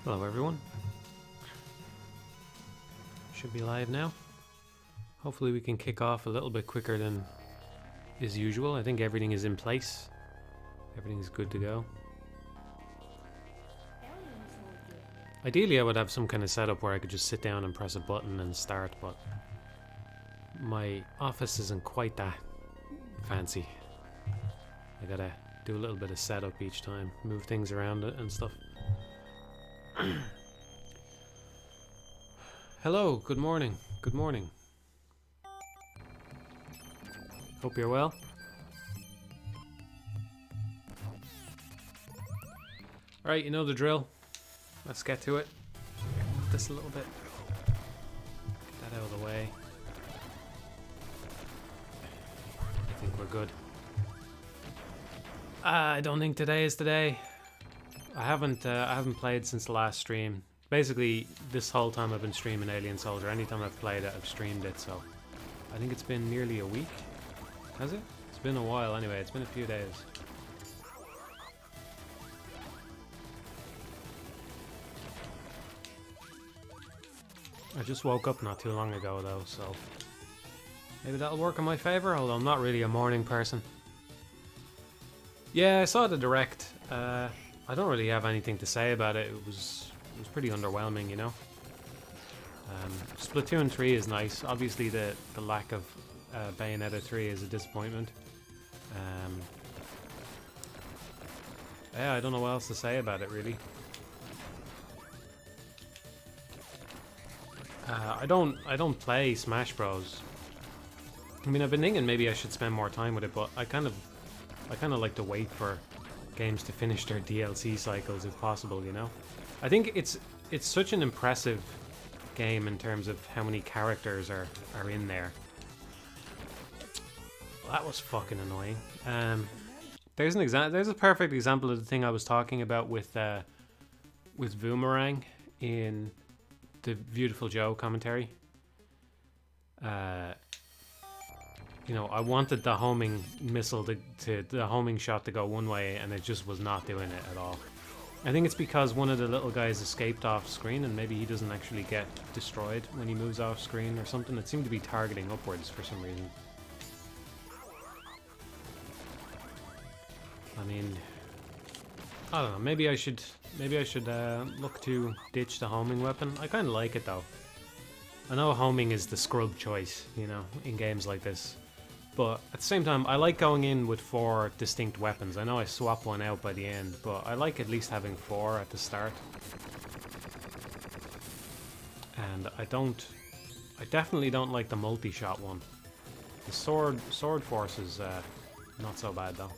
Hello everyone. Should be live now. Hopefully we can kick off a little bit quicker than is usual. I think everything is in place. Everything's good to go. Ideally I would have some kind of setup where I could just sit down and press a button and start, but my office isn't quite that fancy. I gotta do a little bit of setup each time, move things around it and stuff. Hello, good morning. Good morning. Hope you're well. Alright, you know the drill. Let's get to it. Move this a little bit. Get that out of the way. I think we're good. I don't think today is the day. I haven't played since the last stream. Basically, this whole time I've been streaming Alien Soldier. Anytime I've played it, I've streamed it, so I think it's been nearly a week. Has it? It's been a while anyway. It's been a few days. I just woke up not too long ago though, so maybe that'll work in my favor, although I'm not really a morning person. Yeah, I saw the direct. I don't really have anything to say about it. It was pretty underwhelming, you know. Splatoon 3 is nice. Obviously the lack of Bayonetta 3 is a disappointment. Yeah, I don't know what else to say about it really. I don't play Smash Bros. I mean, I've been thinking maybe I should spend more time with it, but I kind of like to wait for games to finish their DLC cycles if possible, you know. I think it's such an impressive game in terms of how many characters are in there. Well, that was fucking annoying. There's a perfect example of the thing I was talking about with Boomerang in the Beautiful Joe commentary. You know, I wanted the homing missile the homing shot to go one way, and it just was not doing it at all. I think it's because one of the little guys escaped off screen, and maybe he doesn't actually get destroyed when he moves off screen or something. It seemed to be targeting upwards for some reason. I mean, I don't know. Maybe I should look to ditch the homing weapon. I kind of like it though. I know homing is the scrub choice, you know, in games like this. But at the same time, I like going in with 4 distinct weapons. I know I swap one out by the end, but I like at least having 4 at the start. And I definitely don't like the multi-shot one. The sword force is not so bad though.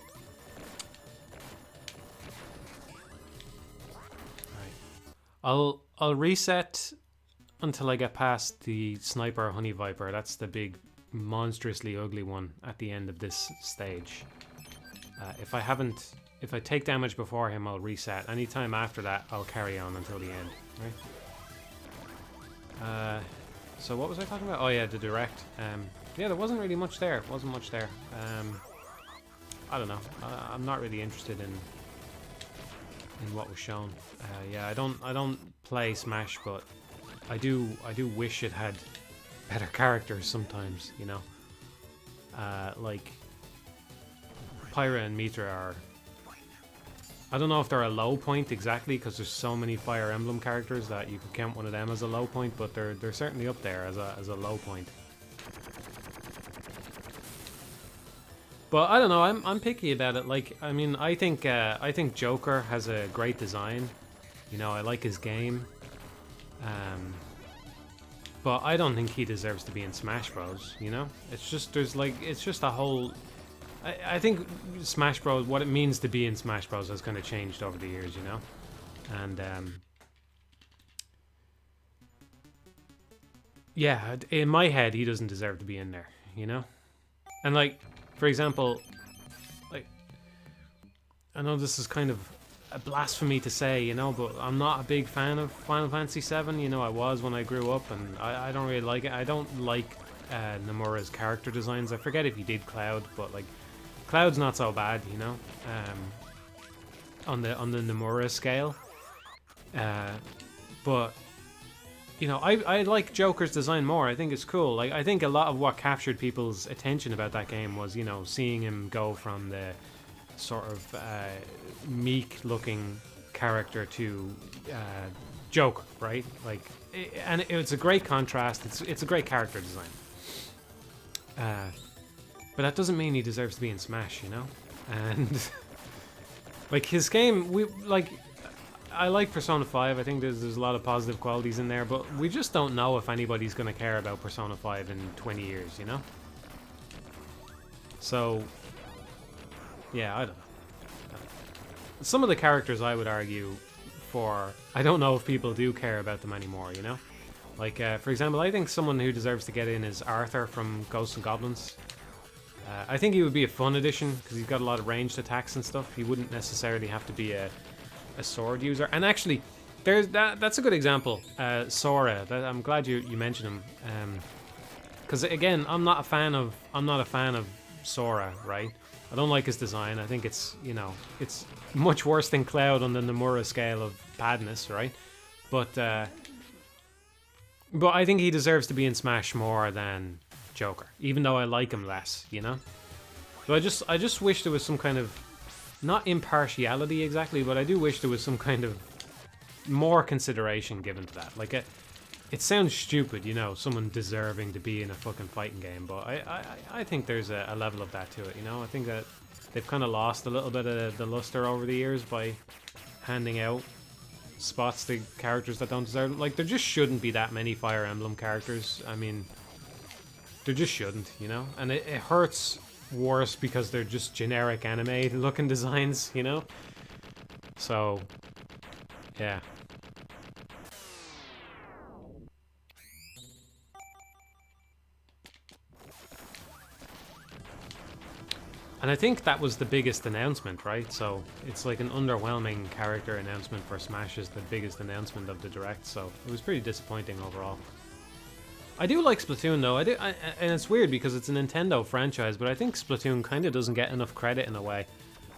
Alright. I'll reset until I get past the Sniper Honey Viper. That's the big monstrously ugly one at the end of this stage. If I take damage before him, I'll reset. Anytime after that, I'll carry on until the end. Right? So what was I talking about? Oh yeah, the direct. Yeah, there wasn't really much there. Wasn't much there. I don't know. I'm not really interested in what was shown. Yeah, I don't play Smash, but I do wish it had better characters sometimes, you know. Like Pyra and Mitra are, I don't know if they're a low point exactly, because there's so many Fire Emblem characters that you could count one of them as a low point, but they're certainly up there as a low point. But I don't know, I'm picky about it. Like, I mean, I think Joker has a great design. You know, I like his game. But I don't think he deserves to be in Smash Bros, you know? It's just a whole... I think Smash Bros, what it means to be in Smash Bros has kind of changed over the years, you know? And, yeah, in my head, he doesn't deserve to be in there, you know? And, like, for example, like, I know this is kind of a blasphemy to say, you know, but I'm not a big fan of Final Fantasy VII. You know, I was when I grew up, and I don't really like it. I don't like Nomura's character designs. I forget if he did Cloud, but like Cloud's not so bad, you know. On the Nomura scale, But you know, I like Joker's design more. I think it's cool. Like, I think a lot of what captured people's attention about that game was, you know, seeing him go from the sort of meek-looking character to Joker, right? Like, and it's a great contrast. It's a great character design. But that doesn't mean he deserves to be in Smash, you know. And like his game, I like Persona 5. I think there's a lot of positive qualities in there, but we just don't know if anybody's going to care about Persona 5 in 20 years, you know? So, yeah, I don't know. Some of the characters I would argue for, I don't know if people do care about them anymore, you know? Like, for example, I think someone who deserves to get in is Arthur from Ghosts and Goblins. I think he would be a fun addition, because he's got a lot of ranged attacks and stuff. He wouldn't necessarily have to be a sword user. And actually, that's a good example. Sora. I'm glad you mentioned him. Because again, I'm not a fan of Sora, right? I don't like his design. I think it's, you know, it's much worse than Cloud on the Nomura scale of badness, right? But I think he deserves to be in Smash more than Joker, even though I like him less, you know? So I just wish there was some kind of, not impartiality exactly, but I do wish there was some kind of more consideration given to that. Like, it sounds stupid, you know, someone deserving to be in a fucking fighting game, but I think there's a level of that to it, you know? I think that they've kind of lost a little bit of the luster over the years by handing out spots to characters that don't deserve it. Like, there just shouldn't be that many Fire Emblem characters. I mean, there just shouldn't, you know? And it hurts worse because they're just generic anime looking designs, you know? So, yeah. And I think that was the biggest announcement, right? So it's like an underwhelming character announcement for Smash is the biggest announcement of the Direct, so it was pretty disappointing overall. I do like Splatoon though, and it's weird because it's a Nintendo franchise, but I think Splatoon kind of doesn't get enough credit in a way.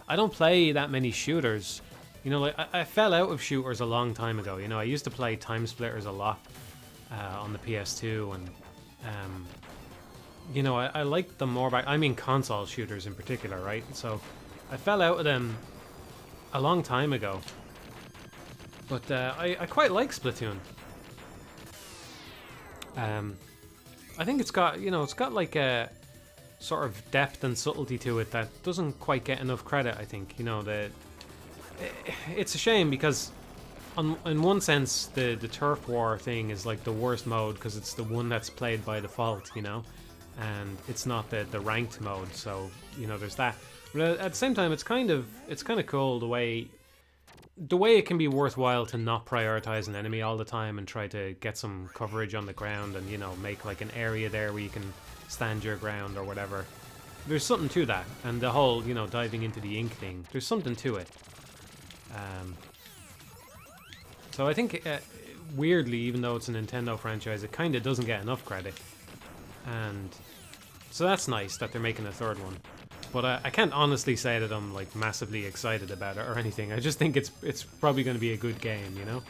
I don't play that many shooters. You know, like I fell out of shooters a long time ago, you know, I used to play Time Splitters a lot on the PS2, and you know, I like them more back. I mean, console shooters in particular, right? So I fell out of them a long time ago. But I quite like Splatoon. I think it's got, you know, it's got like a sort of depth and subtlety to it that doesn't quite get enough credit, I think. You know, it's a shame because in one sense, the turf war thing is like the worst mode because it's the one that's played by default, you know? And it's not the ranked mode, so you know there's that. But at the same time, it's kind of cool the way it can be worthwhile to not prioritize an enemy all the time and try to get some coverage on the ground and, you know, make like an area there where you can stand your ground or whatever. There's something to that, and the whole, you know, diving into the ink thing. There's something to it. So I think weirdly, even though it's a Nintendo franchise, it kind of doesn't get enough credit. And so that's nice that they're making a third one, but I can't honestly say that I'm like massively excited about it or anything. I just think it's probably going to be a good game, you know.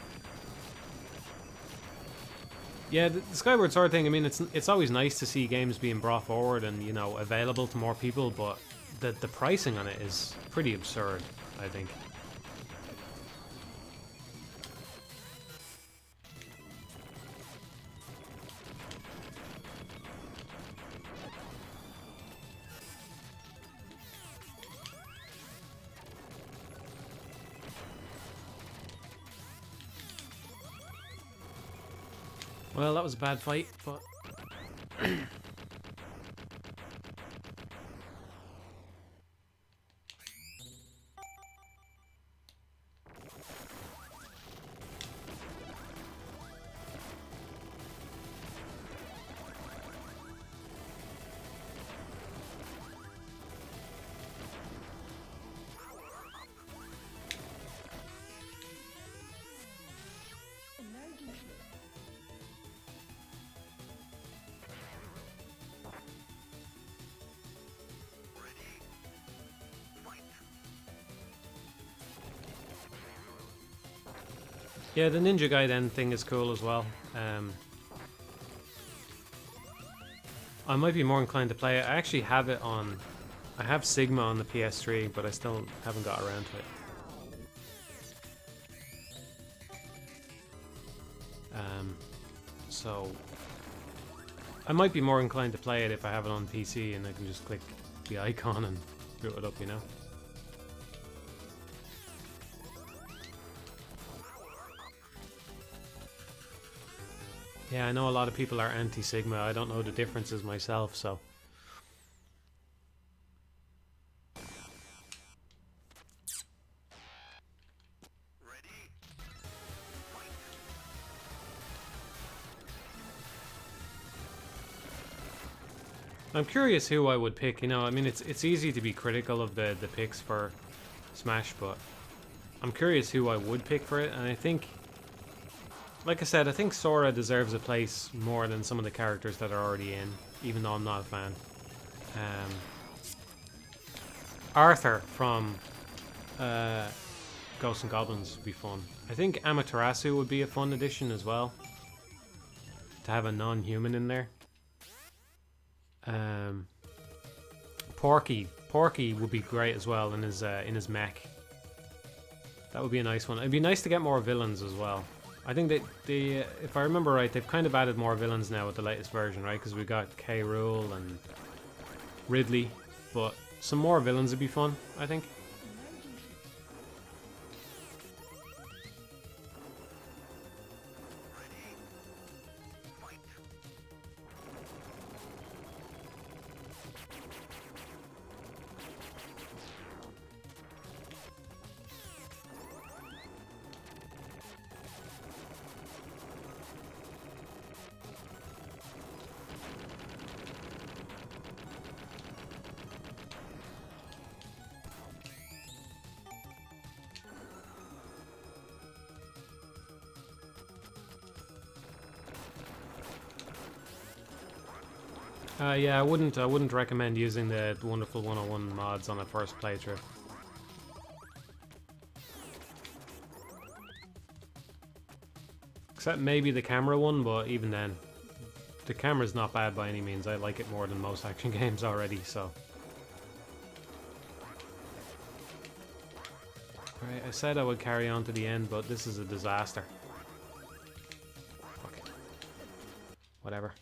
Yeah, the Skyward Sword thing. I mean, it's always nice to see games being brought forward and, you know, available to more people, but the pricing on it is pretty absurd, I think. Well, that was a bad fight, but Yeah, the Ninja Gaiden thing is cool as well. I might be more inclined to play it. I actually have it on... I have Sigma on the PS3, but I still haven't got around to it. So... I might be more inclined to play it if I have it on PC and I can just click the icon and boot it up, you know? Yeah, I know a lot of people are anti-Sigma. I don't know the differences myself, so... I'm curious who I would pick, you know, I mean, it's easy to be critical of the picks for Smash, but I'm curious who I would pick for it, and I think, like I said, I think Sora deserves a place more than some of the characters that are already in, even though I'm not a fan. Arthur from Ghosts and Goblins would be fun. I think Amaterasu would be a fun addition as well, to have a non-human in there. Porky would be great as well in his mech. That would be a nice one. It'd be nice to get more villains as well. I think that if I remember right, they've kind of added more villains now with the latest version, right? Because we got K. Rool and Ridley, but some more villains would be fun, I think. Yeah, I wouldn't recommend using the Wonderful 101 mods on a first playthrough. Except maybe the camera one, but even then, the camera's not bad by any means. I like it more than most action games already, so. Right, I said I would carry on to the end, but this is a disaster. Okay. Whatever.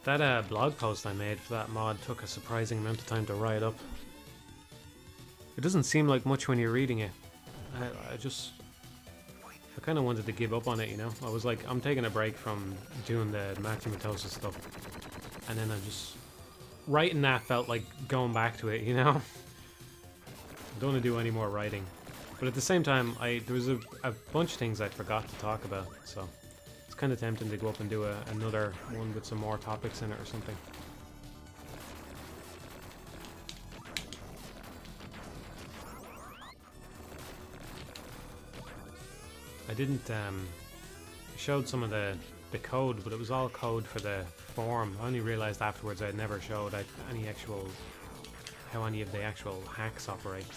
That blog post I made for that mod took a surprising amount of time to write up. It doesn't seem like much when you're reading it. I kind of wanted to give up on it, you know? I was like, I'm taking a break from doing the mathematosis stuff. And then I just... Writing that felt like going back to it, you know? I don't want to do any more writing. But at the same time, there was a bunch of things I forgot to talk about, so... It's kind of tempting to go up and do another one with some more topics in it or something. I didn't showed some of the code, but it was all code for the form. I only realized afterwards I'd never showed how any of the actual hacks operate.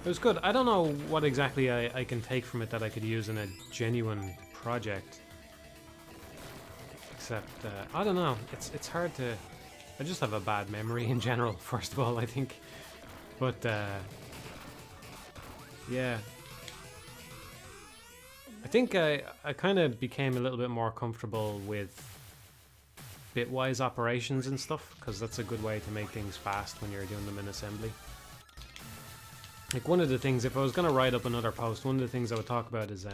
It was good. I don't know what exactly I can take from it that I could use in a genuine project. Except, I don't know. It's hard to... I just have a bad memory in general, first of all, I think. But, yeah. I think I kind of became a little bit more comfortable with bitwise operations and stuff, because that's a good way to make things fast when you're doing them in assembly. Like, one of the things, if I was going to write up another post, one of the things I would talk about is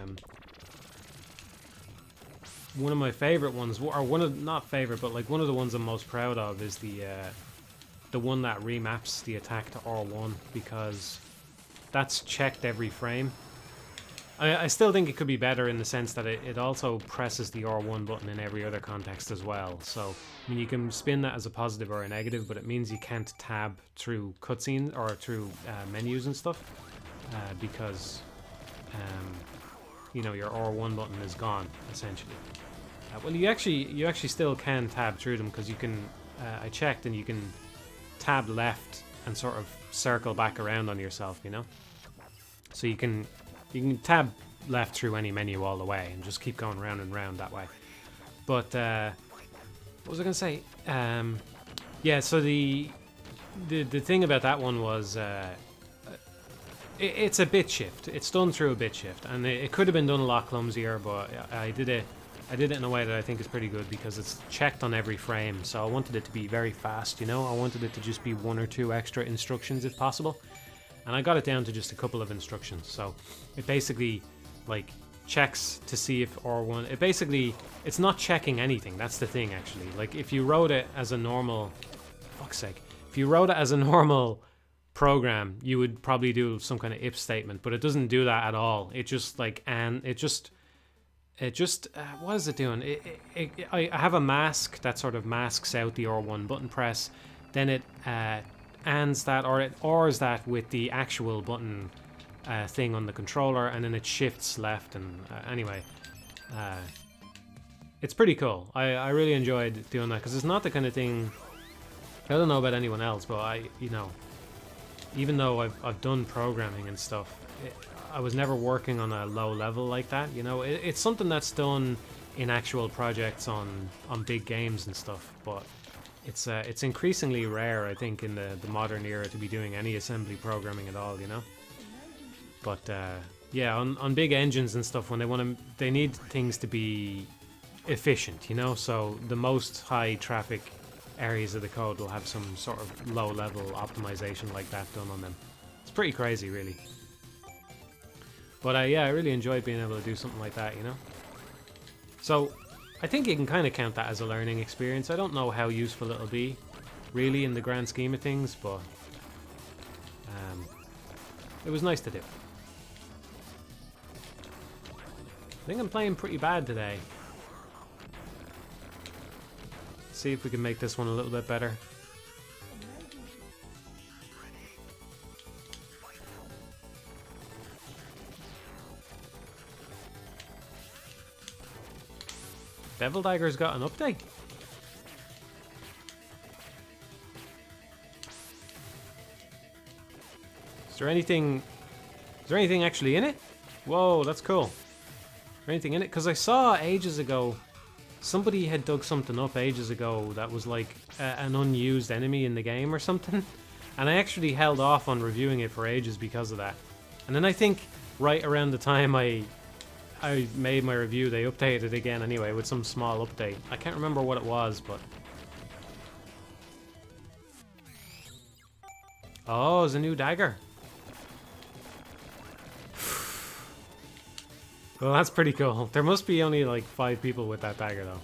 one of my favorite ones, or one of, not favorite, but like one of the ones I'm most proud of is the the one that remaps the attack to R1, because that's checked every frame. I still think it could be better in the sense that it also presses the R1 button in every other context as well. So, I mean, you can spin that as a positive or a negative, but it means you can't tab through cutscenes or through menus and stuff, because, you know, your R1 button is gone, essentially. Well, you actually still can tab through them, because you can, I checked, and you can tab left and sort of circle back around on yourself, you know? So you can tab left through any menu all the way and just keep going round and round that way. But what was I going to say? Yeah, so the thing about that one was it's a bit shift. It's done through a bit shift, and it could have been done a lot clumsier, but I did it in a way that I think is pretty good, because it's checked on every frame. So I wanted it to be very fast, you know? I wanted it to just be 1 or 2 extra instructions if possible. And I got it down to just a couple of instructions. So it basically, like, checks to see if R1... It's not checking anything. That's the thing, actually. Like, if you wrote it as a normal... Fuck's sake. If you wrote it as a normal program, you would probably do some kind of if statement. But it doesn't do that at all. It just, like, what is it doing? I have a mask that sort of masks out the R1 button press. Then it ands that, or it ORs that with the actual button thing on the controller, and then it shifts left. And anyway, it's pretty cool. I really enjoyed doing that, because it's not the kind of thing... I don't know about anyone else, but you know, even though I've done programming and stuff, I was never working on a low level like that, you know. It's something that's done in actual projects on big games and stuff, but it's increasingly rare, I think, in the modern era to be doing any assembly programming at all, you know. But yeah, on big engines and stuff, when they need things to be efficient, you know. So the most high traffic areas of the code will have some sort of low level optimization like that done on them. It's pretty crazy, really. But yeah, I really enjoyed being able to do something like that, you know. So I think you can kind of count that as a learning experience. I don't know how useful it'll be, really, in the grand scheme of things, but it was nice to do. I think I'm playing pretty bad today. See if we can make this one a little bit better. Devil Dagger's got an update. Is there anything actually in it? Whoa, that's cool. Is there anything in it? Because I saw ages ago, somebody had dug something up ages ago that was like an unused enemy in the game or something. And I actually held off on reviewing it for ages because of that. And then I think right around the time I made my review, they updated it again anyway with some small update. I can't remember what it was, but... Oh, it's a new dagger. Well, that's pretty cool. There must be only like 5 people with that dagger, though.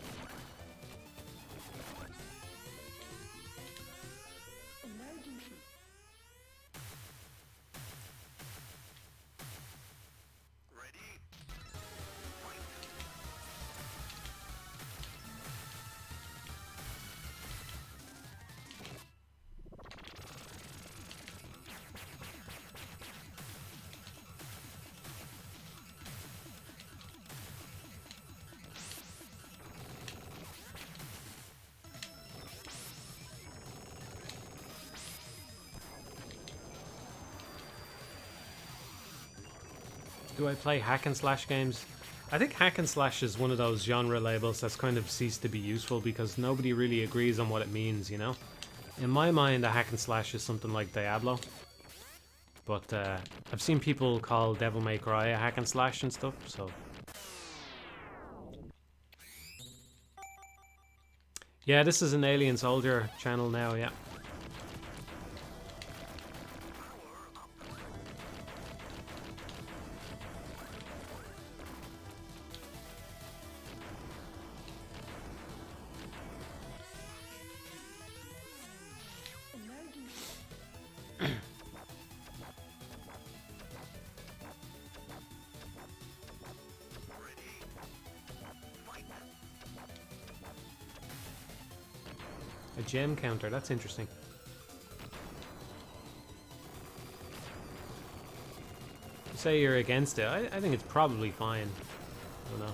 Do I play hack and slash games? I think hack and slash is one of those genre labels that's kind of ceased to be useful because nobody really agrees on what it means, you know? In my mind, a hack and slash is something like Diablo. But I've seen people call Devil May Cry a hack and slash and stuff, so... Yeah, this is an Alien Soldier channel now, yeah. gem counter. That's interesting. You say you're against it. I think it's probably fine. I don't know.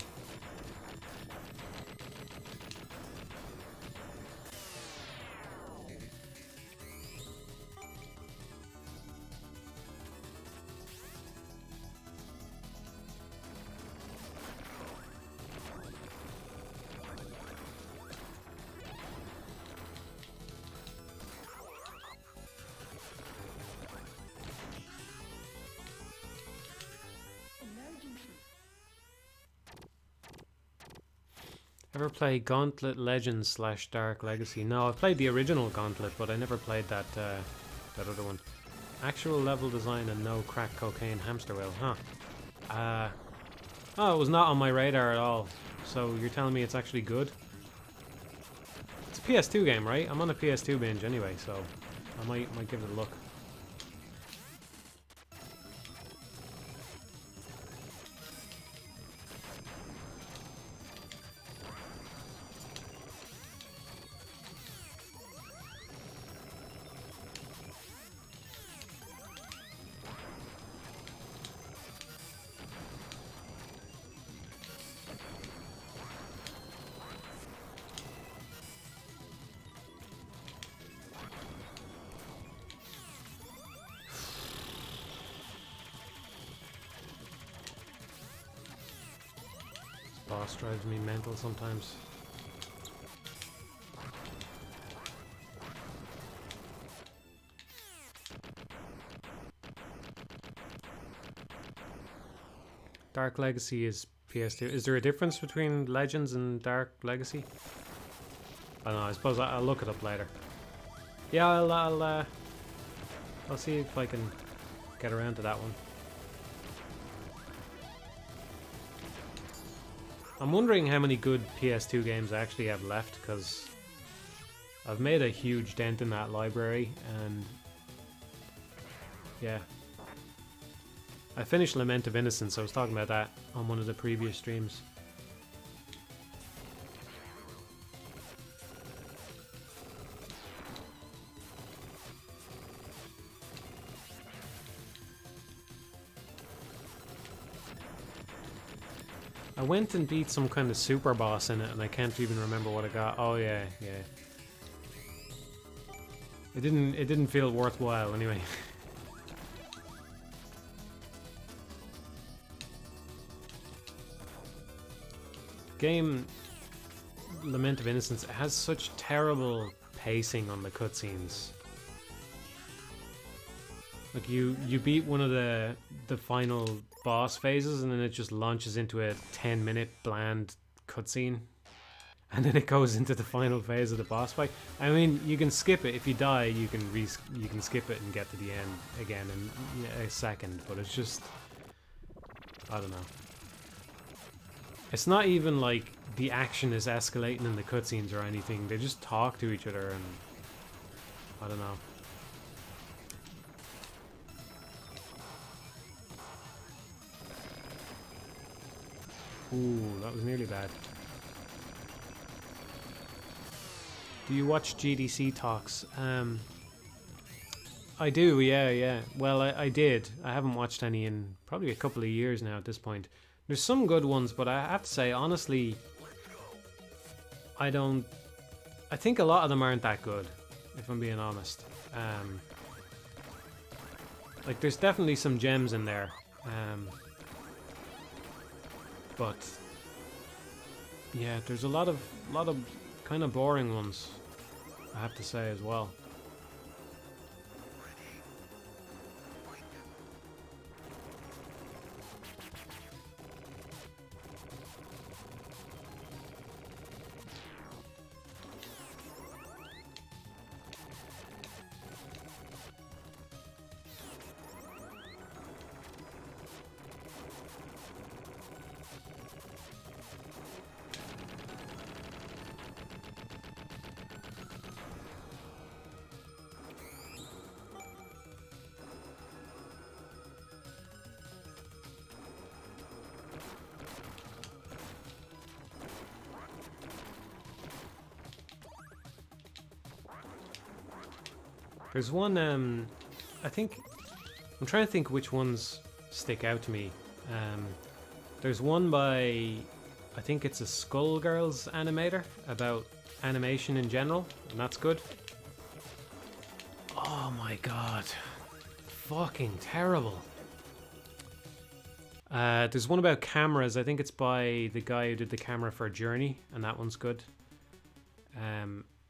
Ever play Gauntlet Legends / Dark Legacy? No, I played the original Gauntlet, but I never played that that other one. Actual level design and no crack cocaine hamster wheel, huh? Oh, it was not on my radar at all. So you're telling me it's actually good? It's a PS2 game, right? I'm on a PS2 binge anyway, so I might give it a look. Boss drives me mental sometimes. Dark Legacy is PS2. Is there a difference between Legends and Dark Legacy? I don't know. I suppose I'll look it up later. Yeah, I'll see if I can get around to that one. I'm wondering how many good PS2 games I actually have left, because I've made a huge dent in that library, and yeah. I finished Lament of Innocence. I was talking about that on one of the previous streams. I went and beat some kind of super boss in it, and I can't even remember what I got. Oh yeah, yeah. It didn't feel worthwhile anyway. Game Lament of Innocence has such terrible pacing on the cutscenes. Like you beat one of the final boss phases, and then it just launches into a 10-minute bland cutscene, and then it goes into the final phase of the boss fight. I mean, you can skip it if you die. You can skip it and get to the end again in a second. But it's just, I don't know. It's not even like the action is escalating in the cutscenes or anything. They just talk to each other, and I don't know. Ooh, that was nearly bad. Do you watch GDC talks? I do, yeah. Well, I did. I haven't watched any in probably a couple of years now at this point. There's some good ones, but I have to say, honestly, I think a lot of them aren't that good, if I'm being honest. Like, there's definitely some gems in there. But yeah, there's a lot of kind of boring ones, I have to say as well. There's one, I think, I'm trying to think which ones stick out to me. There's one by, I think it's a Skullgirls animator, about animation in general, and that's good. Oh my god. Fucking terrible. There's one about cameras. I think it's by the guy who did the camera for Journey, and that one's good.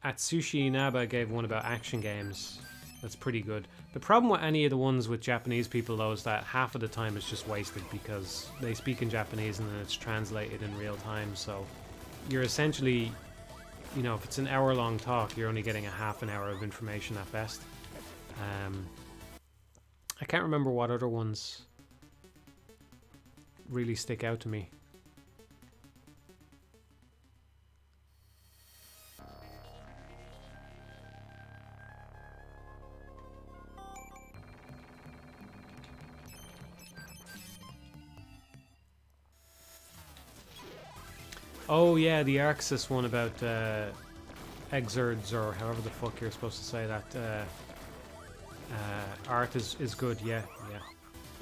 Atsushi Inaba gave one about action games. That's pretty good. The problem with any of the ones with Japanese people, though, is that half of the time is just wasted because they speak in Japanese and then it's translated in real time. So you're essentially, you know, if it's an hour-long talk, you're only getting a half an hour of information at best. I can't remember what other ones really stick out to me. Oh yeah, the Arxis one about exurds, or however the fuck you're supposed to say that. Art is good, yeah.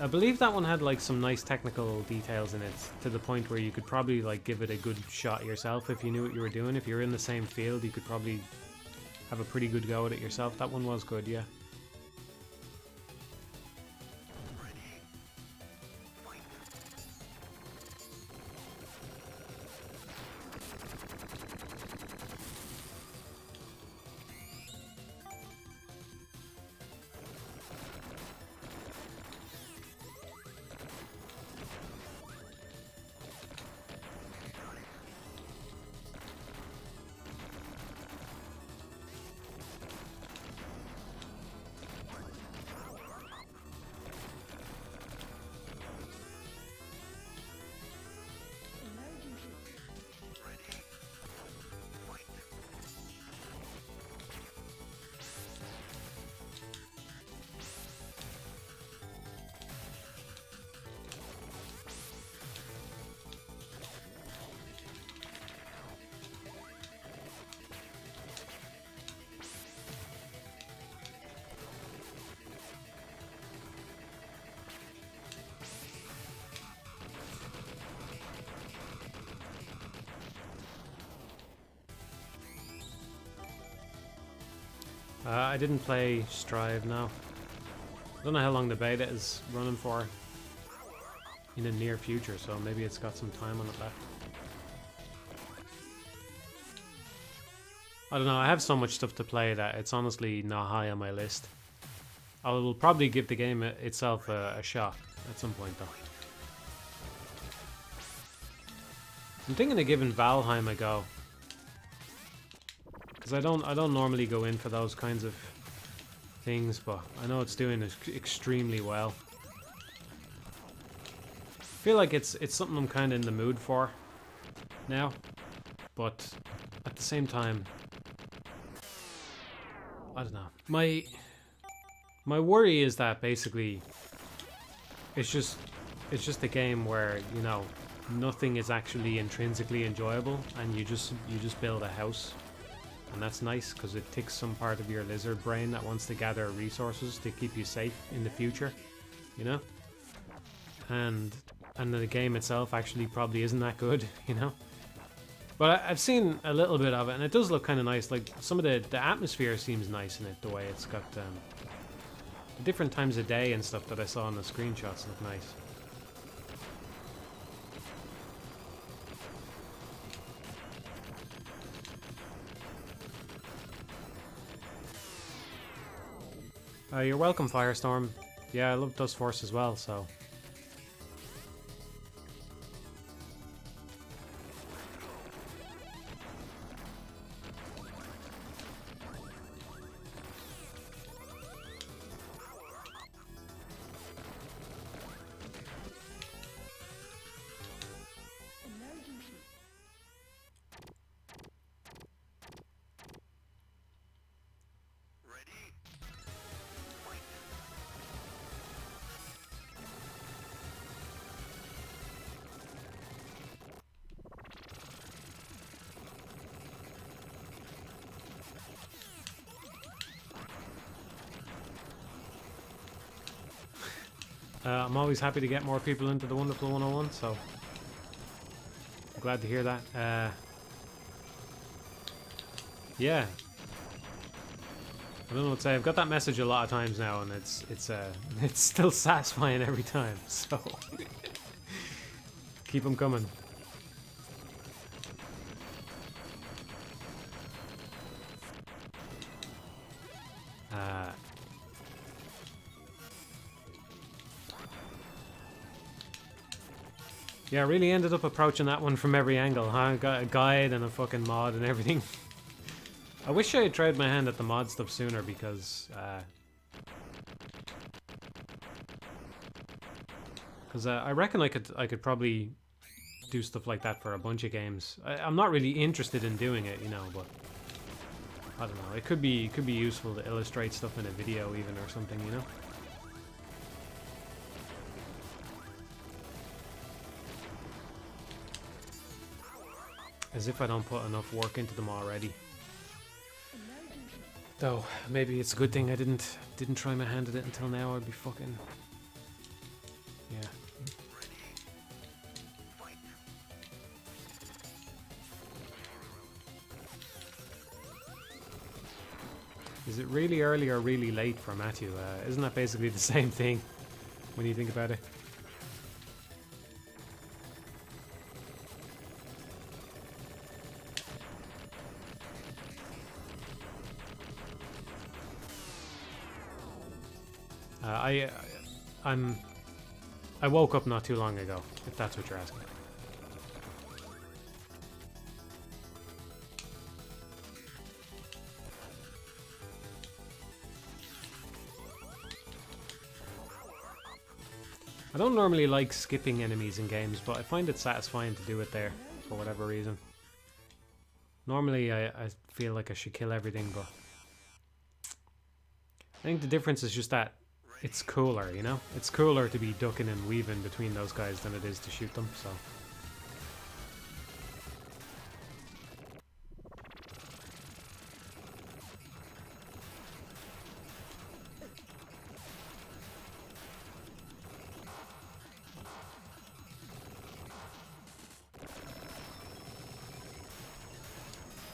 I believe that one had like some nice technical details in it, to the point where you could probably like give it a good shot yourself if you knew what you were doing. If you're in the same field, you could probably have a pretty good go at it yourself. That one was good, yeah. I didn't play Strive, no. I don't know how long the beta is running for in the near future, so maybe it's got some time on it left. I don't know, I have so much stuff to play that it's honestly not high on my list. I will probably give the game itself a shot at some point, though. I'm thinking of giving Valheim a go, because I don't normally go in for those kinds of things, but I know it's doing extremely well. I feel like it's something I'm kind of in the mood for now, but at the same time, I don't know. My worry is that basically it's just a game where, you know, nothing is actually intrinsically enjoyable, and you just build a house. And that's nice because it ticks some part of your lizard brain that wants to gather resources to keep you safe in the future, you know? And the game itself actually probably isn't that good, you know? But I've seen a little bit of it, and it does look kind of nice. Like, some of the atmosphere seems nice in it, the way it's got the different times of day and stuff that I saw in the screenshots look nice. You're welcome, Firestorm. Yeah, I love Dust Force as well, so... I'm always happy to get more people into the Wonderful 101, so I'm glad to hear that. Yeah. I don't know what to say. I've got that message a lot of times now, and it's it's still satisfying every time. So keep them coming. Yeah, I really ended up approaching that one from every angle, huh? Got a guide and a fucking mod and everything. I wish I had tried my hand at the mod stuff sooner because I reckon I could probably do stuff like that for a bunch of games. I'm not really interested in doing it, you know, but I don't know. It could be useful to illustrate stuff in a video even or something, you know. As if I don't put enough work into them already. Though maybe it's a good thing I didn't try my hand at it until now. I'd be fucking yeah. Is it really early or really late for Matthew? Isn't that basically the same thing when you think about it? I woke up not too long ago, if that's what you're asking. I don't normally like skipping enemies in games, but I find it satisfying to do it there, for whatever reason. Normally I feel like I should kill everything, but I think the difference is just that it's cooler, you know? It's cooler to be ducking and weaving between those guys than it is to shoot them, so...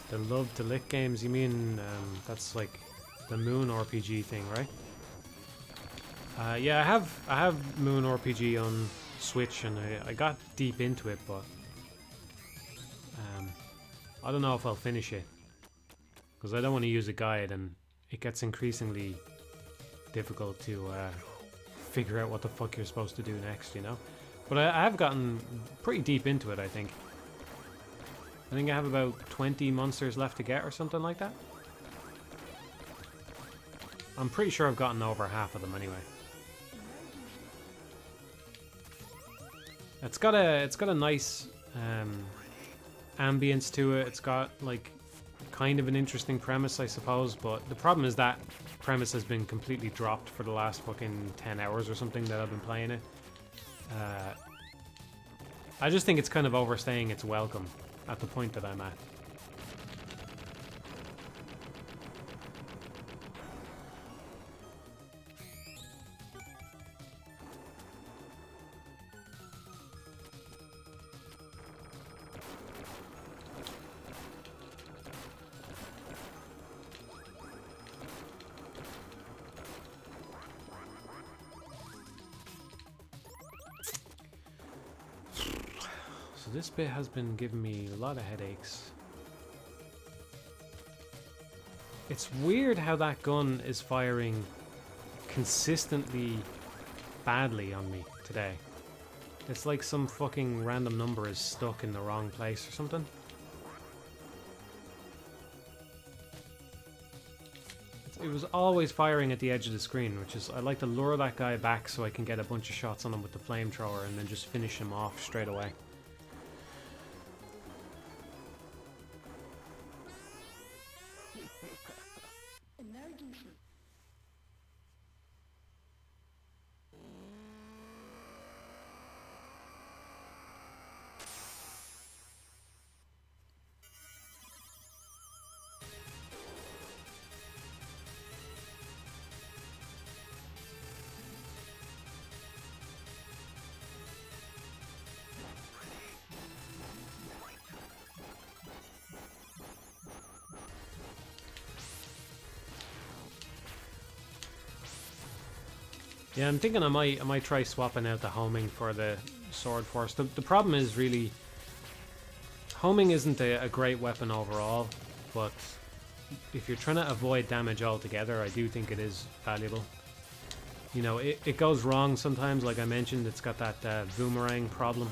The love to lick games, you mean that's like the Moon RPG thing, right? Yeah, I have Moon RPG on Switch, and I got deep into it, but I don't know if I'll finish it because I don't want to use a guide, and it gets increasingly difficult to figure out what the fuck you're supposed to do next, you know. But I have gotten pretty deep into it, I think. I think I have about 20 monsters left to get or something like that. I'm pretty sure I've gotten over half of them anyway. It's got a nice ambience to it. It's got like kind of an interesting premise, I suppose, but the problem is that premise has been completely dropped for the last fucking 10 hours or something that I've been playing it. I just think it's kind of overstaying its welcome at the point that I'm at. So this bit has been giving me a lot of headaches. It's weird how that gun is firing consistently badly on me today. It's like some fucking random number is stuck in the wrong place or something. It was always firing at the edge of the screen, which is, I like to lure that guy back so I can get a bunch of shots on him with the flamethrower and then just finish him off straight away. Yeah, I'm thinking I might try swapping out the homing for the sword force. The problem is really homing isn't a great weapon overall, but if you're trying to avoid damage altogether, I do think it is valuable. You know, it goes wrong sometimes, like I mentioned. It's got that boomerang problem.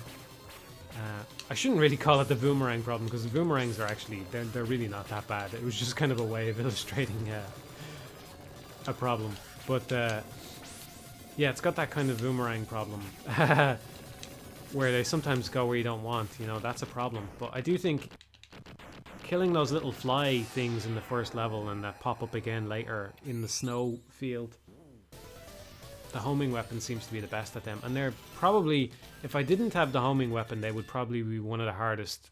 I shouldn't really call it the boomerang problem, because the boomerangs are actually, they're really not that bad. It was just kind of a way of illustrating a problem. But yeah, it's got that kind of boomerang problem where they sometimes go where you don't want. You know, that's a problem. But I do think killing those little fly things in the first level and that pop up again later in the snow field, the homing weapon seems to be the best at them. And they're probably, if I didn't have the homing weapon, they would probably be one of the hardest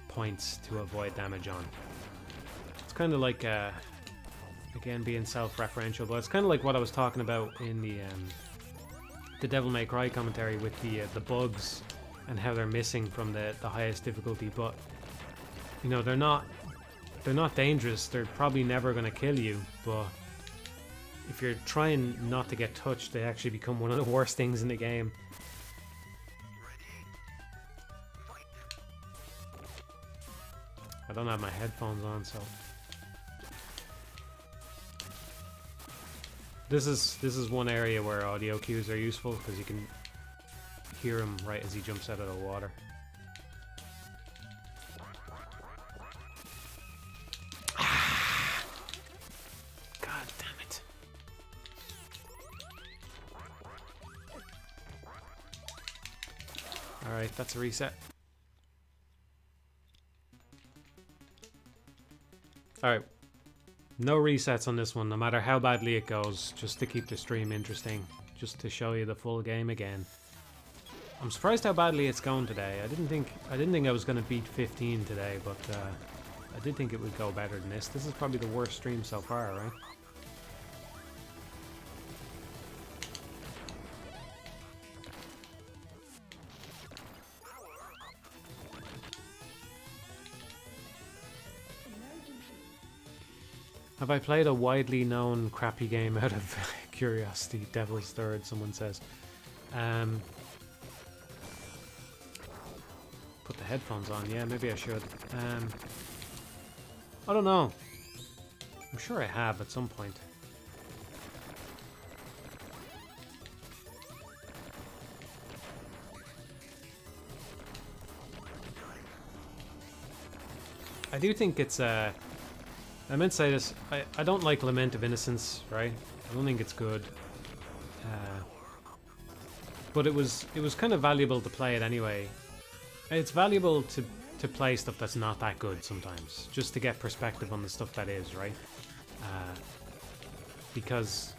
points to avoid damage on. It's kind of like, again, being self-referential, but it's kind of like what I was talking about in the Devil May Cry commentary with the bugs and how they're missing from the highest difficulty. But you know, they're not dangerous. They're probably never going to kill you, but if you're trying not to get touched, they actually become one of the worst things in the game. I don't have my headphones on, so this is one area where audio cues are useful, because you can hear him right as he jumps out of the water. God damn it. Alright, that's a reset. Alright. No resets on this one, no matter how badly it goes, just to keep the stream interesting, just to show you the full game again. I'm surprised how badly it's going today. I didn't think I was going to beat 15 today, but I did think it would go better than this. This is probably the worst stream so far, right? Have I played a widely known crappy game out of curiosity? Devil's Third, someone says. Put the headphones on, yeah, maybe I should. I don't know. I'm sure I have at some point. I do think it's I meant to say this. I don't like Lament of Innocence, right? I don't think it's good. But it was kind of valuable to play it anyway. It's valuable to play stuff that's not that good sometimes, just to get perspective on the stuff that is, right? Because,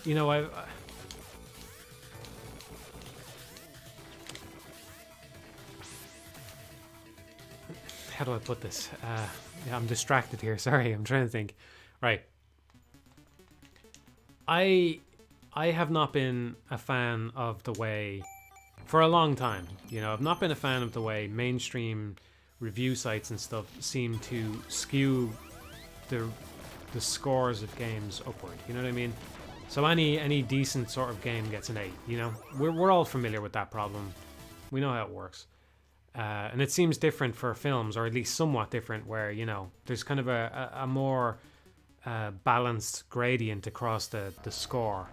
you know, how do I put this? Yeah, I'm distracted here. Sorry, I'm trying to think. Right. I have not been a fan of the way, for a long time, you know, I've not been a fan of the way mainstream review sites and stuff seem to skew the scores of games upward. You know what I mean? So any decent sort of game gets an 8. You know, we're all familiar with that problem. We know how it works. And it seems different for films, or at least somewhat different, where, you know, there's kind of a more balanced gradient across the score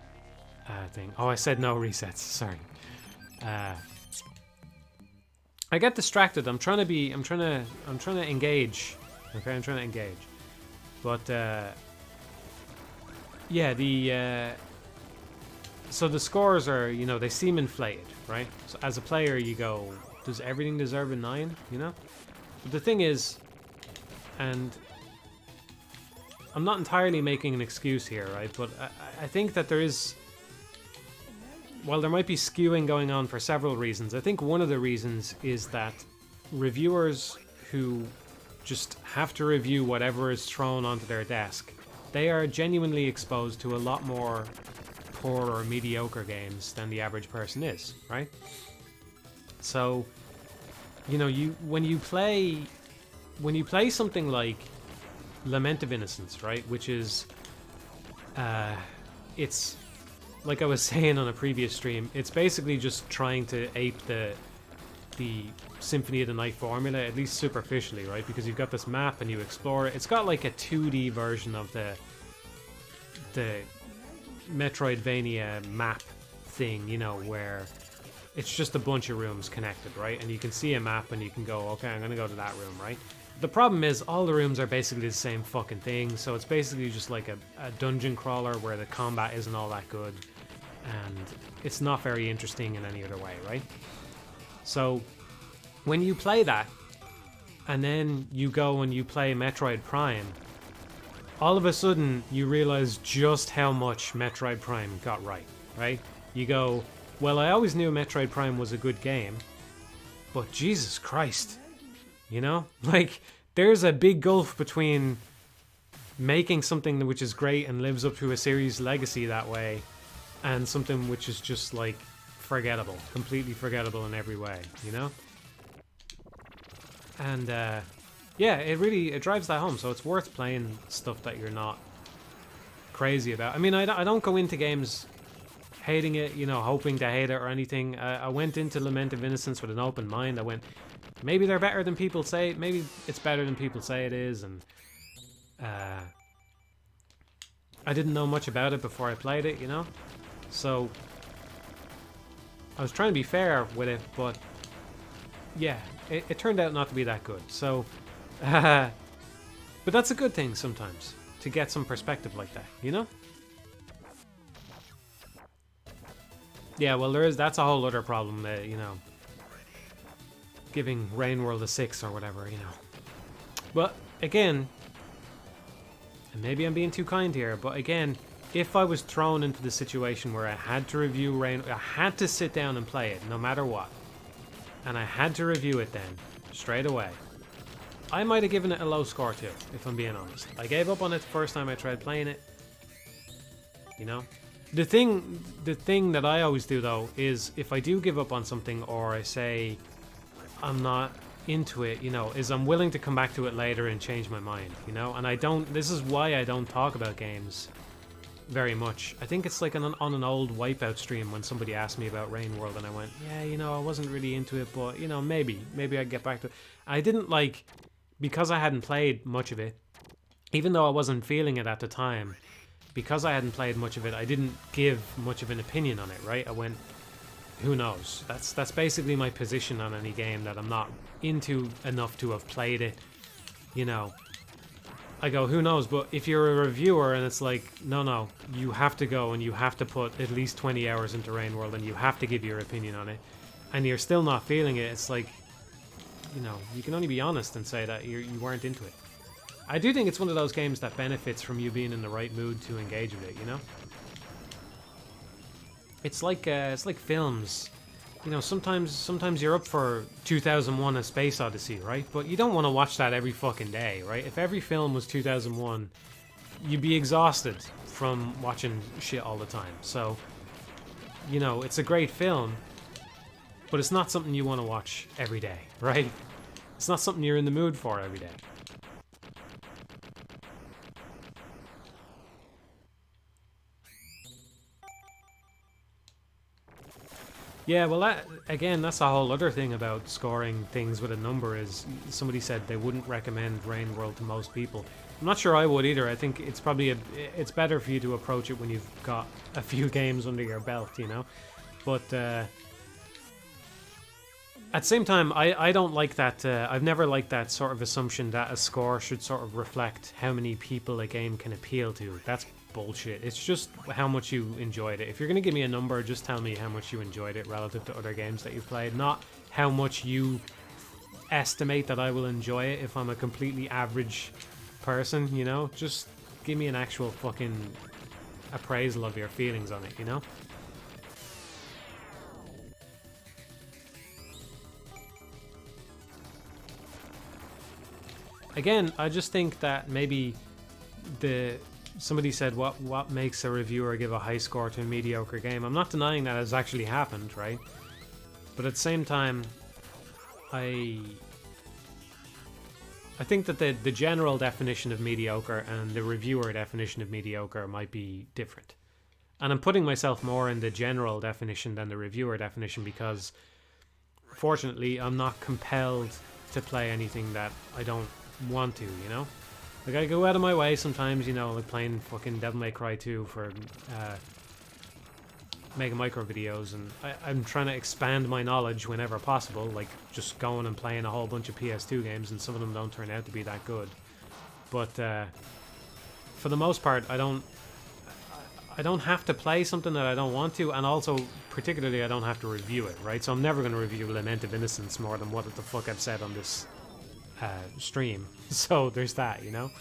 thing. Oh, I said no resets. Sorry. I get distracted. I'm trying to engage. Okay, I'm trying to engage. But yeah, so the scores are, you know, they seem inflated, right? So as a player, you go, does everything deserve a 9? You know? But the thing is, and I'm not entirely making an excuse here, right? But I think that there is, while there might be skewing going on for several reasons, I think one of the reasons is that reviewers who just have to review whatever is thrown onto their desk, they are genuinely exposed to a lot more poor or mediocre games than the average person is, right? So, you know, when you play something like Lament of Innocence, right, which is it's like I was saying on a previous stream, it's basically just trying to ape the Symphony of the Night formula, at least superficially, right? Because you've got this map and you explore it. It's got like a 2D version of the Metroidvania map thing, you know, where it's just a bunch of rooms connected, right? And you can see a map and you can go, okay, I'm gonna go to that room, right? The problem is all the rooms are basically the same fucking thing, so it's basically just like a dungeon crawler where the combat isn't all that good and it's not very interesting in any other way, right? So when you play that and then you go and you play Metroid Prime, all of a sudden you realize just how much Metroid Prime got right? You go, well, I always knew Metroid Prime was a good game, but Jesus Christ, you know? Like, there's a big gulf between making something which is great and lives up to a series legacy that way and something which is just, like, forgettable. Completely forgettable in every way, you know? And, yeah, it drives that home, so it's worth playing stuff that you're not crazy about. I mean, I don't go into games hating it, you know, hoping to hate it or anything. I went into Lament of Innocence with an open mind. I went, maybe they're better than people say. Maybe it's better than people say it is. And I didn't know much about it before I played it, you know? So I was trying to be fair with it, but yeah, it turned out not to be that good. So, but that's a good thing sometimes, to get some perspective like that, you know? Yeah, well, that's a whole other problem, you know, giving Rain World a 6 or whatever, you know. But again, and maybe I'm being too kind here, but again, if I was thrown into the situation where I had to review I had to sit down and play it, no matter what, and I had to review it then, straight away, I might have given it a low score too, if I'm being honest. I gave up on it the first time I tried playing it, you know? The thing that I always do though is if I do give up on something or I say I'm not into it, you know, is I'm willing to come back to it later and change my mind, you know? And this is why I don't talk about games very much. I think it's like on an old Wipeout stream when somebody asked me about Rain World and I went, yeah, you know, I wasn't really into it, but, you know, maybe I'd get back to it. I didn't like, because I hadn't played much of it, even though I wasn't feeling it at the time, because I hadn't played much of it, I didn't give much of an opinion on it, right? I went, who knows? That's basically my position on any game that I'm not into enough to have played it, you know. I go, who knows? But if you're a reviewer and it's like, no, you have to go and you have to put at least 20 hours into Rain World and you have to give your opinion on it, and you're still not feeling it, it's like, you know, you can only be honest and say that you weren't into it. I do think it's one of those games that benefits from you being in the right mood to engage with it, you know? It's like films. You know, sometimes you're up for 2001: A Space Odyssey, right? But you don't want to watch that every fucking day, right? If every film was 2001, you'd be exhausted from watching shit all the time. So, you know, it's a great film, but it's not something you want to watch every day, right? It's not something you're in the mood for every day. Yeah, well, that's a whole other thing about scoring things with a number is somebody said they wouldn't recommend Rain World to most people. I'm not sure I would either. I think it's probably it's better for you to approach it when you've got a few games under your belt, you know? But at the same time, I don't like that. I've never liked that sort of assumption that a score should sort of reflect how many people a game can appeal to. That's bullshit. It's just how much you enjoyed it. If you're going to give me a number, just tell me how much you enjoyed it relative to other games that you've played, not how much you estimate that I will enjoy it if I'm a completely average person, you know? Just give me an actual fucking appraisal of your feelings on it, you know? Again, I just think that maybe somebody said what makes a reviewer give a high score to a mediocre game. I'm not denying that has actually happened, right? But at the same time, I think that the general definition of mediocre and the reviewer definition of mediocre might be different. And I'm putting myself more in the general definition than the reviewer definition because, fortunately, I'm not compelled to play anything that I don't want to, you know? Like, I go out of my way sometimes, you know, like playing fucking Devil May Cry 2 for Mega Micro videos, and I'm trying to expand my knowledge whenever possible, like just going and playing a whole bunch of PS2 games, and some of them don't turn out to be that good. But for the most part, I don't have to play something that I don't want to, and also, particularly, I don't have to review it, right? So I'm never going to review Lament of Innocence more than what the fuck I've said on this stream. So there's that, you know?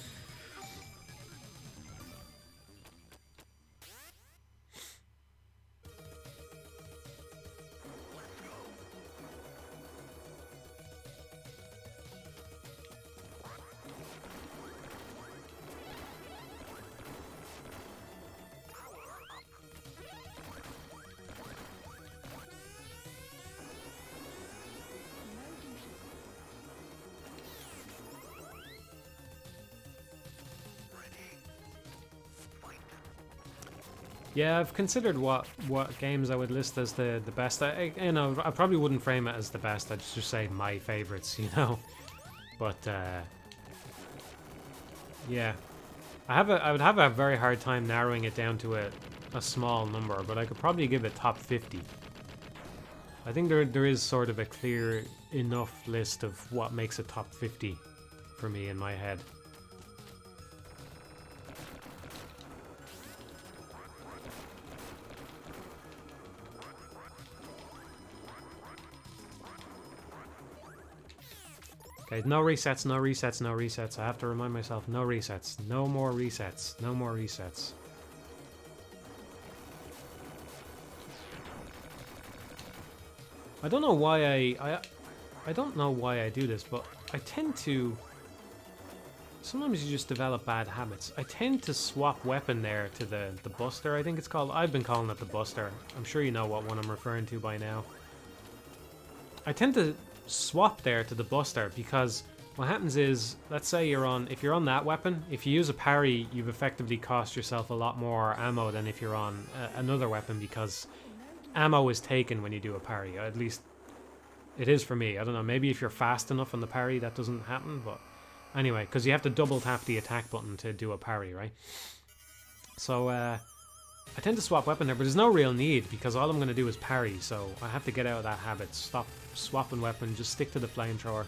Yeah, I've considered what games I would list as the best. You know, I probably wouldn't frame it as the best. I'd just say my favorites, you know. But yeah, I would have a very hard time narrowing it down to a small number, but I could probably give it top 50. I think there is sort of a clear enough list of what makes a top 50 for me in my head. Okay, no resets, no resets, no resets. I have to remind myself, no resets. No more resets. No more resets. I don't know why I don't know why I do this, but I tend to... Sometimes you just develop bad habits. I tend to swap weapon there to the Buster, I think it's called. I've been calling it the Buster. I'm sure you know what one I'm referring to by now. I tend to swap there to the Buster because what happens is, let's say if you're on that weapon, if you use a parry, you've effectively cost yourself a lot more ammo than if you're on another weapon, because ammo is taken when you do a parry. At least it is for me. I don't know, maybe if you're fast enough on the parry that doesn't happen, but anyway, because you have to double tap the attack button to do a parry, right? So I tend to swap weapon there, but there's no real need because all I'm going to do is parry, so I have to get out of that habit. Stop swapping weapon, just stick to the flamethrower,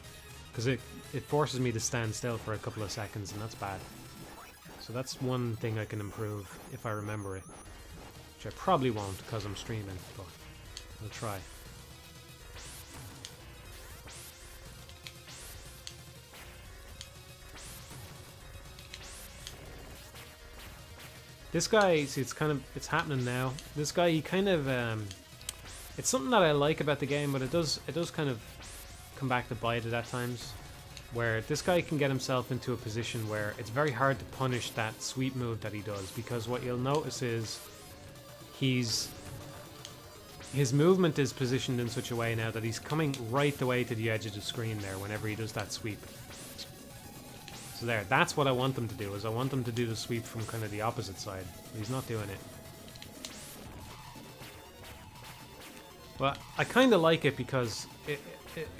because it forces me to stand still for a couple of seconds, and that's bad. So that's one thing I can improve if I remember it, which I probably won't because I'm streaming, but I'll try. This guy, see, it's happening now. This guy, he kind of, it's something that I like about the game, but it does kind of come back to bite it at times, where this guy can get himself into a position where it's very hard to punish that sweep move that he does, because what you'll notice is his movement is positioned in such a way now that he's coming right the way to the edge of the screen there whenever he does that sweep. So there, that's what I want them to do, is I want them to do the sweep from kind of the opposite side. But he's not doing it. But I kind of like it because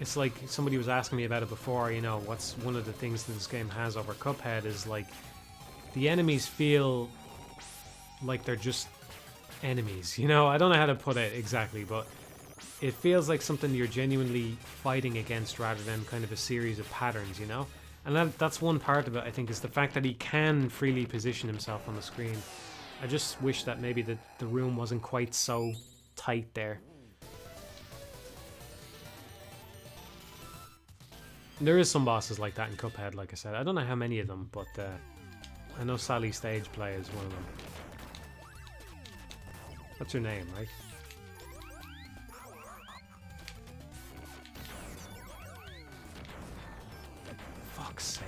it's like somebody was asking me about it before, you know, what's one of the things that this game has over Cuphead is like the enemies feel like they're just enemies, you know? I don't know how to put it exactly, but it feels like something you're genuinely fighting against rather than kind of a series of patterns, you know? And that's one part of it, I think, is the fact that he can freely position himself on the screen. I just wish that maybe the room wasn't quite so tight there. There is some bosses like that in Cuphead, like I said. I don't know how many of them, but I know Sally Stage Play is one of them. That's her name, right? Fuck's sake.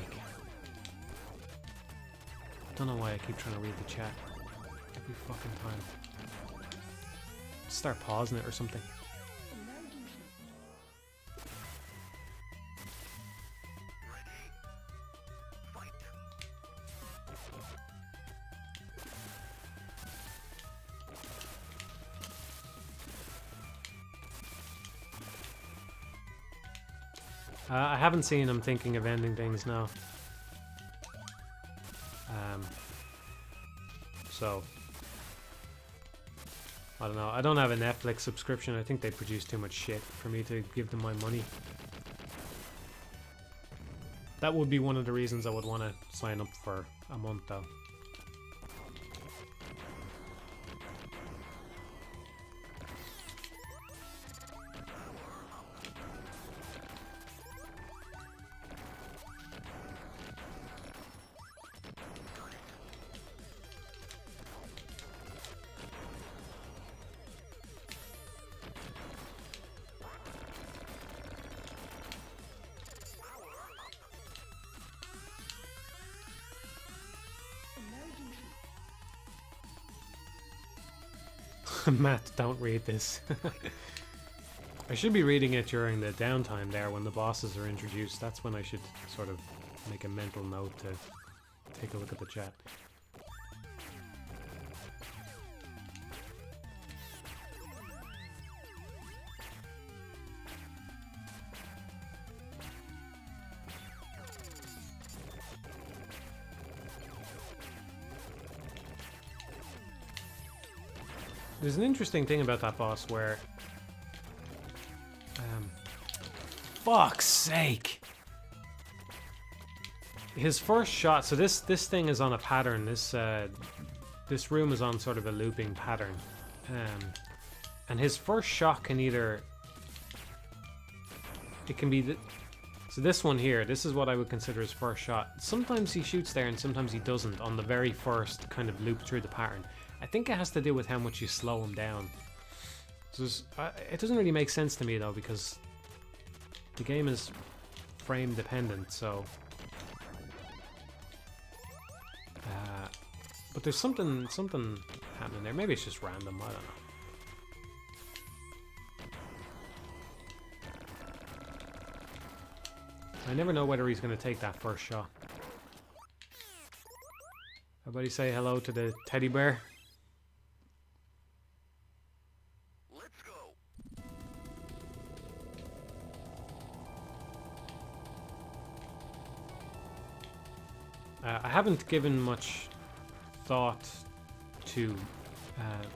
I don't know why I keep trying to read the chat every fucking time. Start pausing it or something. I haven't seen him thinking of ending things now. So I don't know. I don't have a Netflix subscription. I think they produce too much shit for me to give them my money. That would be one of the reasons I would want to sign up for a month, though. Matt, don't read this. I should be reading it during the downtime there when the bosses are introduced. That's when I should sort of make a mental note to take a look at the chat. There's an interesting thing about that boss where... fuck's sake! His first shot... So this thing is on a pattern. This room is on sort of a looping pattern. And his first shot can either... It can be... So this one here, this is what I would consider his first shot. Sometimes he shoots there and sometimes he doesn't on the very first kind of loop through the pattern. I think it has to do with how much you slow him down. So it doesn't really make sense to me though, because the game is frame dependent, so... but there's something happening there. Maybe it's just random, I don't know. I never know whether he's going to take that first shot. Everybody say hello to the teddy bear. Let's go. I haven't given much thought to,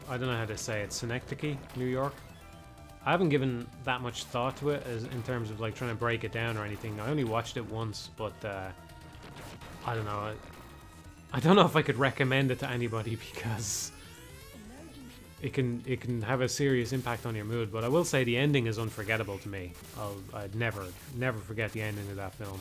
I don't know how to say it, Synecdoche, New York. I haven't given that much thought to it as in terms of like trying to break it down or anything. I only watched it once, but I don't know. I don't know if I could recommend it to anybody because it can have a serious impact on your mood. But I will say the ending is unforgettable to me. I'd never forget the ending of that film.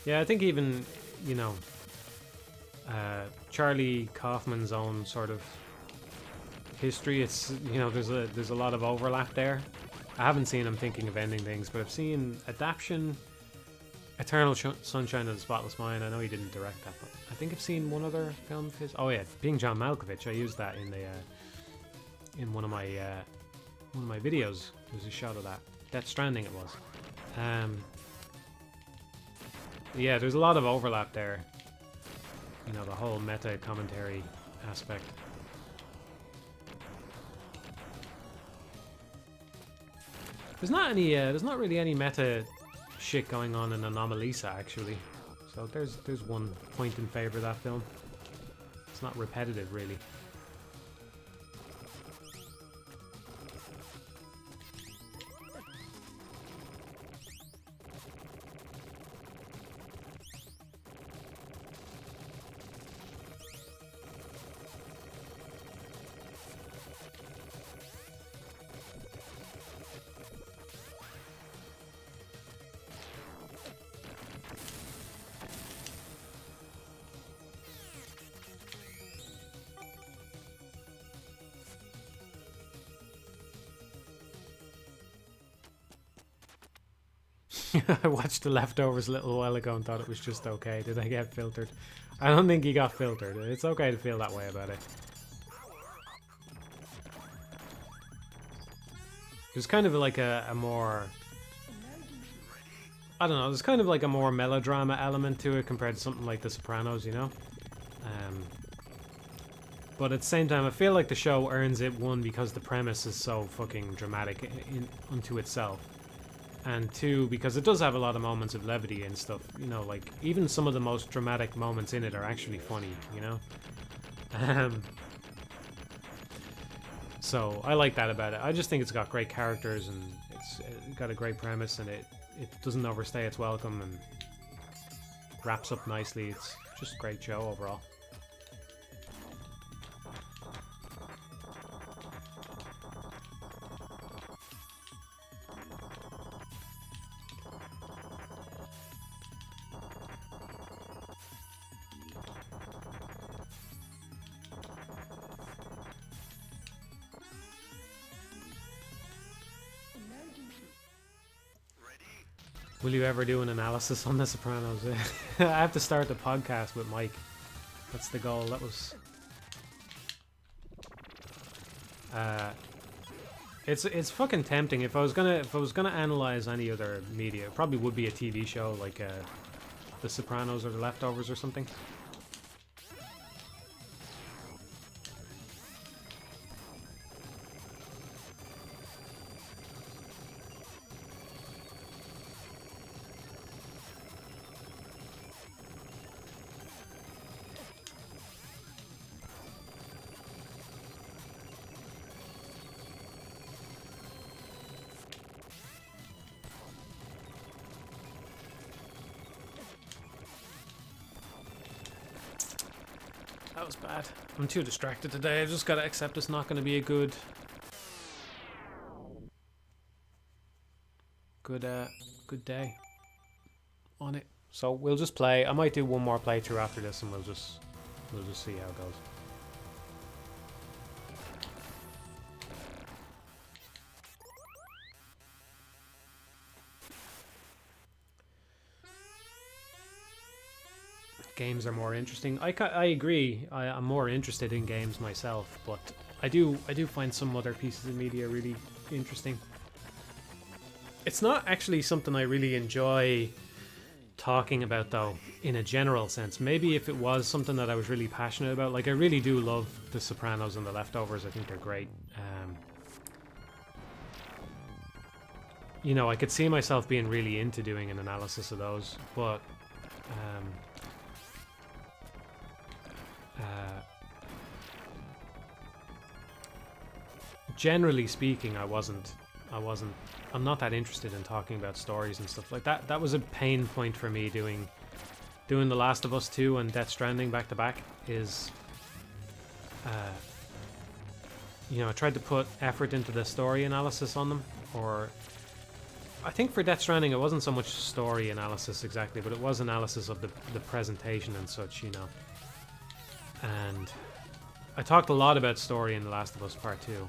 Yeah, I think even, you know, Charlie Kaufman's own sort of history, it's, you know, there's a lot of overlap there. I haven't seen him thinking of ending things, but I've seen Adaption, Eternal Sunshine of the Spotless Mind. I know he didn't direct that, but I think I've seen one other film of his. Oh yeah, Being John Malkovich. I used that in the in one of my videos. There's a shot of that. Death Stranding it was. Yeah, there's a lot of overlap there. You know, the whole meta commentary aspect. There's not really any meta shit going on in Anomalisa actually. So there's one point in favor of that film. It's not repetitive really. I watched The Leftovers a little while ago and thought it was just okay. Did I get filtered? I don't think he got filtered. It's okay to feel that way about it. There's kind of like a more... I don't know, there's kind of like a more melodrama element to it compared to something like The Sopranos, you know? But at the same time, I feel like the show earns it, one, because the premise is so fucking dramatic unto itself. And two, because it does have a lot of moments of levity and stuff, you know, like, even some of the most dramatic moments in it are actually funny, you know? So, I like that about it. I just think it's got great characters, and it's got a great premise, and it doesn't overstay its welcome, and wraps up nicely. It's just a great show overall. Will you ever do an analysis on The Sopranos? I have to start the podcast with Mike. That's the goal. That was... It's fucking tempting. If I was gonna analyze any other media, it probably would be a TV show like The Sopranos or The Leftovers or something. That was bad. I'm too distracted today. I've just got to accept it's not going to be a good day on it. So we'll just play. I might do one more playthrough after this, and we'll just see how it goes. Games are more interesting. I agree. I'm more interested in games myself, but I do find some other pieces of media really interesting. It's not actually something I really enjoy talking about, though, in a general sense. Maybe if it was something that I was really passionate about, like I really do love The Sopranos and The Leftovers. I think they're great. You know, I could see myself being really into doing an analysis of those, but generally speaking, I'm not that interested in talking about stories and stuff like that. That was a pain point for me doing The Last of Us 2 and Death Stranding back to back. Is you know, I tried to put effort into the story analysis on them, or I think for Death Stranding it wasn't so much story analysis exactly, but it was analysis of the presentation and such, you know. And I talked a lot about story in The Last of Us Part 2.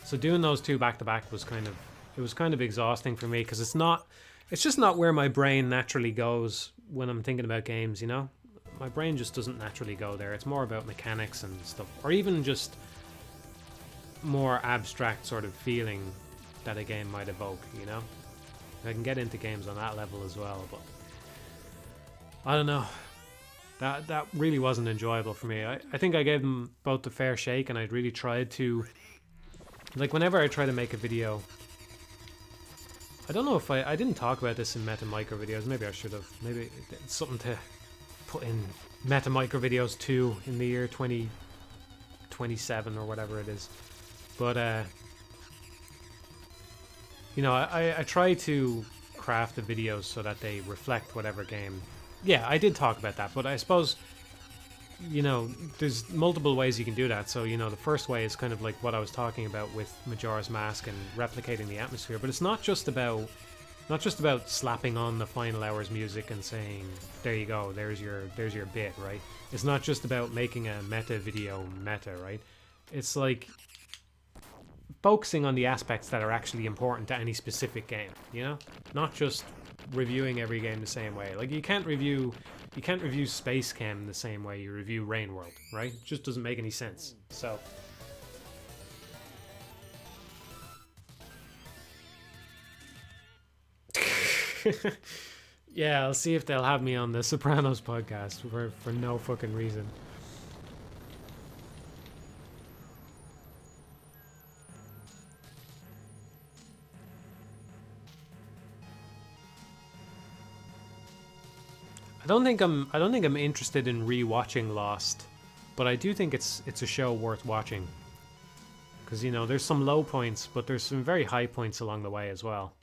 So doing those two back to back was kind of exhausting for me, because it's just not where my brain naturally goes when I'm thinking about games, you know? My brain just doesn't naturally go there. It's more about mechanics and stuff, or even just more abstract sort of feeling that a game might evoke, you know? I can get into games on that level as well, but I don't know. That really wasn't enjoyable for me. I think I gave them both a fair shake, and I'd really tried to... Like, whenever I try to make a video... I don't know if I didn't talk about this in Meta Micro videos. Maybe I should have. Maybe it's something to put in Meta Micro videos 2 in the year 2027 or whatever it is. But, you know, I try to craft the videos so that they reflect whatever game... Yeah, I did talk about that, but I suppose, you know, there's multiple ways you can do that. So, you know, the first way is kind of like what I was talking about with Majora's Mask and replicating the atmosphere, but it's not just about slapping on the Final Hours music and saying, there you go, there's your bit, right? It's not just about making a meta video meta, right? It's like focusing on the aspects that are actually important to any specific game, you know? Not just reviewing every game the same way. Like you can't review Space Chem the same way you review Rain World, right? It just doesn't make any sense. So yeah, I'll see if they'll have me on the Sopranos podcast for no fucking reason. I don't think I'm interested in rewatching Lost, but I do think it's a show worth watching. Because, you know, there's some low points, but there's some very high points along the way as well.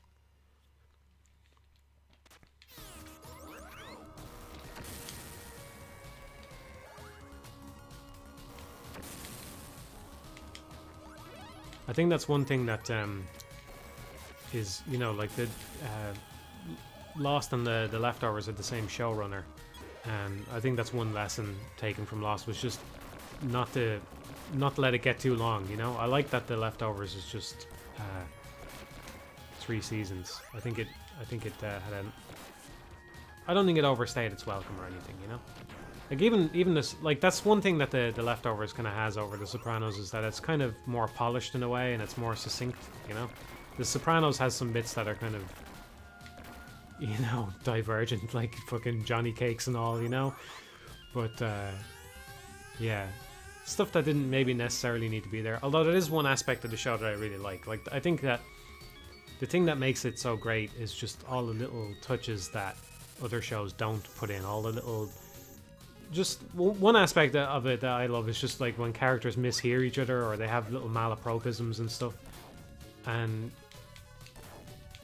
I think that's one thing that is, you know, like the Lost and the Leftovers are the same showrunner, and I think that's one lesson taken from Lost was just not to let it get too long. You know, I like that the Leftovers is just 3 seasons. I think it had a. I don't think it overstayed its welcome or anything. You know, like even this, like that's one thing that the Leftovers kind of has over the Sopranos is that it's kind of more polished in a way and it's more succinct. You know, the Sopranos has some bits that are kind of, you know, divergent, like fucking Johnny Cakes and all, you know, but yeah, stuff that didn't maybe necessarily need to be there. Although there is one aspect of the show that I really like. Like I think that the thing that makes it so great is just all the little touches that other shows don't put in. All the little, just one aspect of it that I love is just like when characters mishear each other or they have little malapropisms and stuff, and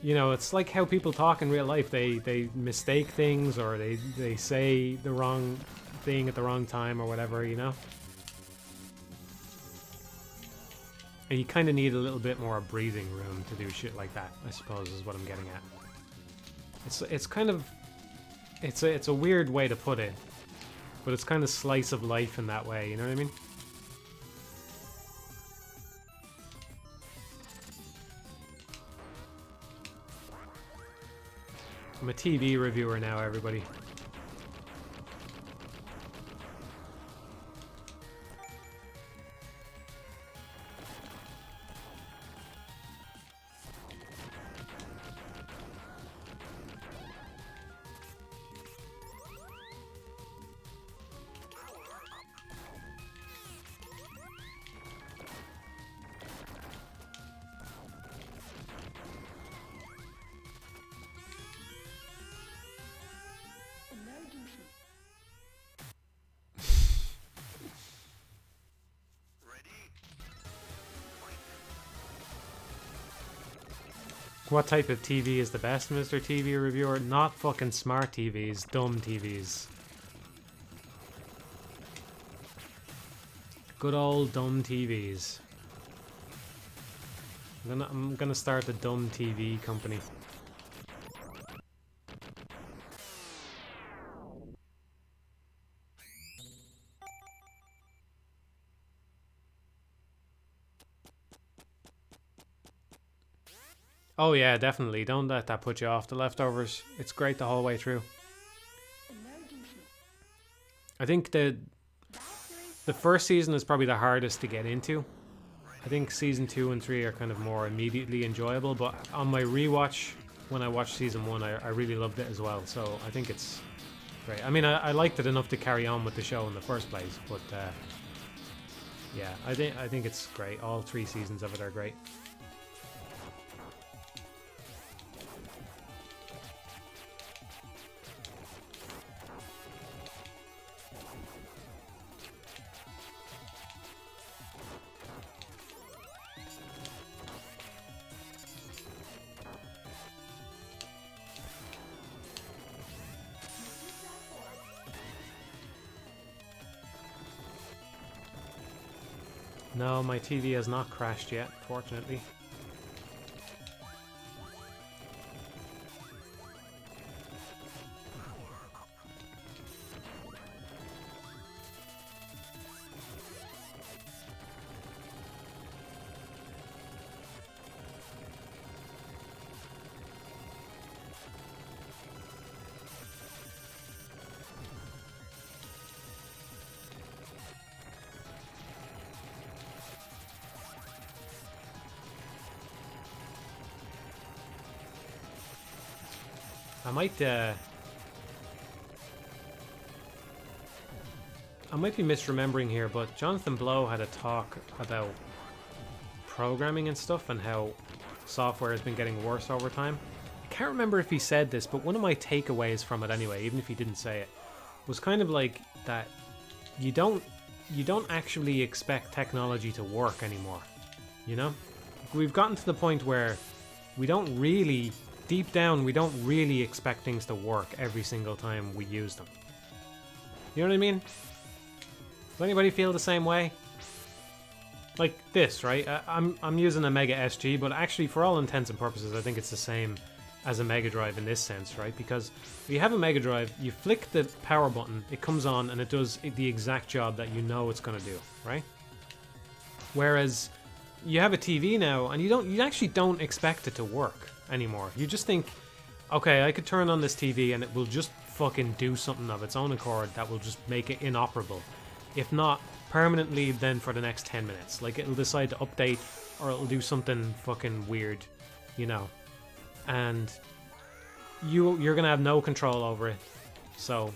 you know, it's like how people talk in real life. They mistake things or they say the wrong thing at the wrong time or whatever, you know? And you kind of need a little bit more breathing room to do shit like that, I suppose, is what I'm getting at. It's kind of... It's a weird way to put it, but it's kind of slice of life in that way, you know what I mean? I'm a TV reviewer now, everybody. What type of TV is the best, Mr. TV Reviewer? Not fucking smart TVs, dumb TVs. Good old dumb TVs. I'm gonna start a dumb TV company. Oh yeah, definitely. Don't let that put you off the Leftovers. It's great the whole way through. I think the first season is probably the hardest to get into. I think season 2 and 3 are kind of more immediately enjoyable, but on my rewatch, when I watched season 1, I really loved it as well. So I think it's great. I mean, I liked it enough to carry on with the show in the first place, but yeah, I think it's great. All 3 seasons of it are great. No, my TV has not crashed yet, fortunately. I might be misremembering here, but Jonathan Blow had a talk about programming and stuff and how software has been getting worse over time. I can't remember if he said this, but one of my takeaways from it anyway, even if he didn't say it, was kind of like that you don't actually expect technology to work anymore. You know? We've gotten to the point where we don't really, deep down, we don't really expect things to work every single time we use them. You know what I mean? Does anybody feel the same way? Like this, right? I'm using a Mega SG, but actually for all intents and purposes I think it's the same as a Mega Drive in this sense, right? Because if you have a Mega Drive, you flick the power button, it comes on and it does the exact job that you know it's going to do, right? Whereas you have a TV now and you actually don't expect it to work anymore. You just think, okay, I could turn on this TV and it will just fucking do something of its own accord that will just make it inoperable. If not permanently, then for the next 10 minutes. Like, it'll decide to update or it'll do something fucking weird, you know. And you're gonna have no control over it. So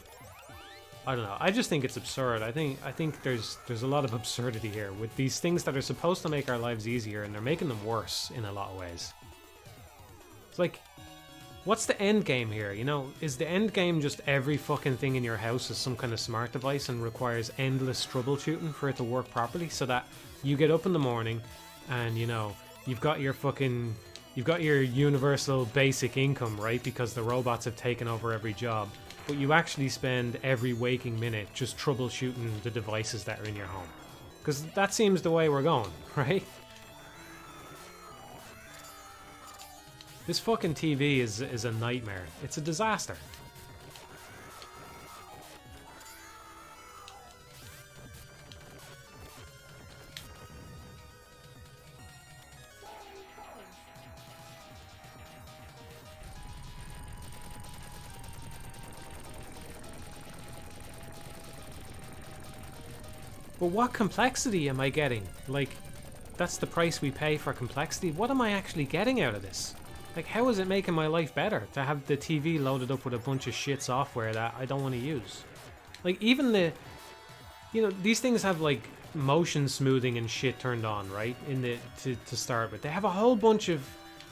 I don't know. I just think it's absurd. I think there's a lot of absurdity here with these things that are supposed to make our lives easier, and they're making them worse in a lot of ways. It's like, what's the end game here? You know, is the end game just every fucking thing in your house is some kind of smart device and requires endless troubleshooting for it to work properly, so that you get up in the morning and, you know, you've got your universal basic income, right? Because the robots have taken over every job. But you actually spend every waking minute just troubleshooting the devices that are in your home. Because that seems the way we're going, right? This fucking TV is a nightmare. It's a disaster. But what complexity am I getting? Like, that's the price we pay for complexity. What am I actually getting out of this? Like, how is it making my life better to have the TV loaded up with a bunch of shit software that I don't want to use? Like, even the... You know, these things have, like, motion smoothing and shit turned on, right? To start with. They have a whole bunch of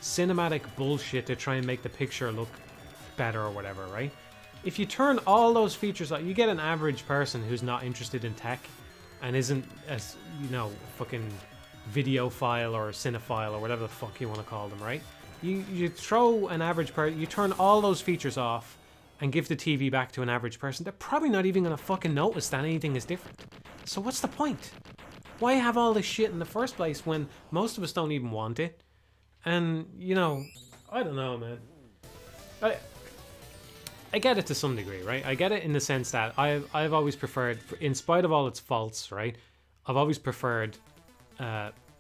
cinematic bullshit to try and make the picture look better or whatever, right? If you turn all those features on, you get an average person who's not interested in tech and isn't as, you know, fucking videophile or cinephile or whatever the fuck you want to call them, right? You throw an average person, you turn all those features off and give the TV back to an average person, they're probably not even going to fucking notice that anything is different. So what's the point? Why have all this shit in the first place when most of us don't even want it? And, you know, I don't know, man. I get it to some degree, right? I get it in the sense that I've always preferred, in spite of all its faults, right? I've always preferred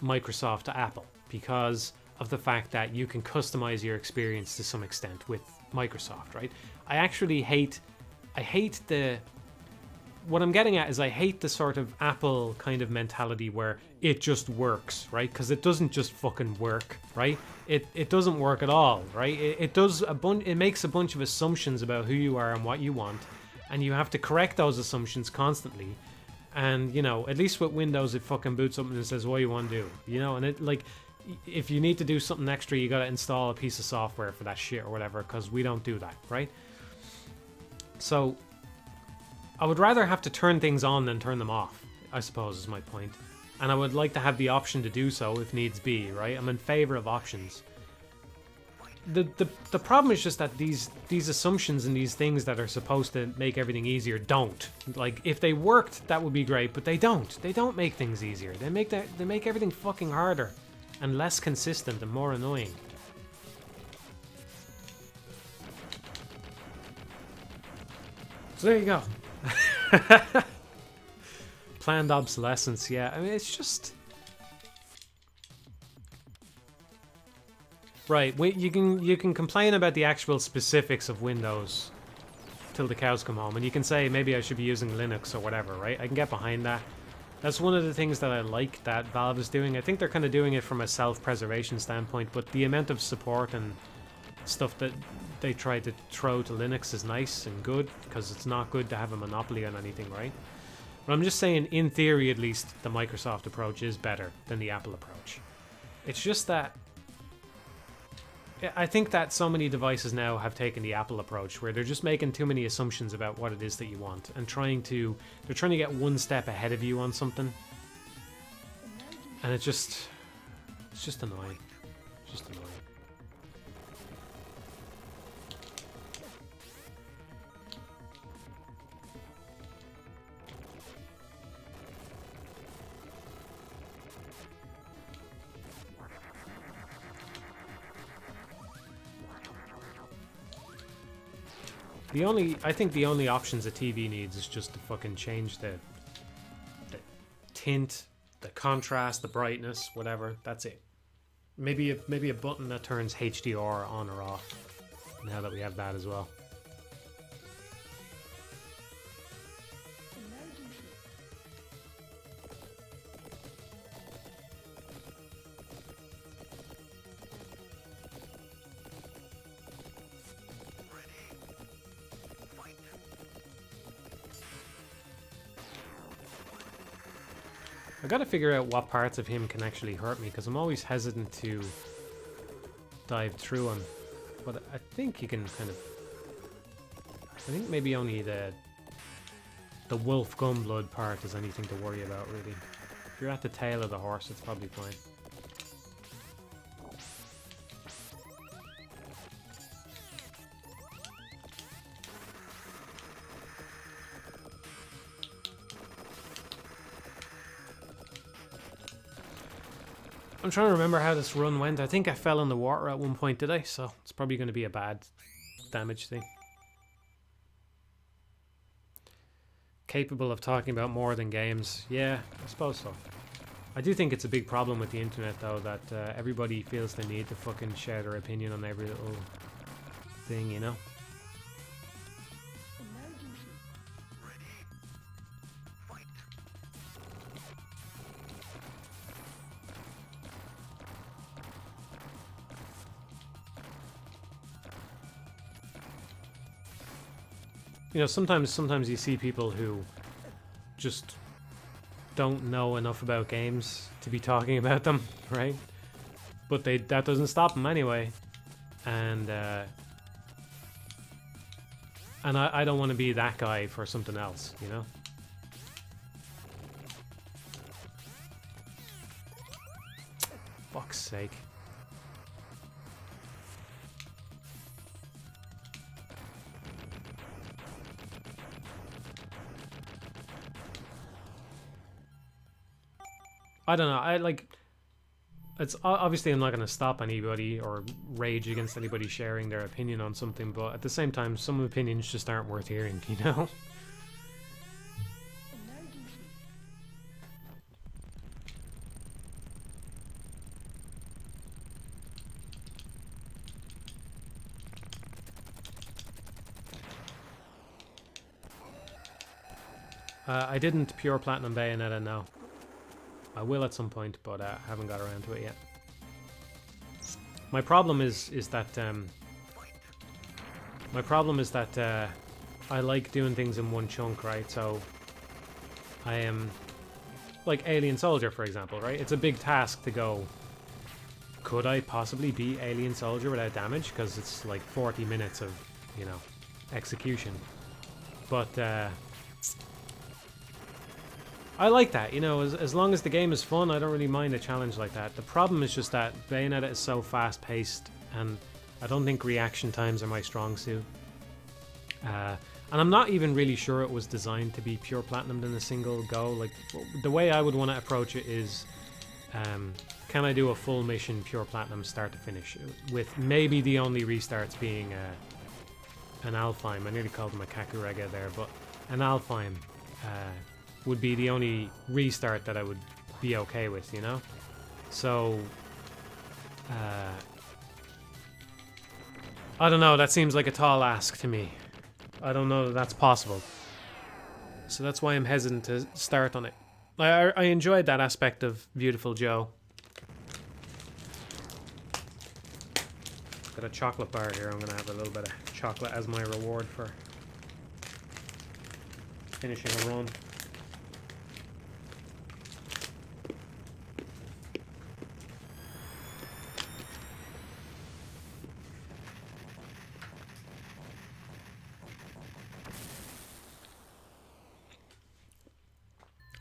Microsoft to Apple because of the fact that you can customize your experience to some extent with Microsoft, right? I actually hate the... What I'm getting at is I hate the sort of Apple kind of mentality where it just works, right? Because it doesn't just fucking work, right? It doesn't work at all, right? It makes a bunch of assumptions about who you are and what you want, and you have to correct those assumptions constantly. And, you know, at least with Windows, it fucking boots up and says what you want to do, you know? And it, like, if you need to do something extra, you gotta install a piece of software for that shit or whatever, because we don't do that, right? So I would rather have to turn things on than turn them off, I suppose is my point. And I would like to have the option to do so if needs be, right? I'm in favor of options. The problem is just that these assumptions and these things that are supposed to make everything easier don't. Like, if they worked, that would be great, but they don't. They don't make things easier. They make everything fucking harder and less consistent and more annoying. So there you go. Planned obsolescence, yeah. I mean, it's just... Right, you can complain about the actual specifics of Windows till the cows come home, and you can say maybe I should be using Linux or whatever, right? I can get behind that. That's one of the things that I like that Valve is doing. I think they're kind of doing it from a self-preservation standpoint, but the amount of support and stuff that they try to throw to Linux is nice and good, because it's not good to have a monopoly on anything, right? But I'm just saying, in theory at least, the Microsoft approach is better than the Apple approach. It's just that I think that so many devices now have taken the Apple approach, where they're just making too many assumptions about what it is that you want, and they're trying to get one step ahead of you on something, and it's just annoying. It's just annoying. I think the only options a TV needs is just to fucking change the tint, the contrast, the brightness, whatever. That's it. Maybe a button that turns HDR on or off. Now that we have that as well. I gotta figure out what parts of him can actually hurt me, because I'm always hesitant to dive through him. But I think you can kind of... I think maybe only the wolf gunblood part is anything to worry about, really. If you're at the tail of the horse, it's probably fine. I'm trying to remember how this run went. I think I fell in the water at one point, did I? So it's probably going to be a bad damage thing. Capable of talking about more than games. Yeah, I suppose so. I do think it's a big problem with the internet, though, that everybody feels the need to fucking share their opinion on every little thing, you know? You know, sometimes you see people who just don't know enough about games to be talking about them, right? But that doesn't stop them anyway. And I don't want to be that guy for something else, you know? Fuck's sake. I don't know, it's obviously I'm not going to stop anybody or rage against anybody sharing their opinion on something, but at the same time, some opinions just aren't worth hearing, you know? I didn't pure platinum Bayonetta, no. I will at some point, but I haven't got around to it yet. My problem is that I like doing things in one chunk, right? So I am like Alien Soldier, for example, right? It's a big task to go, could I possibly beat Alien Soldier without damage? Because it's like 40 minutes of, you know, execution. But I like that, you know, as long as the game is fun, I don't really mind a challenge like that. The problem is just that Bayonetta is so fast-paced, and I don't think reaction times are my strong suit. And I'm not even really sure it was designed to be pure platinumed in a single go. Like, the way I would want to approach it is, can I do a full mission pure platinum start to finish, with maybe the only restarts being an Alfheim. I nearly called him a Kakurega there, but an Alfheim would be the only restart that I would be okay with, you know? So, I don't know, that seems like a tall ask to me. I don't know that that's possible. So that's why I'm hesitant to start on it. I enjoyed that aspect of Beautiful Joe. Got a chocolate bar here. I'm gonna have a little bit of chocolate as my reward for finishing a run.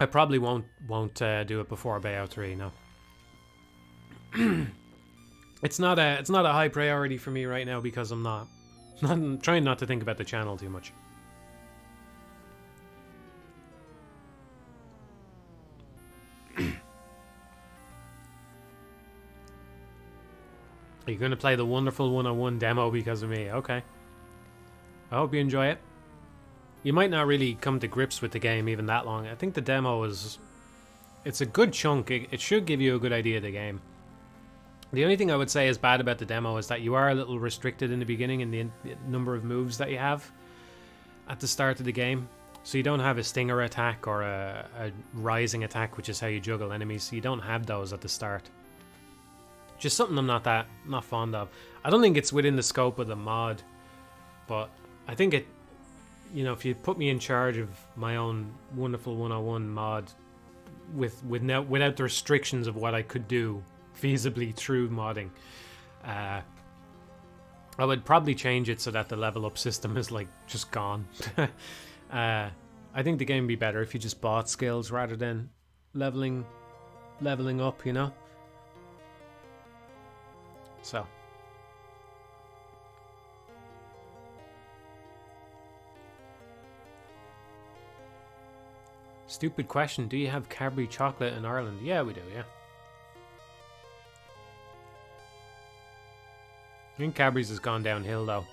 I probably won't do it before Bayo 3. No, it's not a high priority for me right now because I'm trying not to think about the channel too much. Are you going to play the Wonderful 101 demo because of me? Okay. I hope you enjoy it. You might not really come to grips with the game even that long. I think the demo it's a good chunk. It should give you a good idea of the game. The only thing I would say is bad about the demo is that you are a little restricted in the beginning in the number of moves that you have at the start of the game. So you don't have a stinger attack or a rising attack, which is how you juggle enemies. So you don't have those at the start. Just something I'm not fond of. I don't think it's within the scope of the mod, but I think it, you know, if you put me in charge of my own Wonderful 101 mod without the restrictions of what I could do feasibly through modding, I would probably change it so that the level up system is like just gone. I think the game would be better if you just bought skills rather than leveling up, you know? So stupid question. Do you have Cadbury chocolate in Ireland? Yeah, we do, yeah. I think Cadbury's has gone downhill, though.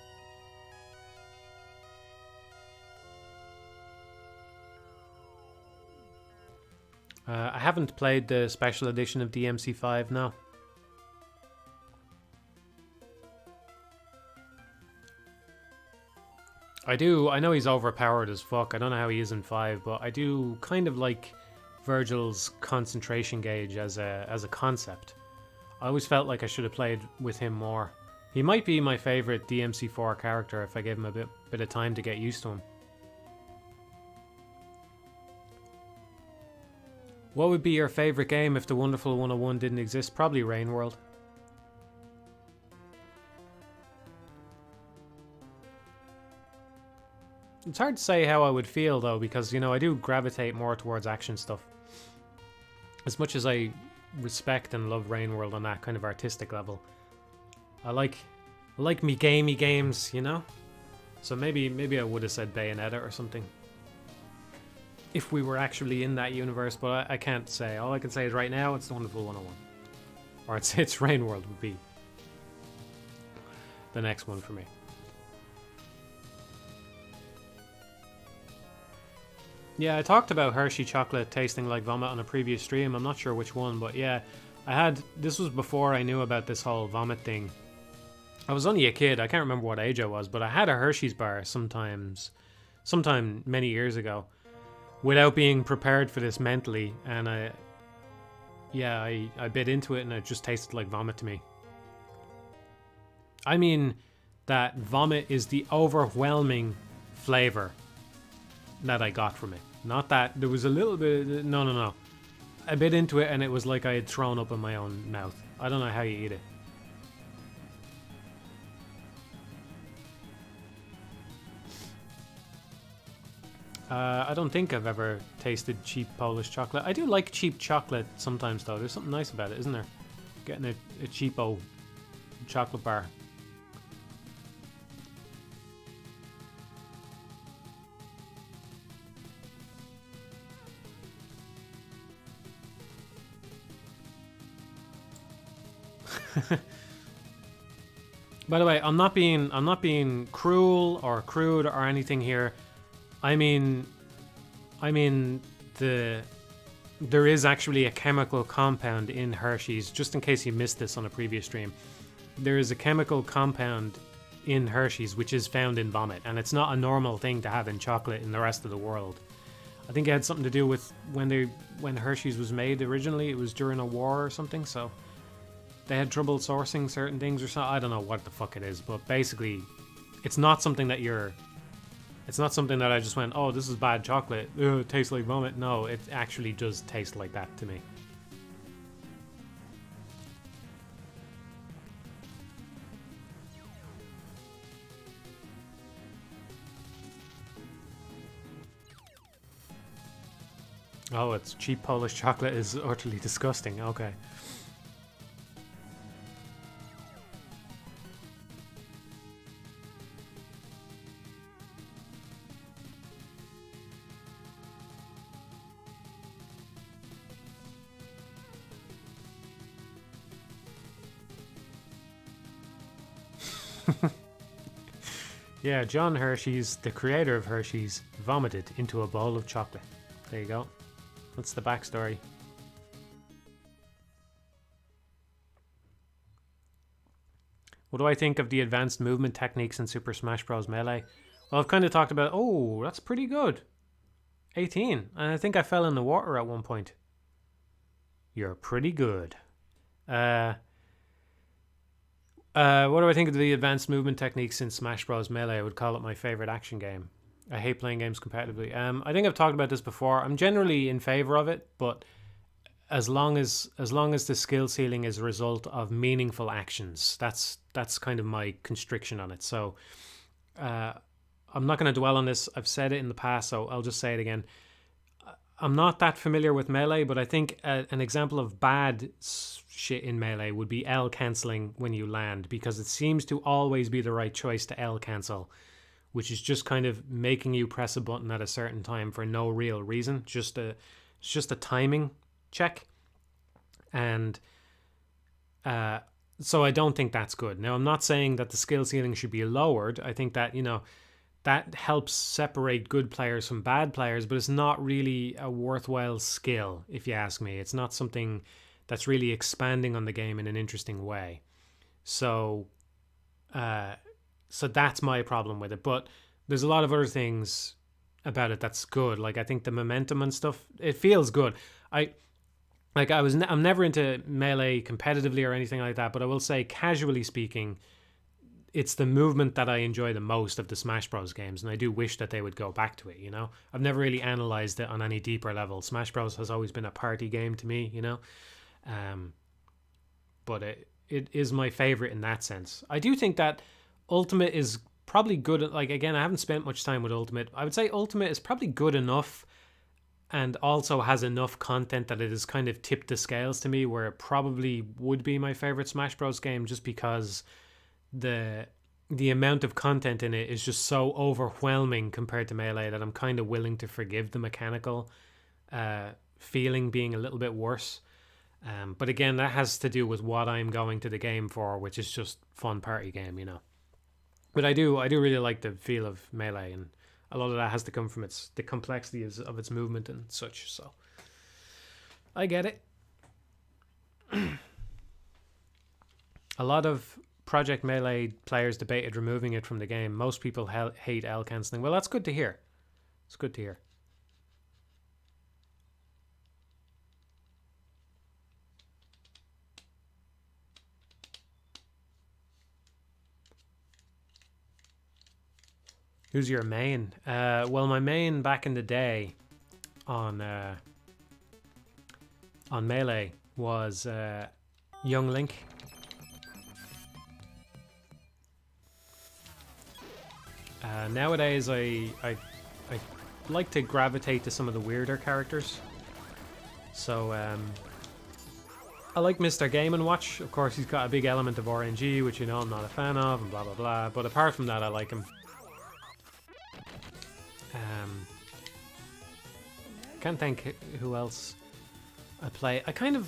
I haven't played the special edition of DMC5, no. I know he's overpowered as fuck. I don't know how he is in 5, but I do kind of like Virgil's concentration gauge as a concept. I always felt like I should have played with him more. He might be my favorite DMC4 character if I gave him a bit of time to get used to him. What would be your favorite game if the Wonderful 101 didn't exist? Probably Rain World. It's hard to say how I would feel though, because, you know, I do gravitate more towards action stuff. As much as I respect and love Rain World on that kind of artistic level, I like me gamey games, you know? So maybe I would have said Bayonetta or something if we were actually in that universe, but I can't say. All I can say is right now it's the Wonderful 101. Or it's Rain World would be the next one for me. Yeah, I talked about Hershey chocolate tasting like vomit on a previous stream. I'm not sure which one, but yeah, this was before I knew about this whole vomit thing. I was only a kid. I can't remember what age I was, but I had a Hershey's bar sometime many years ago without being prepared for this mentally, and I bit into it and it just tasted like vomit to me. I mean that vomit is the overwhelming flavor that I got from it. Not that there was a little bit. No. I bit into it and it was like I had thrown up in my own mouth. I don't know how you eat it. I don't think I've ever tasted cheap Polish chocolate. I do like cheap chocolate sometimes, though. There's something nice about it, isn't there? Getting a cheapo chocolate bar. By the way, I'm not being cruel or crude or anything here. I mean there is actually a chemical compound in Hershey's, just in case you missed this on a previous stream. There is a chemical compound in Hershey's which is found in vomit, and it's not a normal thing to have in chocolate in the rest of the world. I think it had something to do with when Hershey's was made originally. It was during a war or something, so they had trouble sourcing certain things or something. I don't know what the fuck it is, but basically, it's not something that you're. It's not something that I just went, oh, this is bad chocolate. Ugh, it tastes like vomit. No, it actually does taste like that to me. Oh, it's cheap Polish chocolate is utterly disgusting. Okay. Yeah, John Hershey's, the creator of Hershey's, vomited into a bowl of chocolate. There you go. That's the backstory. What do I think of the advanced movement techniques in Super Smash Bros. Melee? Well, I've kind of talked about, oh, that's pretty good. 18. And I think I fell in the water at one point. You're pretty good. What do I think of the advanced movement techniques in Smash Bros. Melee? I would call it my favorite action game. I hate playing games competitively. I think I've talked about this before. I'm generally in favor of it, but as long as the skill ceiling is a result of meaningful actions, that's kind of my constriction on it. So I'm not going to dwell on this. I've said it in the past, so I'll just say it again. I'm not that familiar with Melee, but I think an example of bad shit in Melee would be L cancelling when you land, because it seems to always be the right choice to L cancel, which is just kind of making you press a button at a certain time for no real reason. It's just a timing check. And so I don't think that's good. Now, I'm not saying that the skill ceiling should be lowered. I think that, that helps separate good players from bad players, but it's not really a worthwhile skill, if you ask me. It's not something that's really expanding on the game in an interesting way. So that's my problem with it. But there's a lot of other things about it that's good. Like, I think the momentum and stuff, it feels good. I'm never into Melee competitively or anything like that, but I will say, casually speaking, it's the movement that I enjoy the most of the Smash Bros. Games, and I do wish that they would go back to it, I've never really analysed it on any deeper level. Smash Bros. Has always been a party game to me, but it is my favourite in that sense. I do think that Ultimate is probably good. Like, again, I haven't spent much time with Ultimate. I would say Ultimate is probably good enough and also has enough content that it has kind of tipped the scales to me, where it probably would be my favourite Smash Bros. Game, just because the amount of content in it is just so overwhelming compared to Melee that I'm kind of willing to forgive the mechanical feeling being a little bit worse. But again, that has to do with what I'm going to the game for, which is just fun party game, But I do really like the feel of Melee, and a lot of that has to come from the complexity of its movement and such. So I get it. A lot of Project Melee players debated removing it from the game. Most people hate L cancelling. Well, that's good to hear. It's good to hear. Who's your main? Well, my main back in the day on Melee was Young Link. Nowadays, I like to gravitate to some of the weirder characters. So I like Mr. Game & Watch. Of course, he's got a big element of RNG, which I'm not a fan of, and blah blah blah. But apart from that, I like him. Can't think who else I play. I don't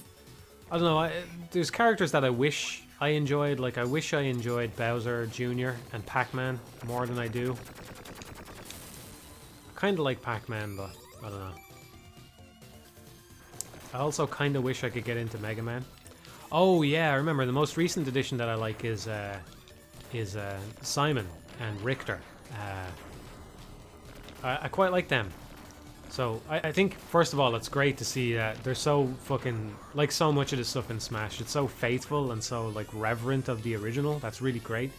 know. There's characters that I wish I enjoyed. Like, I wish I enjoyed Bowser Jr. and Pac-Man more than I do. I kind of like Pac-Man, but I don't know. I also kind of wish I could get into Mega Man. Oh yeah, I remember the most recent addition that I like is Simon and Richter. I quite like them. So I think first of all it's great to see that they're so fucking like so much of the stuff in Smash. It's so faithful and so like reverent of the original. That's really great.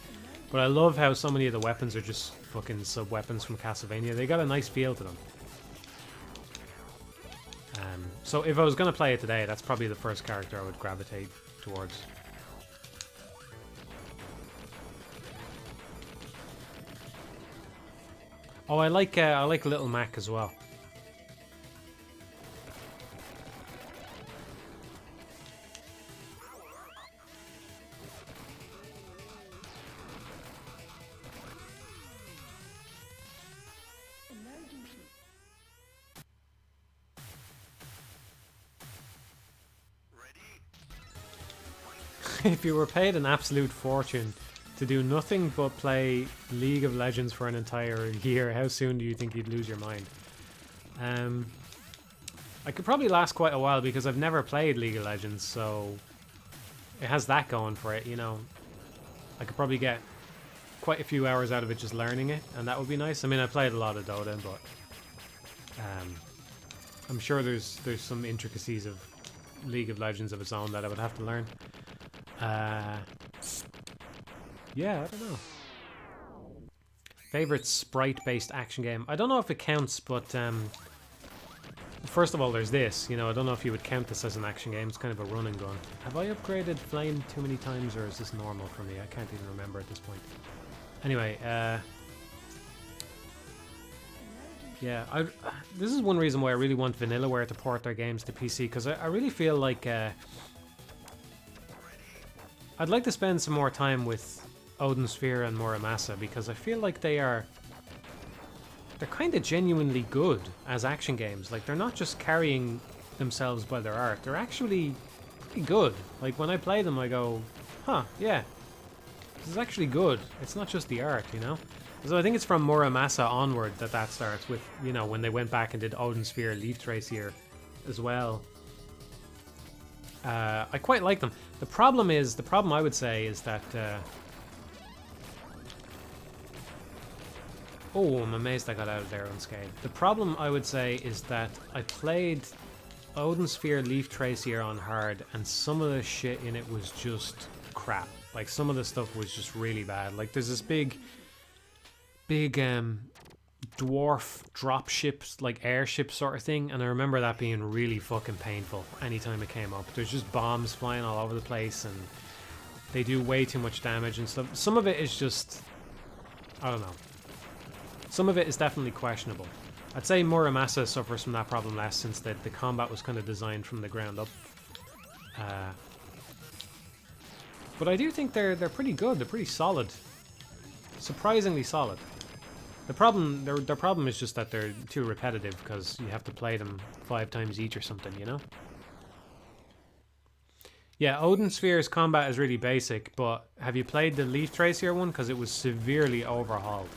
But I love how so many of the weapons are just fucking sub weapons from Castlevania. They got a nice feel to them. So if I was gonna play it today, that's probably the first character I would gravitate towards. Oh, I like Little Mac as well. If you were paid an absolute fortune to do nothing but play League of Legends for an entire year, how soon do you think you'd lose your mind? I could probably last quite a while because I've never played League of Legends, so it has that going for it, you know. I could probably get quite a few hours out of it just learning it, and that would be nice. I mean, I played a lot of Dota, but I'm sure there's some intricacies of League of Legends of its own that I would have to learn. Yeah, I don't know. Favorite sprite-based action game? I don't know if it counts, but first of all, there's this. You know, I don't know if you would count this as an action game. It's kind of a run and gun. Have I upgraded Flame too many times, or is this normal for me? I can't even remember at this point. Anyway, yeah, this is one reason why I really want Vanillaware to port their games to PC, because I really feel like I'd like to spend some more time with Odin Sphere and Muramasa, because I feel like they're kind of genuinely good as action games. Like, they're not just carrying themselves by their art, they're actually pretty good. Like, when I play them I go, huh, yeah, this is actually good. It's not just the art, you know? So I think it's from Muramasa onward that starts with, you know, when they went back and did Odin Sphere, Leaf Trace here as well. I quite like them. The problem I would say is that oh, I'm amazed I got out of there unscathed. The problem I would say is that I played Odin Sphere Leaf Trace here on hard, and some of the shit in it was just crap. Like, some of the stuff was just really bad. Like, there's this big dwarf dropships, like airship sort of thing, and I remember that being really fucking painful anytime it came up. There's just bombs flying all over the place, and they do way too much damage and stuff. Some of it is just, I don't know. Some of it is definitely questionable. I'd say Muramasa suffers from that problem less, since the combat was kind of designed from the ground up. But I do think they're pretty good. They're pretty solid. Surprisingly solid. Their problem is just that they're too repetitive, because you have to play them 5 times each or something, you know? Yeah, Odin Sphere's combat is really basic, but have you played the Leaf Tracer one? Because it was severely overhauled.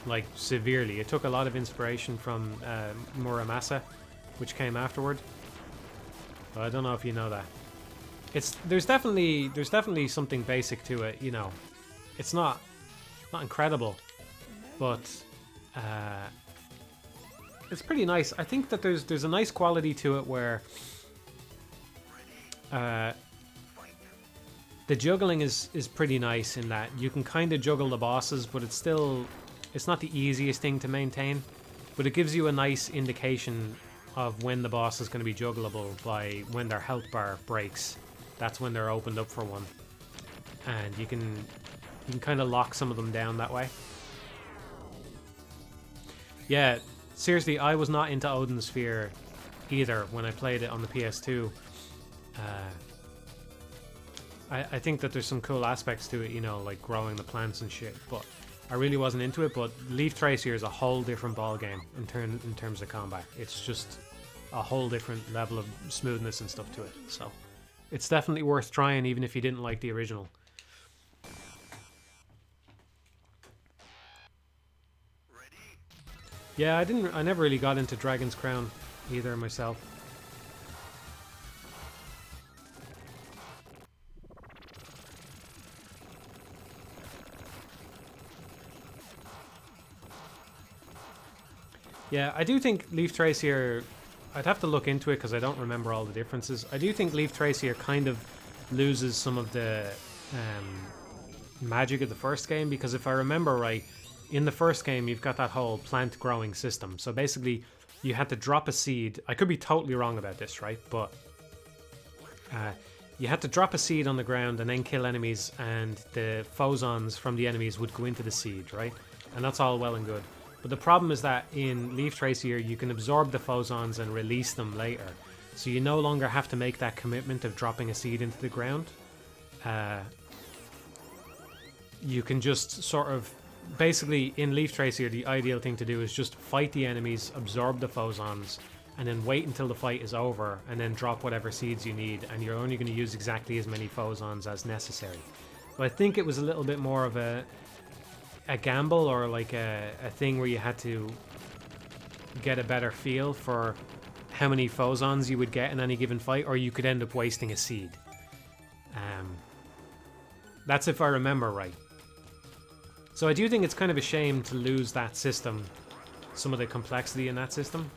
Like, severely. It took a lot of inspiration from Muramasa, which came afterward. But I don't know if you know that. There's definitely something basic to it, you know. It's not incredible, but it's pretty nice. I think that there's a nice quality to it where the juggling is pretty nice, in that you can kind of juggle the bosses, but it's not the easiest thing to maintain, but it gives you a nice indication of when the boss is going to be juggleable by when their health bar breaks. That's when they're opened up for one, and you can kind of lock some of them down that way. Yeah, seriously, I was not into Odin Sphere either when I played it on the PS2. I think that there's some cool aspects to it, you know, like growing the plants and shit, but I really wasn't into it. But Leaf Tracer is a whole different ballgame in terms of combat. It's just a whole different level of smoothness and stuff to it. So it's definitely worth trying, even if you didn't like the original. Yeah, I never really got into Dragon's Crown either myself. Yeah, I do think Leaf Trace here. I'd have to look into it because I don't remember all the differences. I do think Leaf Trace here kind of loses some of the magic of the first game, because if I remember right, in the first game you've got that whole plant growing system. So basically, you had to drop a seed. I could be totally wrong about this, right? But you had to drop a seed on the ground and then kill enemies, and the phosons from the enemies would go into the seed, right? And that's all well and good. But the problem is that in Leaf Trace here, you can absorb the phosons and release them later. So you no longer have to make that commitment of dropping a seed into the ground. You can just sort of... Basically, in Leaf Trace here, the ideal thing to do is just fight the enemies, absorb the phosons, and then wait until the fight is over, and then drop whatever seeds you need, and you're only going to use exactly as many phosons as necessary. But I think it was a little bit more of a gamble, or like a thing where you had to get a better feel for how many phosons you would get in any given fight, or you could end up wasting a seed. That's if I remember right. So I do think it's kind of a shame to lose that system, some of the complexity in that system.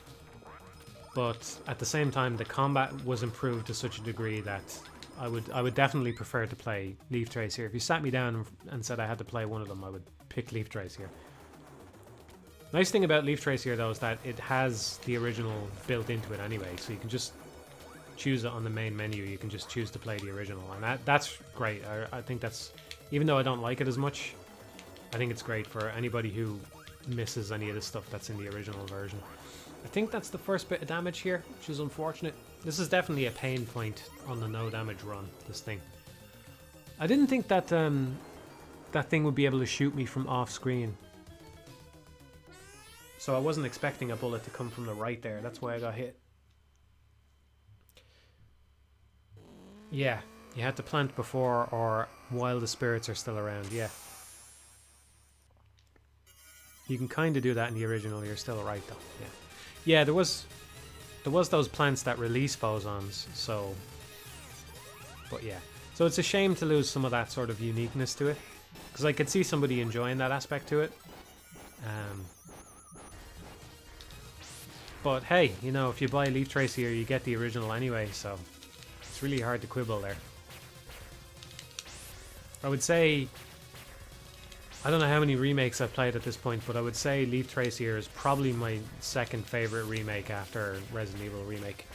But at the same time, the combat was improved to such a degree that I would definitely prefer to play Leaf Trace here. If you sat me down and said I had to play one of them, I would pick Leaf Trace here. Nice thing about Leaf Trace here, though, is that it has the original built into it anyway, so you can just choose it on the main menu. You can just choose to play the original, and that's great. I think that's... Even though I don't like it as much, I think it's great for anybody who misses any of the stuff that's in the original version. I think that's the first bit of damage here, which is unfortunate. This is definitely a pain point on the no damage run, this thing. I didn't think that that thing would be able to shoot me from off screen. So I wasn't expecting a bullet to come from the right there. That's why I got hit. Yeah, you had to plant before or while the spirits are still around, yeah. You can kind of do that in the original, you're still right though, yeah. Yeah, there was those plants that release phosons, so... But yeah. So it's a shame to lose some of that sort of uniqueness to it, because I could see somebody enjoying that aspect to it. But hey, you know, if you buy Leaf Trace here, you get the original anyway, so it's really hard to quibble there. I would say... I don't know how many remakes I've played at this point, but I would say Leaf Trace here is probably my second favourite remake after Resident Evil Remake.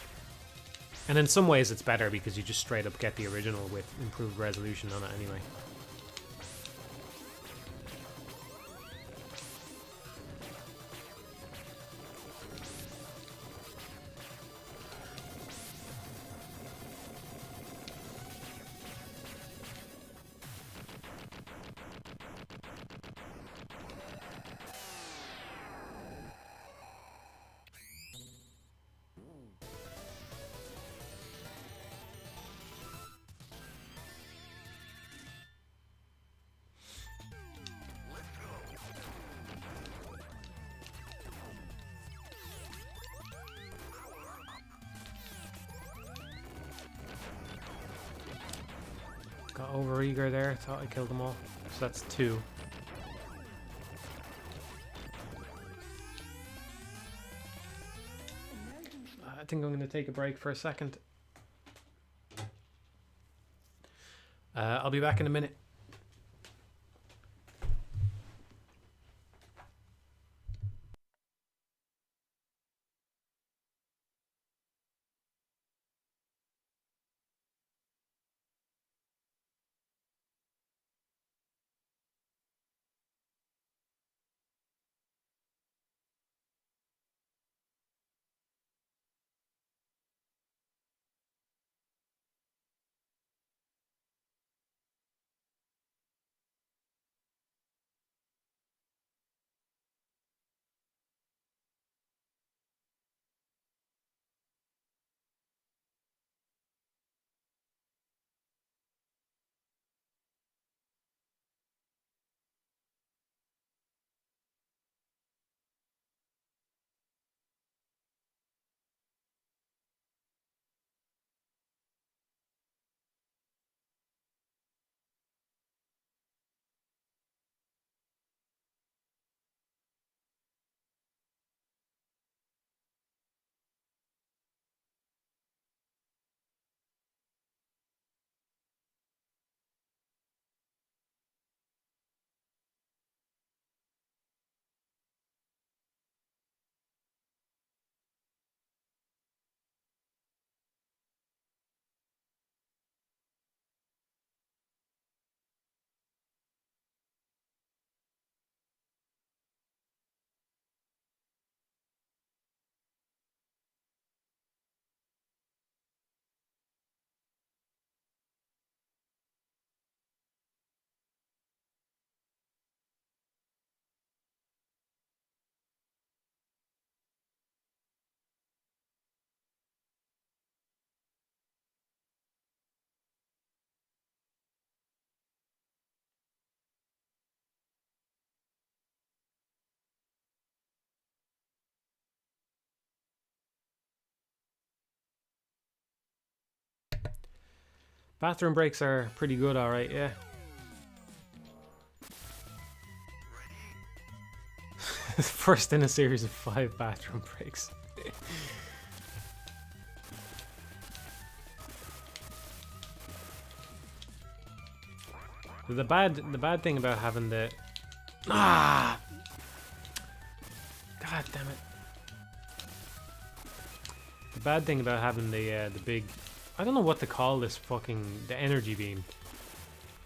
And in some ways it's better because you just straight up get the original with improved resolution on it anyway. Got over eager there, thought I killed them all. So that's 2. I think I'm going to take a break for a second. I'll be back in a minute. Bathroom breaks are pretty good, alright, yeah. First in a series of 5 bathroom breaks. The bad thing about having the God damn it. The bad thing about having the big, I don't know what to call this the energy beam.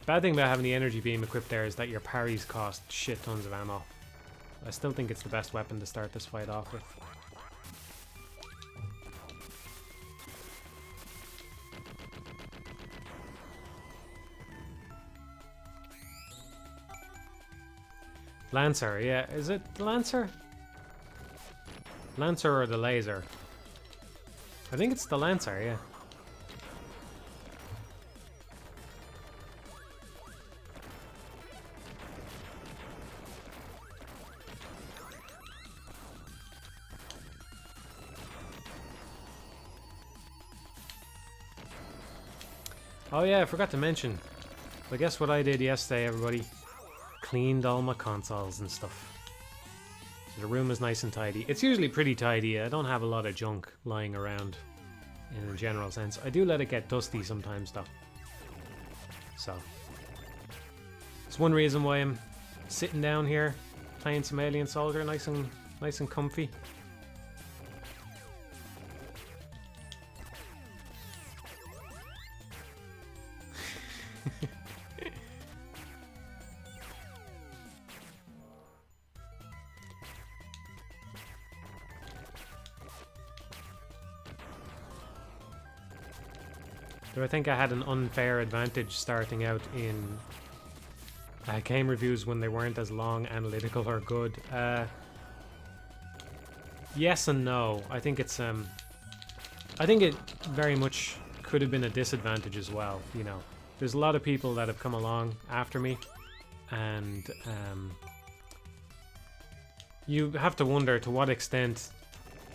Bad thing about having the energy beam equipped there is that your parries cost shit tons of ammo. I still think it's the best weapon to start this fight off with. Lancer, yeah. Is it the Lancer? Lancer or the laser? I think it's the Lancer, yeah. Oh yeah, I forgot to mention. So guess what I did yesterday, everybody? Cleaned all my consoles and stuff. So the room is nice and tidy. It's usually pretty tidy. I don't have a lot of junk lying around in a general sense. I do let it get dusty sometimes though. So it's one reason why I'm sitting down here playing some Alien Soldier nice and comfy. Do I think I had an unfair advantage starting out in game reviews when they weren't as long, analytical, or good? Yes and no. I think it's I think it very much could have been a disadvantage as well. You know, there's a lot of people that have come along after me, and you have to wonder to what extent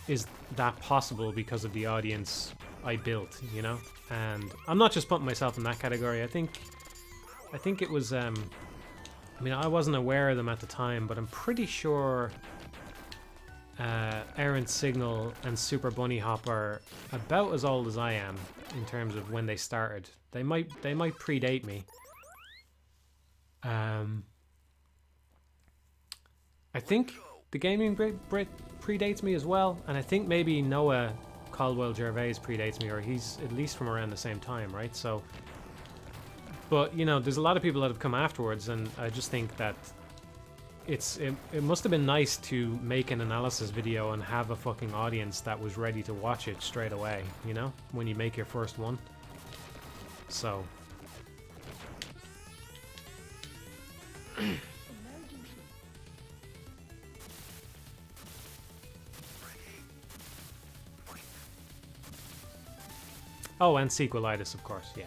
is that possible because of the audience I built, you know? And I'm not just putting myself in that category. I think it was I mean, I wasn't aware of them at the time, but I'm pretty sure Errant Signal and Super Bunny Hop are about as old as I am in terms of when they started. They might predate me. I think the gaming predates me as well, and I think maybe Noah Caldwell Gervais predates me, or he's at least from around the same time, right? So, but you know, there's a lot of people that have come afterwards, and I just think that it must have been nice to make an analysis video and have a fucking audience that was ready to watch it straight away, you know, when you make your first one. So oh, and sequelitis, of course, yeah.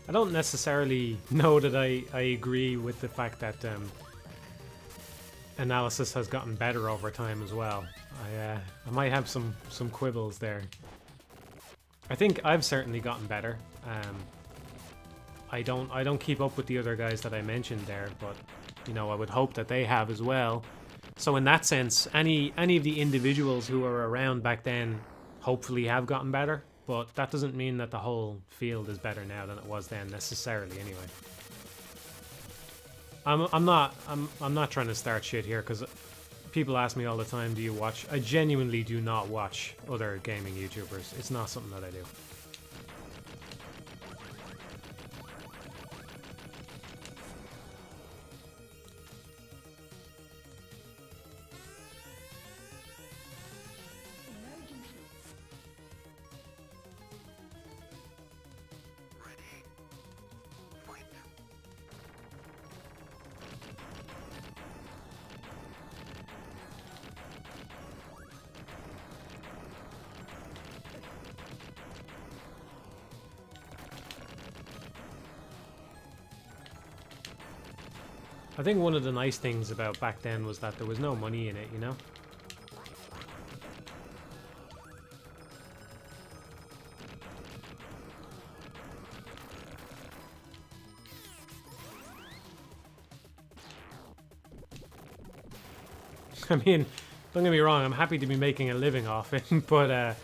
I don't necessarily know that I agree with the fact that analysis has gotten better over time as well. I might have some quibbles there. I think I've certainly gotten better. I don't keep up with the other guys that I mentioned there, but you know, I would hope that they have as well. So in that sense, any of the individuals who were around back then hopefully have gotten better, but that doesn't mean that the whole field is better now than it was then necessarily anyway. I'm not trying to start shit here, because people ask me all the time, do you watch? I genuinely do not watch other gaming YouTubers. It's not something that I do. I think one of the nice things about back then was that there was no money in it, you know? I mean, don't get me wrong, I'm happy to be making a living off it, but,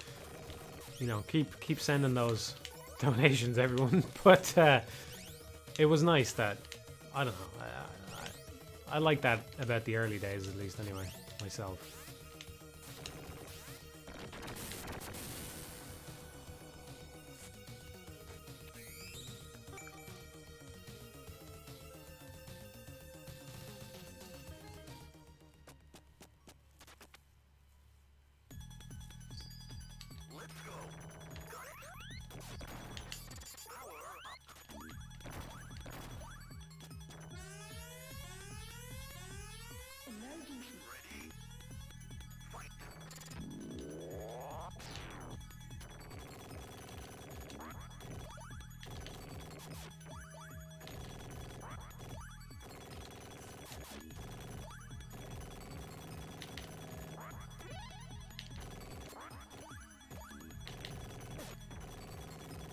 you know, keep sending those donations, everyone. But it was nice that, I don't know, I like that about the early days, at least, anyway, myself. Let's go. Got it. Power up. Ready? Fight.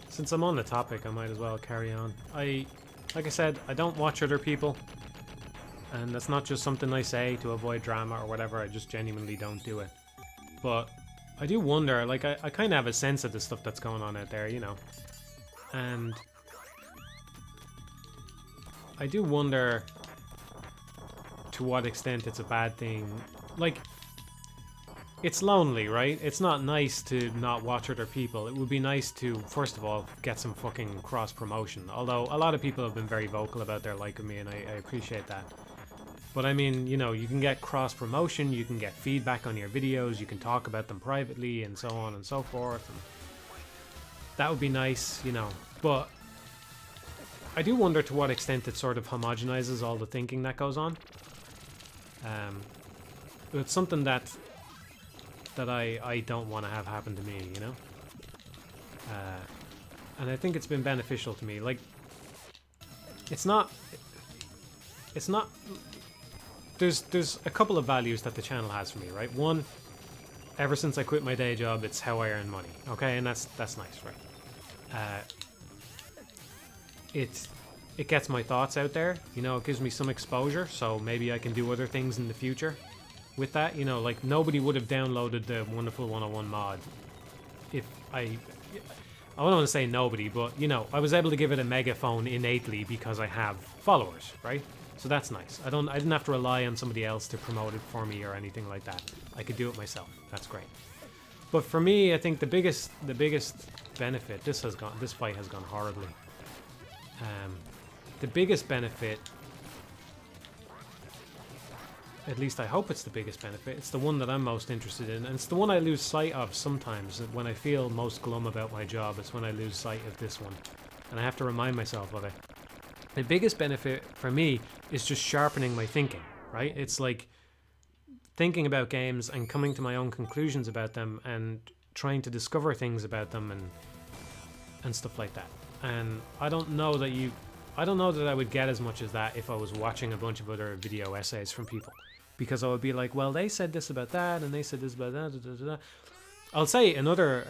Since I'm on the topic, I might as well carry on. Like I said, I don't watch other people. And that's not just something I say to avoid drama or whatever, I just genuinely don't do it. But I do wonder, like, I kind of have a sense of the stuff that's going on out there, you know. And I do wonder to what extent it's a bad thing. Like, it's lonely, right? It's not nice to not watch other people. It would be nice to, first of all, get some fucking cross-promotion. Although, a lot of people have been very vocal about their like of me, and I appreciate that. But I mean, you know, you can get cross-promotion, you can get feedback on your videos, you can talk about them privately, and so on and so forth. And that would be nice, you know. But I do wonder to what extent it sort of homogenizes all the thinking that goes on. It's something that I don't want to have happen to me, you know? And I think it's been beneficial to me. Like, it's not... There's a couple of values that the channel has for me, right? One, ever since I quit my day job, it's how I earn money, okay? And that's nice, right? It gets my thoughts out there, you know, it gives me some exposure, so maybe I can do other things in the future with that, you know, like nobody would have downloaded the Wonderful 101 mod if I don't want to say nobody, but, you know, I was able to give it a megaphone innately because I have followers, right? So that's nice. I didn't have to rely on somebody else to promote it for me or anything like that. I could do it myself. That's great. But for me, I think the biggest benefit, this fight has gone horribly. The biggest benefit, at least I hope it's the biggest benefit, it's the one that I'm most interested in, and it's the one I lose sight of sometimes. When I feel most glum about my job, it's when I lose sight of this one. And I have to remind myself of it. The biggest benefit for me is just sharpening my thinking, right? It's like thinking about games and coming to my own conclusions about them and trying to discover things about them and stuff like that. And I don't know that I would get as much as that if I was watching a bunch of other video essays from people. Because I would be like, well, they said this about that, and they said this about that, da, da, da. I'll say another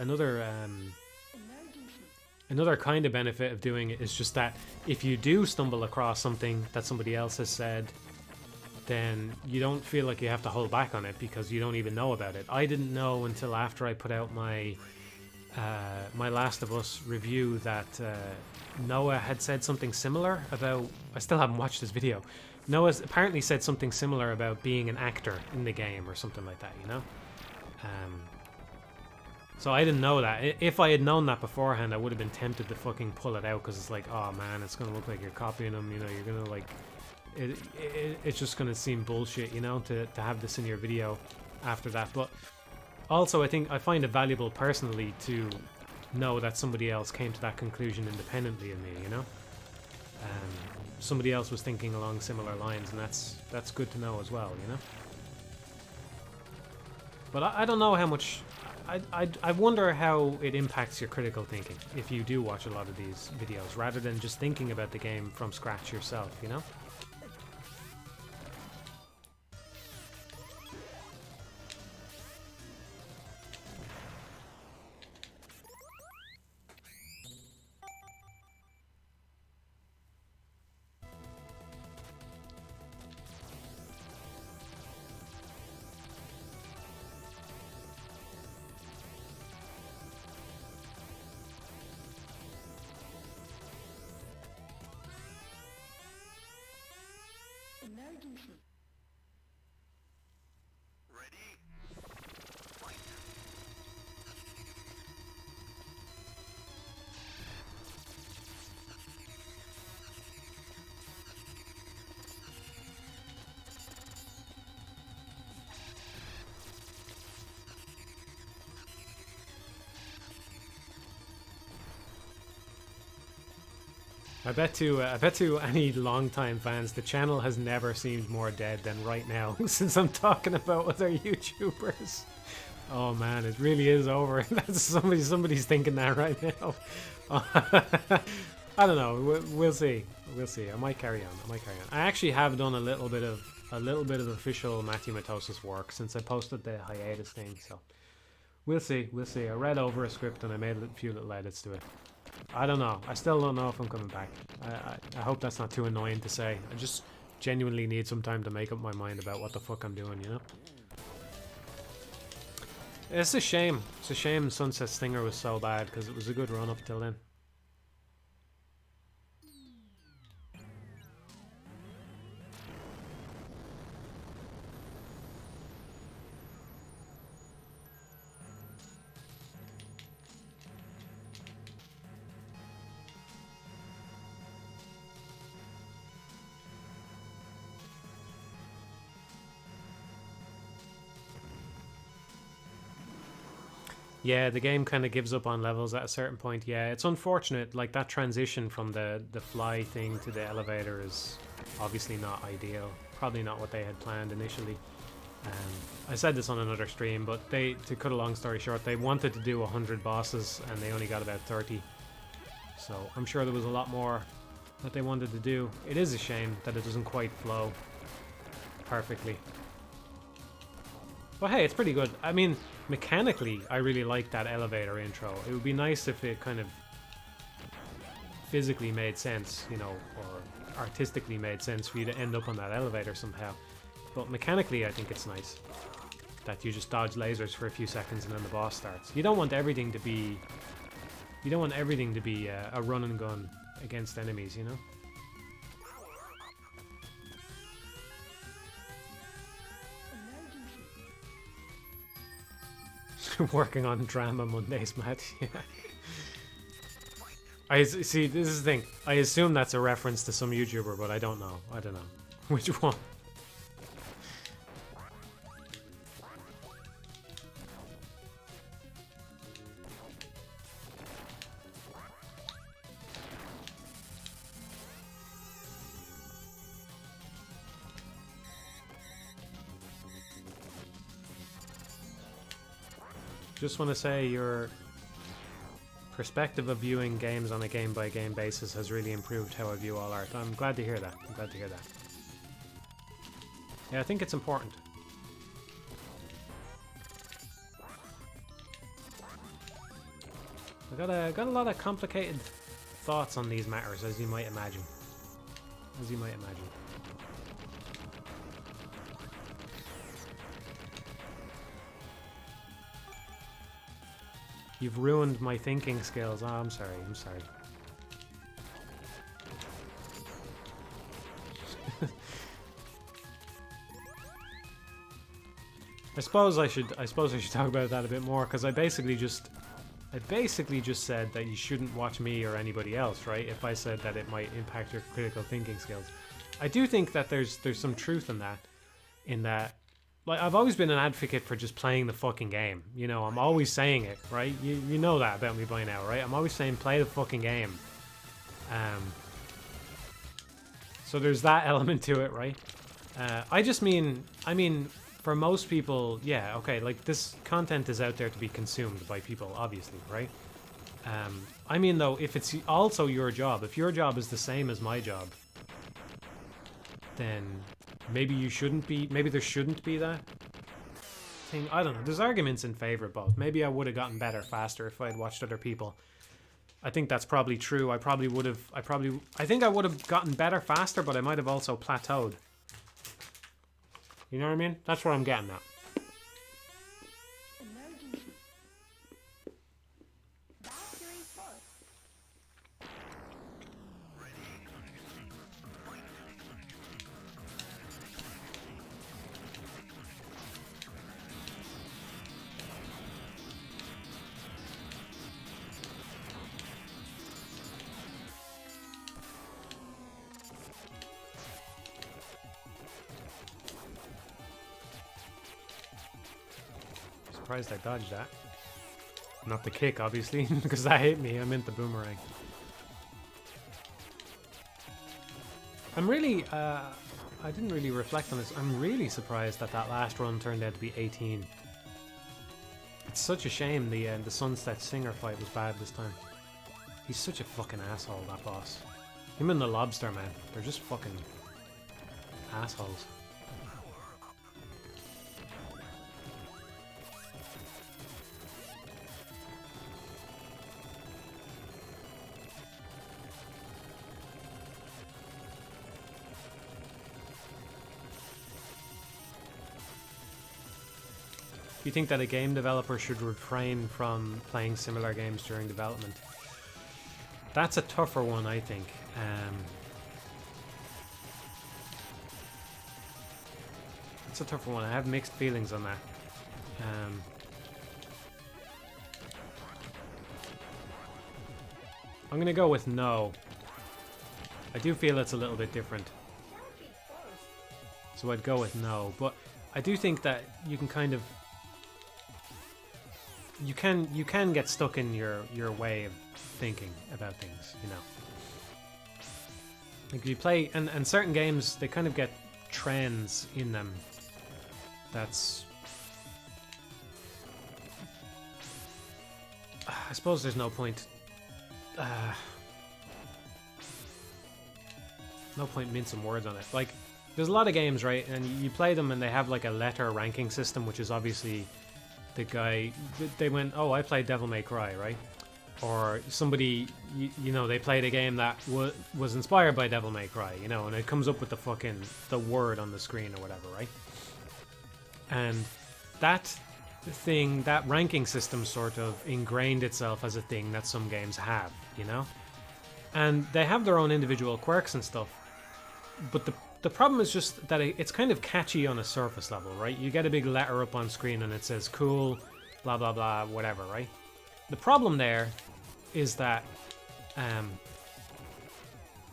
kind of benefit of doing it is just that if you do stumble across something that somebody else has said, then you don't feel like you have to hold back on it because you don't even know about it. I didn't know until after I put out my Last of Us review that Noah had said something similar about... I still haven't watched this video. Noah's apparently said something similar about being an actor in the game or something like that, you know? So I didn't know that. If I had known that beforehand, I would have been tempted to fucking pull it out because it's like, oh man, it's going to look like you're copying them, you know, you're going to like... It's just going to seem bullshit, you know, to have this in your video after that. But also, I find it valuable personally to know that somebody else came to that conclusion independently of me, you know? Somebody else was thinking along similar lines, and that's good to know as well, you know? But I don't know how much... I wonder how it impacts your critical thinking if you do watch a lot of these videos, rather than just thinking about the game from scratch yourself, you know? Ready? Fight! I bet to any longtime fans, the channel has never seemed more dead than right now since I'm talking about other YouTubers. Oh man, it really is over. That's somebody's thinking that right now. I don't know. We'll see. We'll see. I might carry on. I actually have done a little bit of official Matthew Matosis work since I posted the hiatus thing. So we'll see. We'll see. I read over a script and I made a few little edits to it. I don't know. I still don't know if I'm coming back. I hope that's not too annoying to say. I just genuinely need some time to make up my mind about what the fuck I'm doing, you know? It's a shame. It's a shame Sunset Stinger was so bad because it was a good run up till then. Yeah, the game kind of gives up on levels at a certain point. Yeah, it's unfortunate. Like that transition from the fly thing to the elevator is obviously not ideal. Probably not what they had planned initially. I said this on another stream, but to cut a long story short, they wanted to do 100 bosses and they only got about 30. So I'm sure there was a lot more that they wanted to do. It is a shame that it doesn't quite flow perfectly. But hey, it's pretty good. I mean, mechanically, I really like that elevator intro. It would be nice if it kind of physically made sense, you know, or artistically made sense for you to end up on that elevator somehow. But mechanically, I think it's nice that you just dodge lasers for a few seconds and then the boss starts. You don't want everything to be... You don't want everything to be a run and gun against enemies, you know? Working on drama Mondays, Matt. Yeah. I see. This is the thing. I assume that's a reference to some YouTuber, but I don't know. I don't know which one. Just want to say your perspective of viewing games on a game-by-game basis has really improved how I view all art. I'm glad to hear that. I'm glad to hear that. Yeah, I think it's important. I got a lot of complicated thoughts on these matters, as you might imagine. As you might imagine. You've ruined my thinking skills. Oh, I'm sorry. I'm sorry. I suppose I should talk about that a bit more because I basically just said that you shouldn't watch me or anybody else, right? If I said that it might impact your critical thinking skills. I do think that there's some truth in that. Like, I've always been an advocate for just playing the fucking game. You know, I'm always saying it, right? You know that about me by now, right? I'm always saying play the fucking game. So there's that element to it, right? I mean, for most people, yeah, okay, like this content is out there to be consumed by people, obviously, right? I mean, though, if it's also your job, if your job is the same as my job, then maybe there shouldn't be that thing. I don't know. There's arguments in favor of both. Maybe I would have gotten better faster if I had watched other people. I think that's probably true. I think I would have gotten better faster, but I might have also plateaued. You know what I mean? That's what I'm getting at. surprised I dodged that. Not the kick, obviously, because that hit me. I meant the boomerang. I'm really, I didn't really reflect on this. I'm really surprised that that last run turned out to be 18. It's such a shame the Sunset Singer fight was bad this time. He's such a fucking asshole, that boss. Him and the lobster, man. They're just fucking assholes. Do you think that a game developer should refrain from playing similar games during development? That's a tougher one, I think. It's a tougher one. I have mixed feelings on that. I'm gonna go with no. I do feel it's a little bit different. So I'd go with no. But I do think that you can kind of... You can get stuck in your way of thinking about things, you know. Like you play, and certain games, they kind of get trends in them. That's... I suppose there's no point... no point mincing words on it. Like, there's a lot of games, right? And you play them and they have like a letter ranking system, which is obviously... The guy, they went, oh, I played Devil May Cry, right? Or somebody, you know, they played a game that was inspired by Devil May Cry, you know, and it comes up with the word on the screen or whatever, right? And that thing, that ranking system sort of ingrained itself as a thing that some games have, you know? And they have their own individual quirks and stuff, but the problem is just that it's kind of catchy on a surface level, right? You get a big letter up on screen and it says cool, blah blah blah, whatever, right? The problem there is that,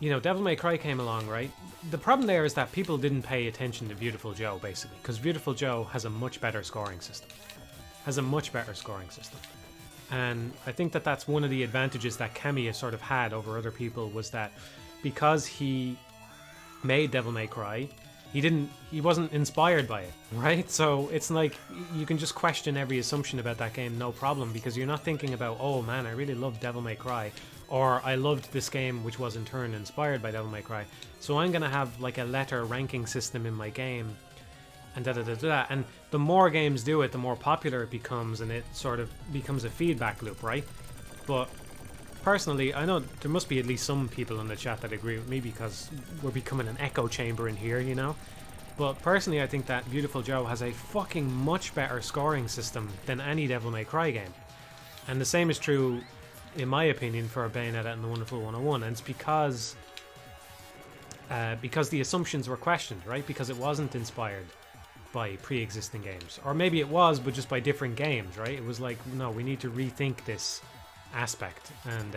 you know, Devil May Cry came along, right? The problem there is that people didn't pay attention to Beautiful Joe, basically, because Beautiful Joe has a much better scoring system. And I think that that's one of the advantages that Kamiya sort of had over other people, was that because he made Devil May Cry, he wasn't inspired by it, right? So it's like you can just question every assumption about that game, no problem, because you're not thinking about, oh man, I really loved Devil May Cry, or I loved this game which was in turn inspired by Devil May Cry, so I'm gonna have like a letter ranking system in my game, and da-da-da-da. And the more games do it, the more popular it becomes, and it sort of becomes a feedback loop, right? But personally, I know there must be at least some people in the chat that agree with me, because we're becoming an echo chamber in here, you know? But personally, I think that Beautiful Joe has a fucking much better scoring system than any Devil May Cry game. And the same is true, in my opinion, for Bayonetta and the Wonderful 101, and it's because the assumptions were questioned, right? Because it wasn't inspired by pre-existing games. Or maybe it was, but just by different games, right? It was like, no, we need to rethink this aspect, and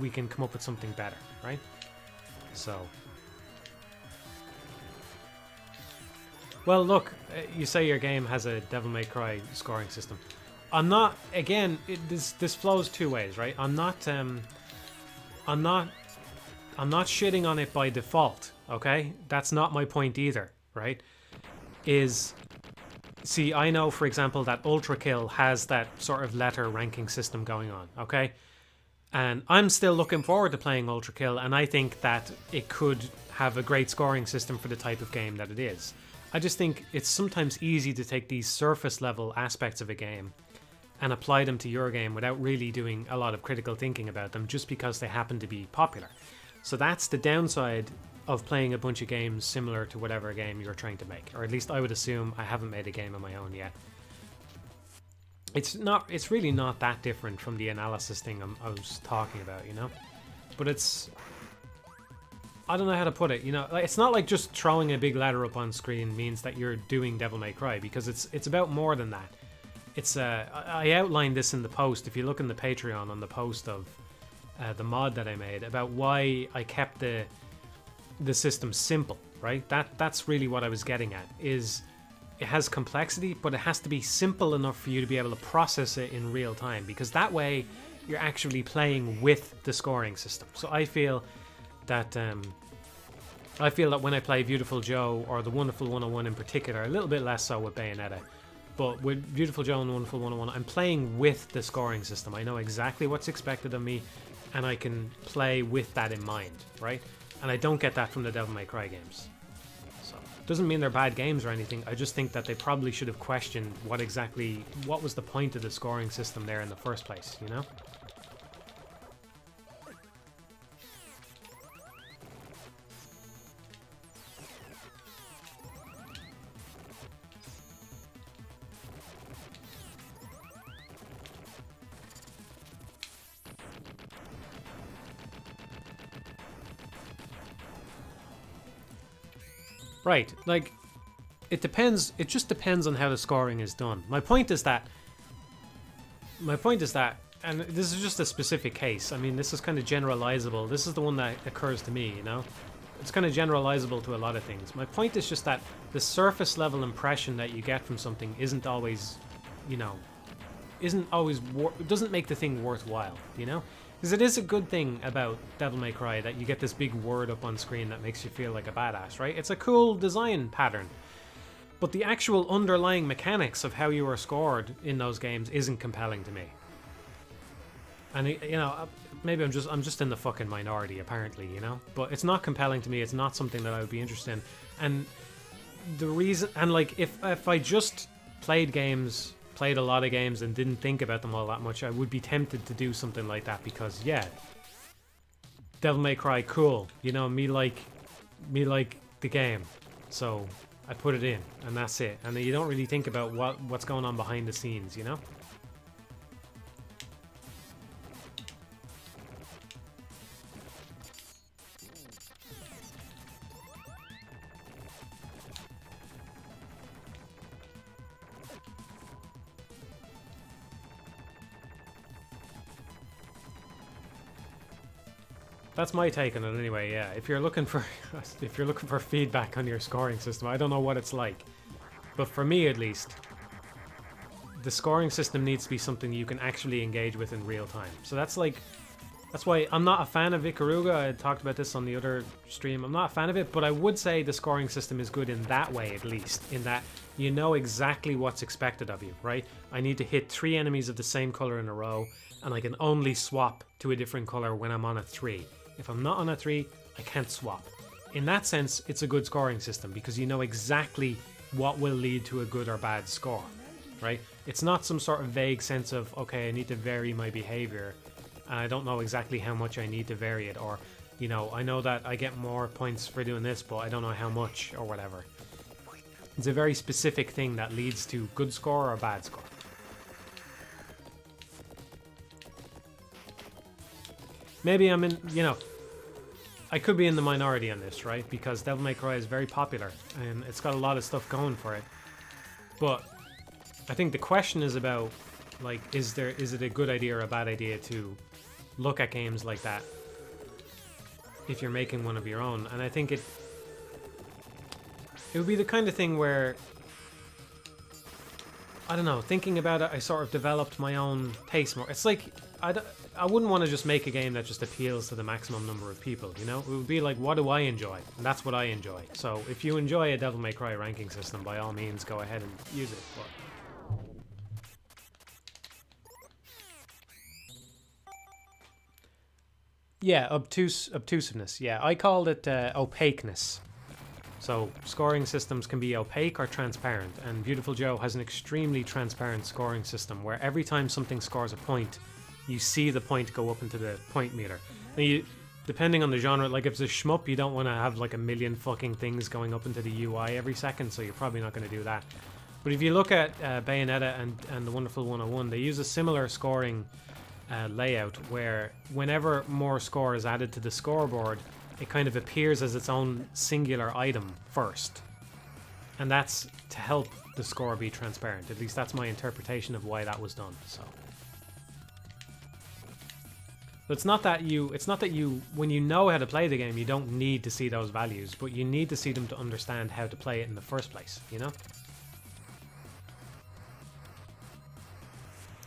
we can come up with something better, right? So, well, look, you say your game has a Devil May Cry scoring system. I'm not. Again, this flows two ways, right? I'm not shitting on it by default. Okay, that's not my point either, right? See, I know, for example, that Ultra Kill has that sort of letter ranking system going on, okay? And I'm still looking forward to playing Ultra Kill, and I think that it could have a great scoring system for the type of game that it is. I just think it's sometimes easy to take these surface level aspects of a game and apply them to your game without really doing a lot of critical thinking about them, just because they happen to be popular. So that's the downside of playing a bunch of games similar to whatever game you're trying to make, or at least I would assume. I haven't made a game of my own yet. It's really not that different from the analysis thing I was talking about, you know? But it's, I don't know how to put it, you know? Like, it's not like just throwing a big letter up on screen means that you're doing Devil May Cry, because it's about more than that. It's I outlined this in the post, if you look in the Patreon on the post of the mod that I made, about why I kept the system simple, right? That's really what I was getting at, is it has complexity, but it has to be simple enough for you to be able to process it in real time, because that way you're actually playing with the scoring system. So I feel that when I play Beautiful Joe, or the Wonderful 101 in particular, a little bit less so with Bayonetta, but with Beautiful Joe and Wonderful 101, I'm playing with the scoring system. I know exactly what's expected of me, and I can play with that in mind, right? And I don't get that from the Devil May Cry games. So, doesn't mean they're bad games or anything. I just think that they probably should have questioned what was the point of the scoring system there in the first place, you know? Right, like, it just depends on how the scoring is done. My point is that, and this is just a specific case, I mean, this is kind of generalizable, this is the one that occurs to me, you know? It's kind of generalizable to a lot of things. My point is just that the surface level impression that you get from something isn't always, you know, doesn't make the thing worthwhile, you know? Because it is a good thing about Devil May Cry that you get this big word up on screen that makes you feel like a badass, right? It's a cool design pattern. But the actual underlying mechanics of how you are scored in those games isn't compelling to me. And, you know, maybe I'm just in the fucking minority, apparently, you know? But it's not compelling to me, it's not something that I would be interested in. And the reason, and like, if I just played a lot of games and didn't think about them all that much, I would be tempted to do something like that, because yeah, Devil May Cry, cool, you know, me like the game, so I put it in and that's it, and then you don't really think about what's going on behind the scenes, you know? That's my take on it anyway, yeah. If you're looking for feedback on your scoring system, I don't know what it's like. But for me at least, the scoring system needs to be something you can actually engage with in real time. So that's why I'm not a fan of Ikaruga. I talked about this on the other stream. I'm not a fan of it, but I would say the scoring system is good in that way, at least, in that you know exactly what's expected of you, right? I need to hit 3 enemies of the same color in a row, and I can only swap to a different color when I'm on a 3. If I'm not on a 3, I can't swap. In that sense, it's a good scoring system because you know exactly what will lead to a good or bad score, right? It's not some sort of vague sense of, okay, I need to vary my behavior and I don't know exactly how much I need to vary it, or, you know, I know that I get more points for doing this, but I don't know how much or whatever. It's a very specific thing that leads to good score or bad score. Maybe I'm in, you know, I could be in the minority on this, right? Because Devil May Cry is very popular and it's got a lot of stuff going for it. But I think the question is about, like, is it a good idea or a bad idea to look at games like that if you're making one of your own? And I think it would be the kind of thing where, I don't know, thinking about it, I sort of developed my own taste more. It's like, I wouldn't want to just make a game that just appeals to the maximum number of people, you know? It would be like, what do I enjoy? And that's what I enjoy. So if you enjoy a Devil May Cry ranking system, by all means, go ahead and use it. But yeah, obtusiveness. Yeah, I called it opaqueness. So scoring systems can be opaque or transparent, and Beautiful Joe has an extremely transparent scoring system where every time something scores a point, you see the point go up into the point meter. And depending on the genre, like if it's a shmup, you don't want to have like a million fucking things going up into the UI every second, so you're probably not going to do that. But if you look at Bayonetta and the Wonderful 101, they use a similar scoring layout where whenever more score is added to the scoreboard, it kind of appears as its own singular item first. And that's to help the score be transparent. At least that's my interpretation of why that was done. So it's not that you, when you know how to play the game, you don't need to see those values, but you need to see them to understand how to play it in the first place, you know?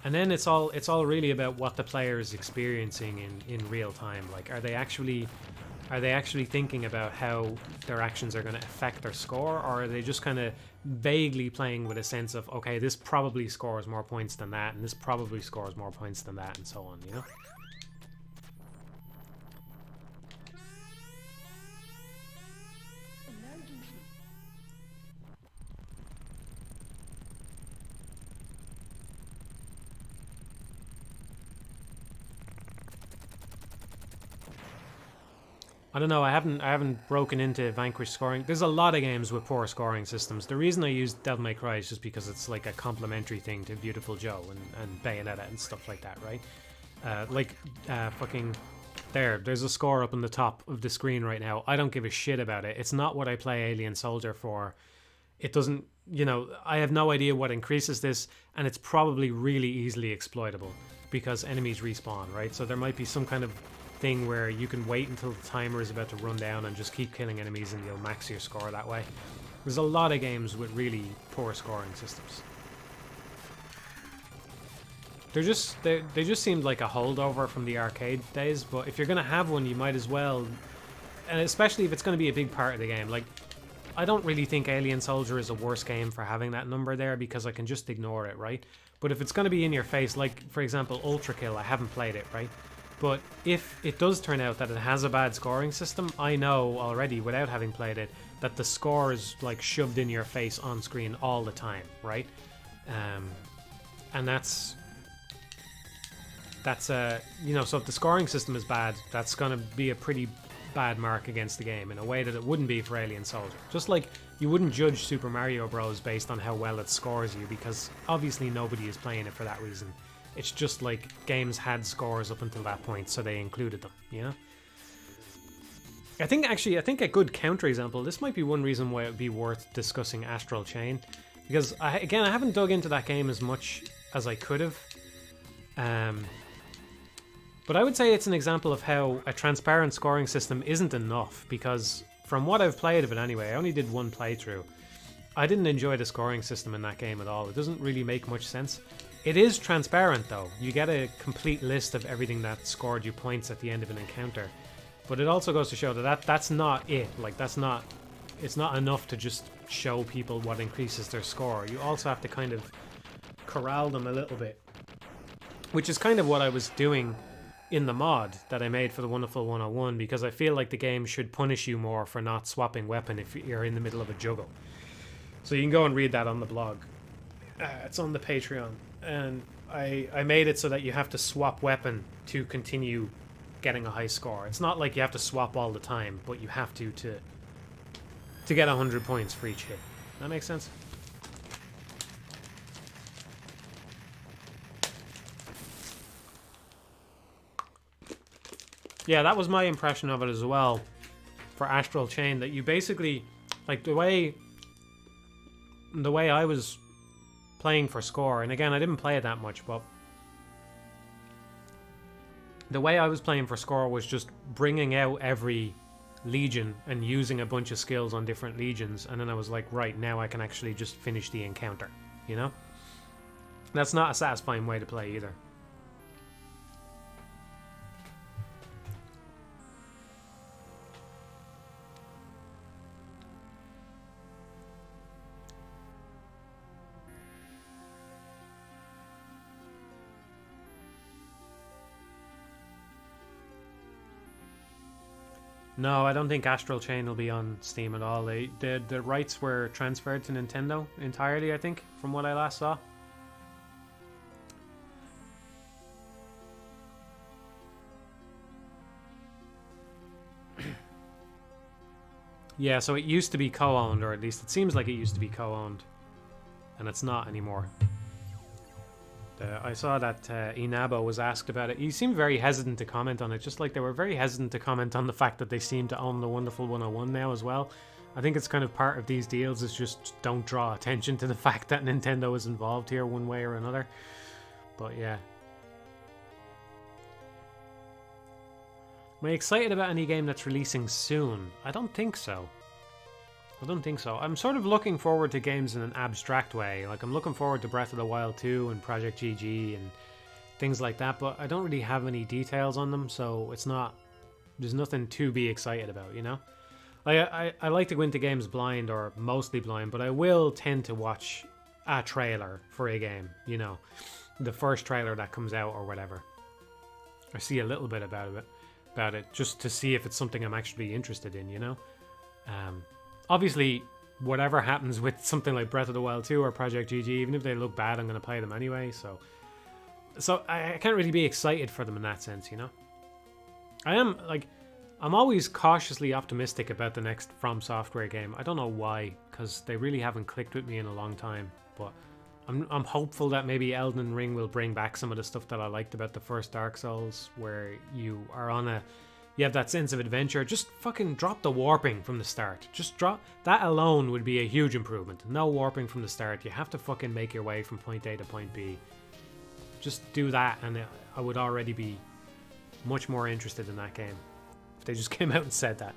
And then it's all really about what the player is experiencing in real time. Like, are they actually thinking about how their actions are going to affect their score, or are they just kind of vaguely playing with a sense of, okay, this probably scores more points than that, and this probably scores more points than that, and so on, you know? I don't know. I haven't broken into Vanquish scoring. There's a lot of games with poor scoring systems. The reason I use Devil May Cry is just because it's like a complementary thing to Beautiful Joe and Bayonetta and stuff like that, right? Fucking there's a score up on the top of the screen right now. I don't give a shit about it. It's not what I play Alien Soldier for. It doesn't, you know, I have no idea what increases this, and it's probably really easily exploitable because enemies respawn, right? So there might be some kind of thing where you can wait until the timer is about to run down and just keep killing enemies and you'll max your score that way. There's a lot of games with really poor scoring systems. They just seemed like a holdover from the arcade days, but if you're going to have one, you might as well, and especially if it's going to be a big part of the game. Like, I don't really think Alien Soldier is a worse game for having that number there because I can just ignore it, right? But if it's going to be in your face, like, for example, Ultra Kill, I haven't played it, right? But if it does turn out that it has a bad scoring system, I know already, without having played it, that the score is like shoved in your face on screen all the time, right? And that's you know, so if the scoring system is bad, that's going to be a pretty bad mark against the game in a way that it wouldn't be for Alien Soldier. Just like you wouldn't judge Super Mario Bros. Based on how well it scores you, because obviously nobody is playing it for that reason. It's just like games had scores up until that point, so they included them, you know? I think a good counterexample, this might be one reason why it would be worth discussing Astral Chain, because I haven't dug into that game as much as I could have. But I would say it's an example of how a transparent scoring system isn't enough, because from what I've played of it anyway, I only did one playthrough. I didn't enjoy the scoring system in that game at all. It doesn't really make much sense. It is transparent though. You get a complete list of everything that scored you points at the end of an encounter. But it also goes to show that's not it. Like, it's not enough to just show people what increases their score. You also have to kind of corral them a little bit. Which is kind of what I was doing in the mod that I made for the Wonderful 101, because I feel like the game should punish you more for not swapping weapon if you're in the middle of a juggle. So you can go and read that on the blog. It's on the Patreon. And I made it so that you have to swap weapon to continue getting a high score. It's not like you have to swap all the time, but you have to get 100 points for each hit. That makes sense? Yeah, that was my impression of it as well for Astral Chain, that you basically, like, the way I was playing for score, and again, I didn't play it that much, but the way I was playing for score was just bringing out every legion and using a bunch of skills on different legions, and then I was like, right, now I can actually just finish the encounter, you know? That's not a satisfying way to play either. No, I don't think Astral Chain will be on Steam at all. The rights were transferred to Nintendo entirely, I think, from what I last saw. Yeah, so it used to be co-owned, or at least it seems like it used to be co-owned, and it's not anymore. I saw that Inabo was asked about it. He seemed very hesitant to comment on it, just like they were very hesitant to comment on the fact that they seem to own the Wonderful 101 now as well. I think it's kind of part of these deals, is just don't draw attention to the fact that Nintendo is involved here one way or another. But yeah. Am I excited about any game that's releasing soon? I don't think so. I don't think so. I'm sort of looking forward to games in an abstract way. Like, I'm looking forward to Breath of the Wild 2 and Project GG and things like that, but I don't really have any details on them, so it's not... There's nothing to be excited about, you know? Like, I like to go into games blind, or mostly blind, but I will tend to watch a trailer for a game, you know? The first trailer that comes out or whatever. Or see a little bit about it, just to see if it's something I'm actually interested in, you know? Obviously, whatever happens with something like Breath of the Wild 2 or Project GG, even if they look bad, I'm going to play them anyway, so I can't really be excited for them in that sense, you know? I'm always cautiously optimistic about the next From Software game. I don't know why, because they really haven't clicked with me in a long time, but I'm hopeful that maybe Elden Ring will bring back some of the stuff that I liked about the first Dark Souls, where you have that sense of adventure. Just fucking drop the warping from the start. Just drop that alone would be a huge improvement. No warping from the start. You have to fucking make your way from point A to point B. Just do that, and I would already be much more interested in that game if they just came out and said that.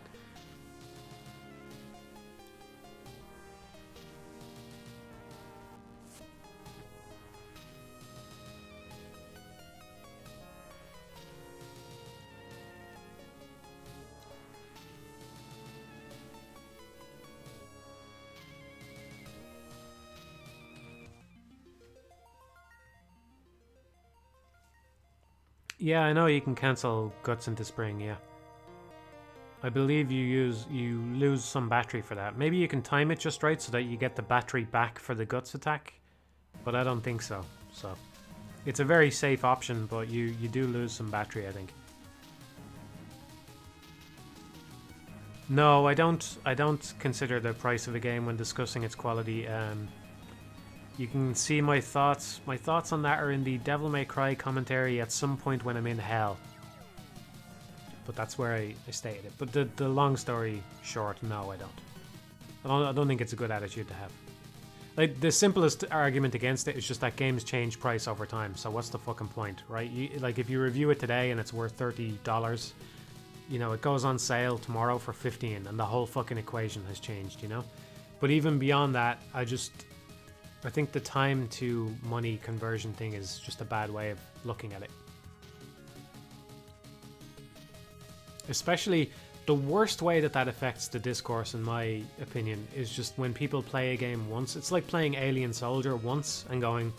Yeah, I know you can cancel Guts into Spring, yeah. I believe you lose some battery for that. Maybe you can time it just right so that you get the battery back for the Guts attack, but I don't think so. So it's a very safe option, but you do lose some battery, I think. No, I don't consider the price of a game when discussing its quality. You can see my thoughts. My thoughts on that are in the Devil May Cry commentary at some point when I'm in hell. But that's where I stated it. But the long story short, no, I don't. I don't think it's a good attitude to have. Like, the simplest argument against it is just that games change price over time. So what's the fucking point, right? Like, if you review it today and it's worth $30, you know, it goes on sale tomorrow for $15, and the whole fucking equation has changed, you know? But even beyond that, I think the time to money conversion thing is just a bad way of looking at it. Especially the worst way that affects the discourse, in my opinion, is just when people play a game once. It's like playing Alien Soldier once and going,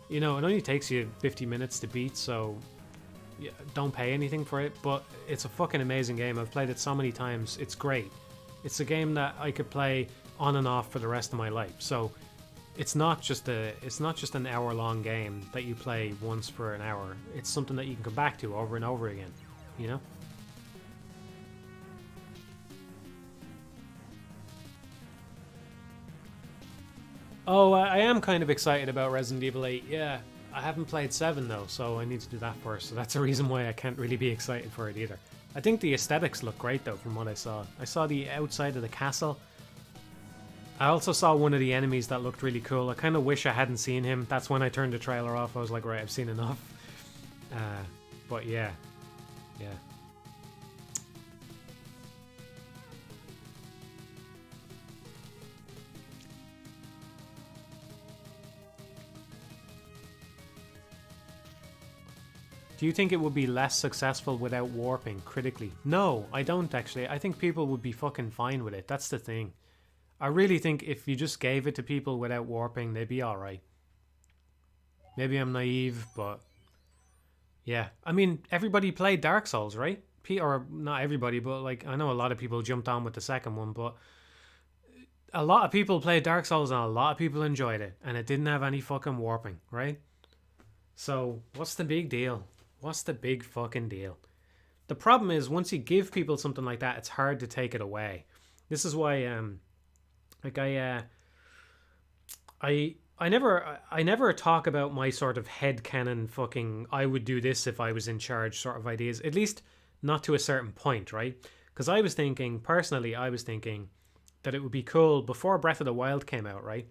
you know, it only takes you 50 minutes to beat, so yeah, don't pay anything for it. But it's a fucking amazing game. I've played it so many times. It's great. It's a game that I could play on and off for the rest of my life. So it's not just an hour-long game that you play once for an hour. It's something that you can come back to over and over again, you know? Oh, I am kind of excited about Resident Evil 8, yeah. I haven't played 7 though, so I need to do that first, so that's a reason why I can't really be excited for it either. I think the aesthetics look great though, from what I saw. I saw the outside of the castle. I also saw one of the enemies that looked really cool. I kind of wish I hadn't seen him. That's when I turned the trailer off. I was like, right, I've seen enough. But yeah. Do you think it would be less successful without warping critically? No, I don't actually. I think people would be fucking fine with it. That's the thing. I really think if you just gave it to people without warping, they'd be alright. Maybe I'm naive, but yeah. I mean, everybody played Dark Souls, right? Or not everybody, but like, I know a lot of people jumped on with the second one, but a lot of people played Dark Souls and a lot of people enjoyed it, and it didn't have any fucking warping, right? So, what's the big deal? What's the big fucking deal? The problem is, once you give people something like that, it's hard to take it away. This is why, I never talk about my sort of headcanon fucking I would do this if I was in charge sort of ideas, at least not to a certain point, right? Because I was thinking that it would be cool before Breath of the Wild came out, right?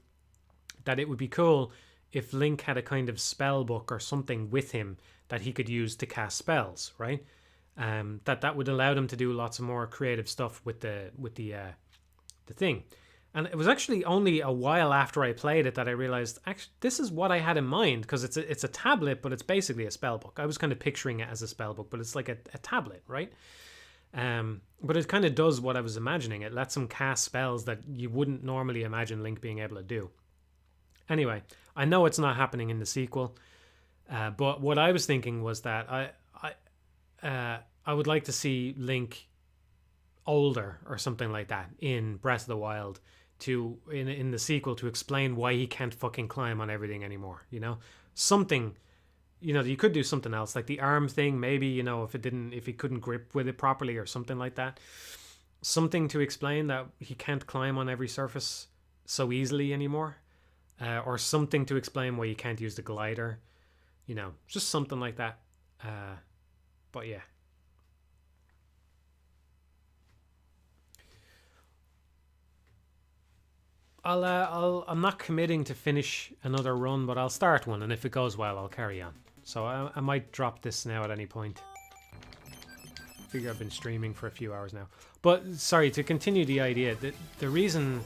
That it would be cool if Link had a kind of spell book or something with him that he could use to cast spells, right? That would allow them to do lots of more creative stuff with the thing. And it was actually only a while after I played it that I realized, actually, this is what I had in mind, because it's a tablet, but it's basically a spell book. I was kind of picturing it as a spell book, but it's like a tablet, right? But it kind of does what I was imagining. It lets him cast spells that you wouldn't normally imagine Link being able to do. Anyway, I know it's not happening in the sequel, but what I was thinking was that I would like to see Link older or something like that in Breath of the Wild, to in the sequel, to explain why he can't fucking climb on everything anymore. You know, something. You know, you could do something else, like the arm thing. Maybe, you know, if he couldn't grip with it properly or something like that. Something to explain that he can't climb on every surface so easily anymore, or something to explain why you can't use the glider. You know, just something like that. But yeah. I'm not committing to finish another run, but I'll start one, and if it goes well, I'll carry on. So I might drop this now at any point. I figure I've been streaming for a few hours now. But sorry, to continue the idea, the reason.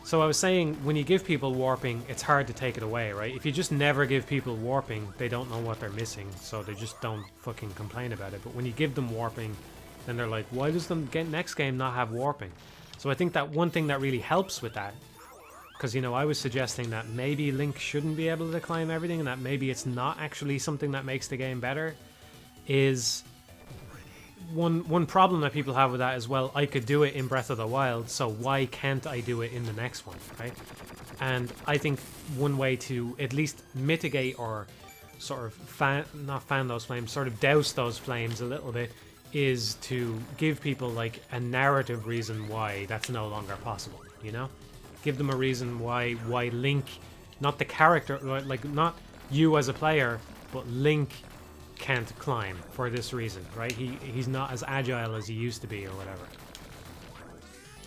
So I was saying, when you give people warping, it's hard to take it away, right? If you just never give people warping, they don't know what they're missing, so they just don't fucking complain about it. But when you give them warping, then they're like, why does the next game not have warping? So I think that one thing that really helps with that, because, you know, I was suggesting that maybe Link shouldn't be able to climb everything, and that maybe it's not actually something that makes the game better, is one problem that people have with that as well. I could do it in Breath of the Wild, so why can't I do it in the next one, right? And I think one way to at least mitigate, or sort of not fan those flames, sort of douse those flames a little bit, is to give people like a narrative reason why that's no longer possible, you know? Give them a reason why Link, not the character, like not you as a player, but Link can't climb for this reason, right? He's not as agile as he used to be or whatever.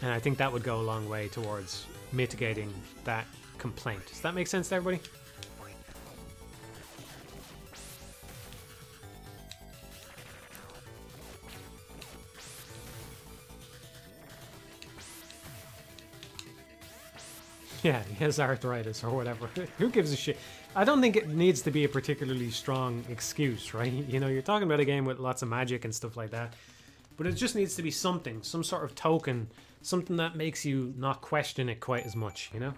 And I think that would go a long way towards mitigating that complaint. Does that make sense to everybody? Yeah, he has arthritis or whatever. Who gives a shit? I don't think it needs to be a particularly strong excuse, right? You know, you're talking about a game with lots of magic and stuff like that. But it just needs to be something, some sort of token, something that makes you not question it quite as much, you know?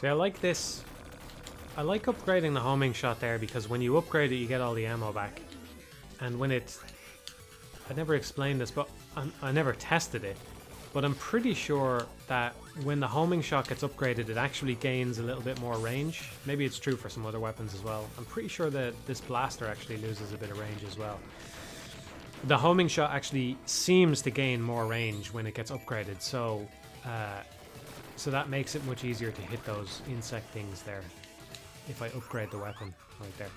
See, I like this. I like upgrading the homing shot there, because when you upgrade it, you get all the ammo back. And when it... I never explained this, but I never tested it. But I'm pretty sure that when the homing shot gets upgraded, it actually gains a little bit more range. Maybe it's true for some other weapons as well. I'm pretty sure that this blaster actually loses a bit of range as well. The homing shot actually seems to gain more range when it gets upgraded, so that makes it much easier to hit those insect things there if I upgrade the weapon right there.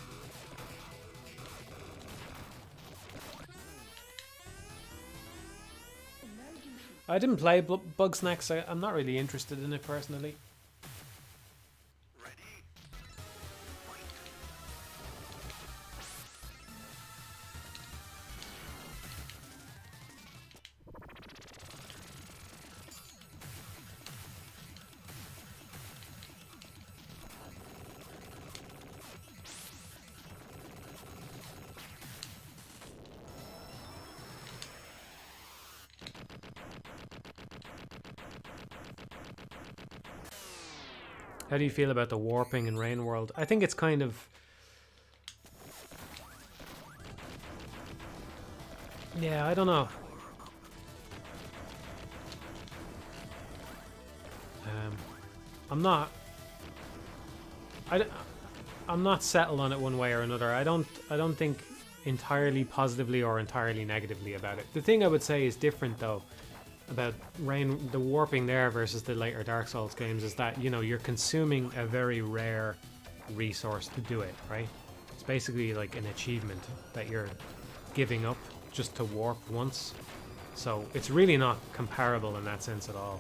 I didn't play Bugsnax. I'm not really interested in it personally. How do you feel about the warping in Rain World? I think it's kind of... Yeah, I don't know. I'm not... I'm not settled on it one way or another. I don't think entirely positively or entirely negatively about it. The thing I would say is different though about the warping there versus the later Dark Souls games is that, you know, you're consuming a very rare resource to do it, right? It's basically like an achievement that you're giving up just to warp once. So it's really not comparable in that sense at all.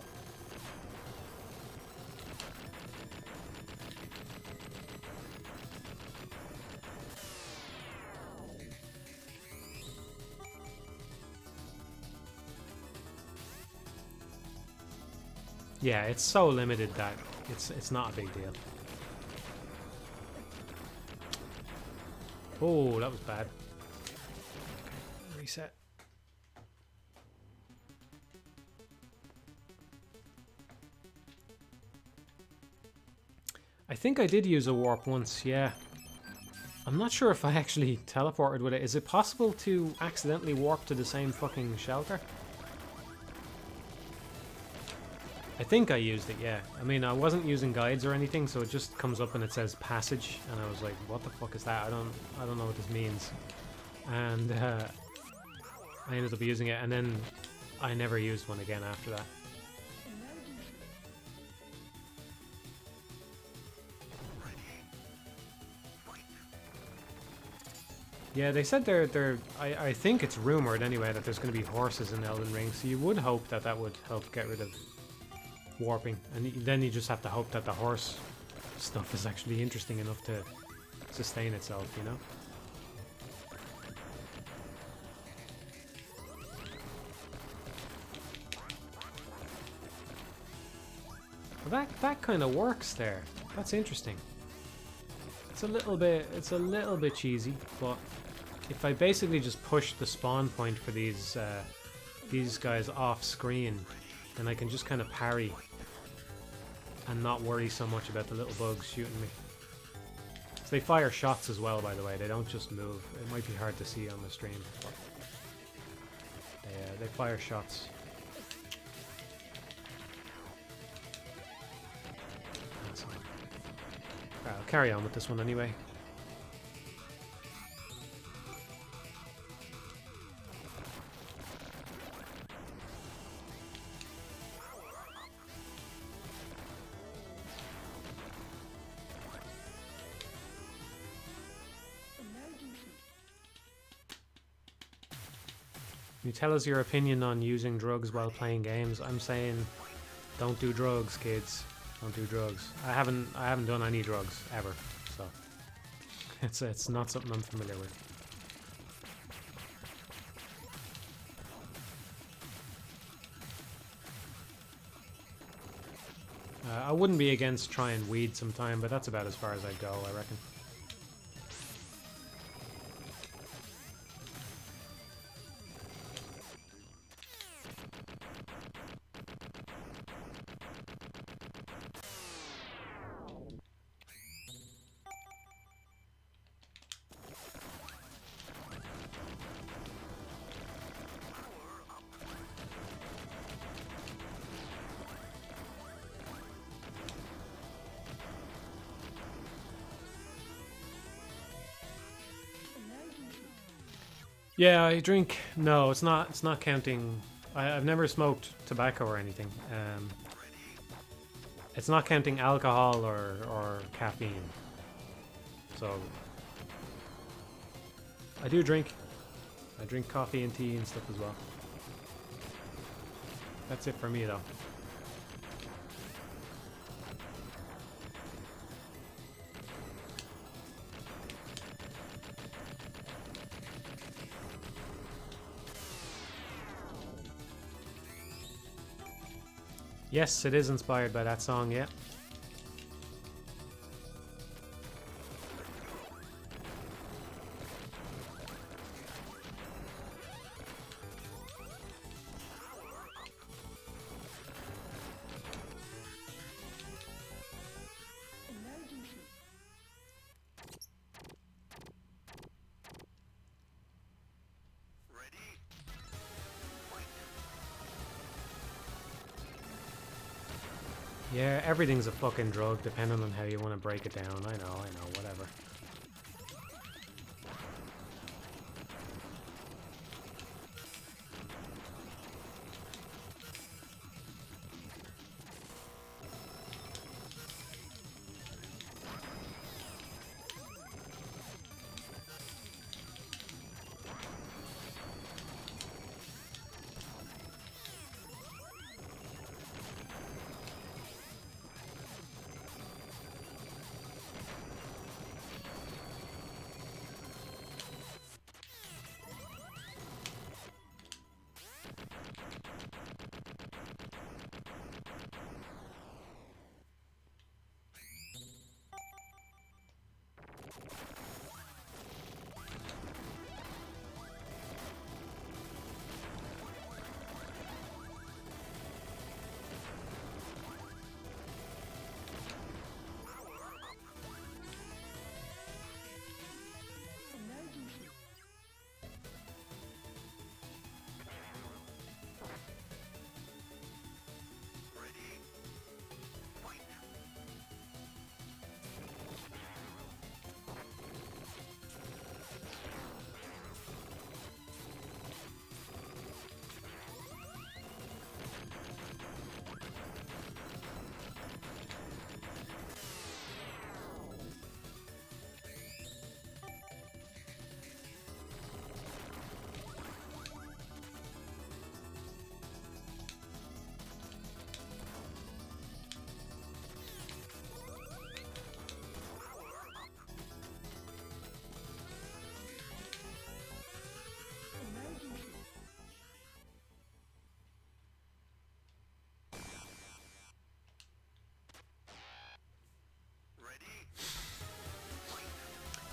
Yeah, it's so limited that it's not a big deal. Oh, that was bad. Okay, reset. I think I did use a warp once, yeah. I'm not sure if I actually teleported with it. Is it possible to accidentally warp to the same fucking shelter? I think I used it, yeah. I mean, I wasn't using guides or anything, so it just comes up and it says passage, and I was like, what the fuck is that? I don't know what this means. And I ended up using it, and then I never used one again after that. Yeah, they said I think it's rumored anyway that there's going to be horses in Elden Ring, so you would hope that that would help get rid of warping, and then you just have to hope that the horse stuff is actually interesting enough to sustain itself, you know? Well, that kind of works there. That's interesting. It's a little bit cheesy, but if I basically just push the spawn point for these guys off screen, then I can just kind of parry and not worry so much about the little bugs shooting me. So they fire shots as well, by the way. They don't just move. It might be hard to see on the stream, but they fire shots. That's all. I'll carry on with this one anyway. You tell us your opinion on using drugs while playing games. I'm saying, don't do drugs, kids. Don't do drugs. I haven't done any drugs ever, so it's not something I'm familiar with. I wouldn't be against trying weed sometime, but that's about as far as I'd go, I reckon. Yeah, I drink. No, it's not. It's not counting. I've never smoked tobacco or anything. It's not counting alcohol or caffeine. So I do drink. I drink coffee and tea and stuff as well. That's it for me, though. Yes, it is inspired by that song, yeah. Yeah, everything's a fucking drug, depending on how you want to break it down. I know, whatever.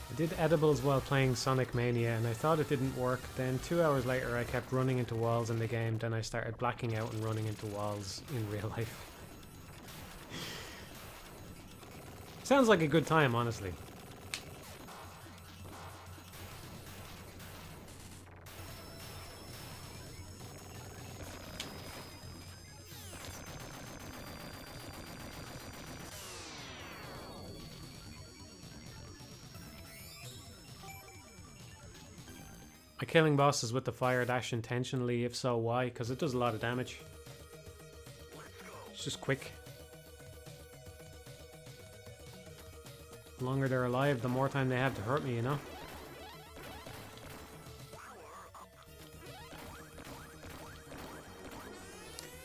I did edibles while playing Sonic Mania and I thought it didn't work. Then 2 hours later I kept running into walls in the game. Then I started blacking out and running into walls in real life. Sounds like a good time, honestly. Killing bosses with the fire dash intentionally? If so, why? Because it does a lot of damage. It's just quick. The longer they're alive, the more time they have to hurt me, you know?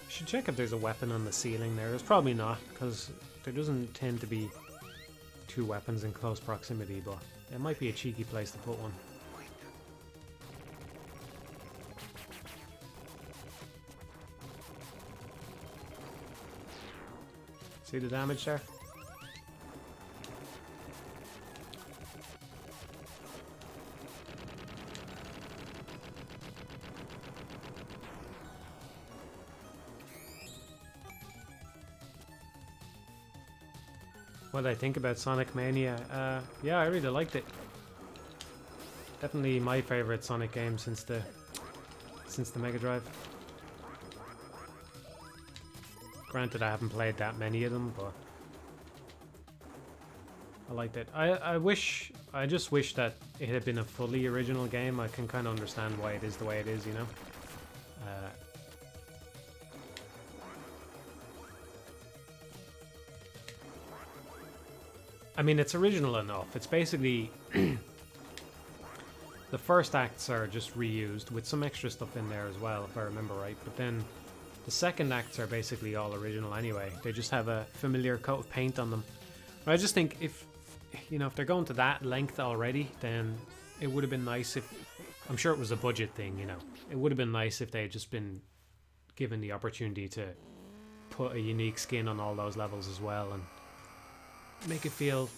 Should check if there's a weapon on the ceiling there. There's probably not, because there doesn't tend to be two weapons in close proximity, but it might be a cheeky place to put one. See the damage there? What did I think about Sonic Mania? Yeah, I really liked it. Definitely my favorite Sonic game since the Mega Drive. Granted, I haven't played that many of them, but I liked it. I just wish that it had been a fully original game. I can kind of understand why it is the way it is, you know? I mean, it's original enough. It's basically... the first acts are just reused with some extra stuff in there as well, if I remember right. But then the second acts are basically all original anyway. They just have a familiar coat of paint on them. But I just think if they're going to that length already, then it would have been nice if... I'm sure it was a budget thing, you know. It would have been nice if they had just been given the opportunity to put a unique skin on all those levels as well and make it feel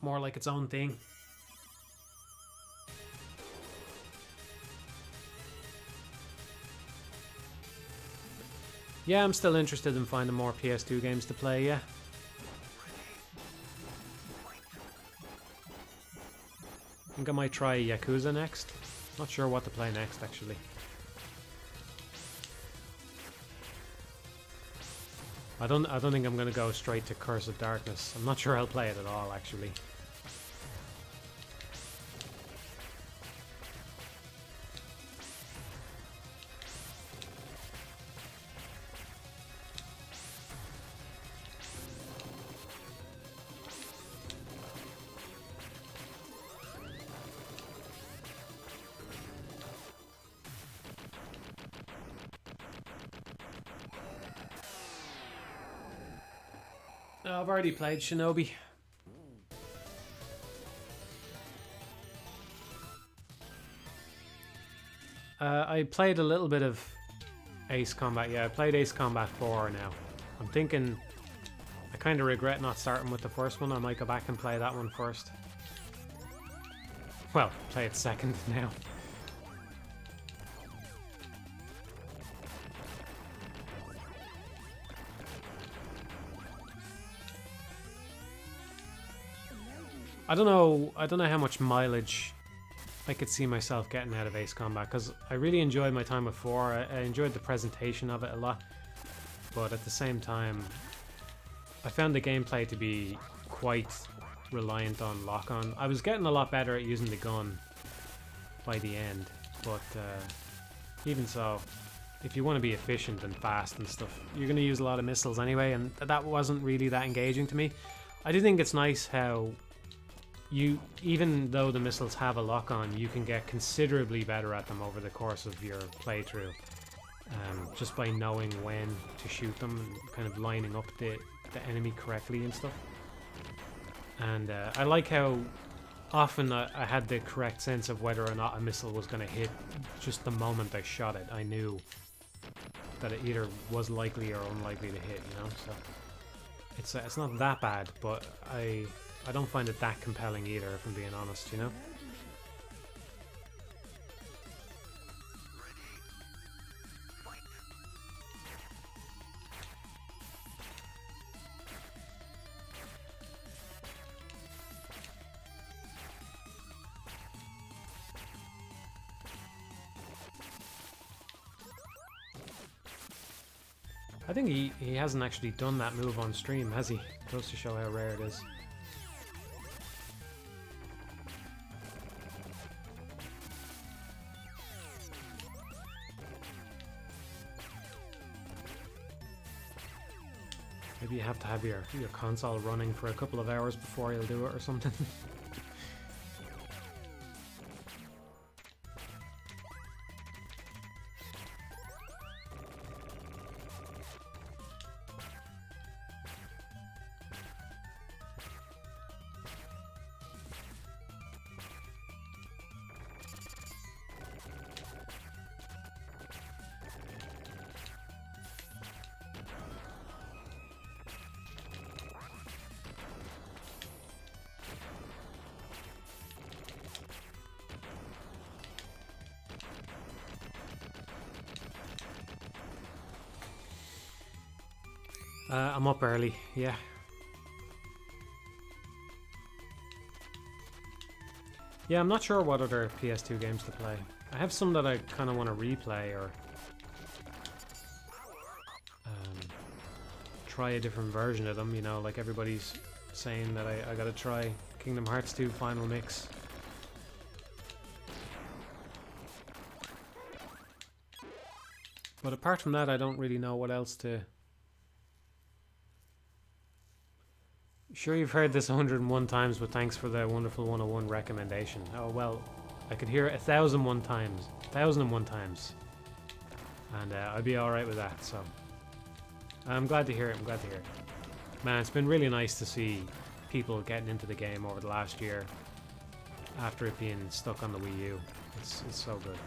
more like its own thing. Yeah, I'm still interested in finding more PS2 games to play, yeah. I think I might try Yakuza next. Not sure what to play next, actually. I don't think I'm gonna go straight to Curse of Darkness. I'm not sure I'll play it at all, actually. I've already played Shinobi. I played a little bit of Ace Combat. Yeah, I played Ace Combat 4 now. I'm thinking I kind of regret not starting with the first one. I might go back and play that one first. Well, play it second now. I don't know how much mileage I could see myself getting out of Ace Combat, because I really enjoyed my time with 4. I enjoyed the presentation of it a lot, but at the same time I found the gameplay to be quite reliant on lock-on. I was getting a lot better at using the gun by the end, but even so, if you want to be efficient and fast and stuff, you're going to use a lot of missiles anyway, and that wasn't really that engaging to me. I do think it's nice how even though the missiles have a lock-on, you can get considerably better at them over the course of your playthrough, just by knowing when to shoot them and kind of lining up the enemy correctly and stuff. And I like how often I had the correct sense of whether or not a missile was going to hit just the moment I shot it. I knew that it either was likely or unlikely to hit, you know, so it's not that bad, but I don't find it that compelling either, if I'm being honest, you know? I think he hasn't actually done that move on stream, has he? Goes to show how rare it is. Maybe you have to have your console running for a couple of hours before you'll do it or something. I'm up early, yeah. Yeah, I'm not sure what other PS2 games to play. I have some that I kind of want to replay or try a different version of them, you know, like everybody's saying that I gotta try Kingdom Hearts 2 Final Mix. But apart from that, I don't really know what else to... Sure, you've heard this 101 times, but thanks for the wonderful 101 recommendation. Oh, well, I could hear it 1,001 times. 1,001 times. And I'd be alright with that, so... I'm glad to hear it, I'm glad to hear it. Man, it's been really nice to see people getting into the game over the last year after it being stuck on the Wii U. It's so good.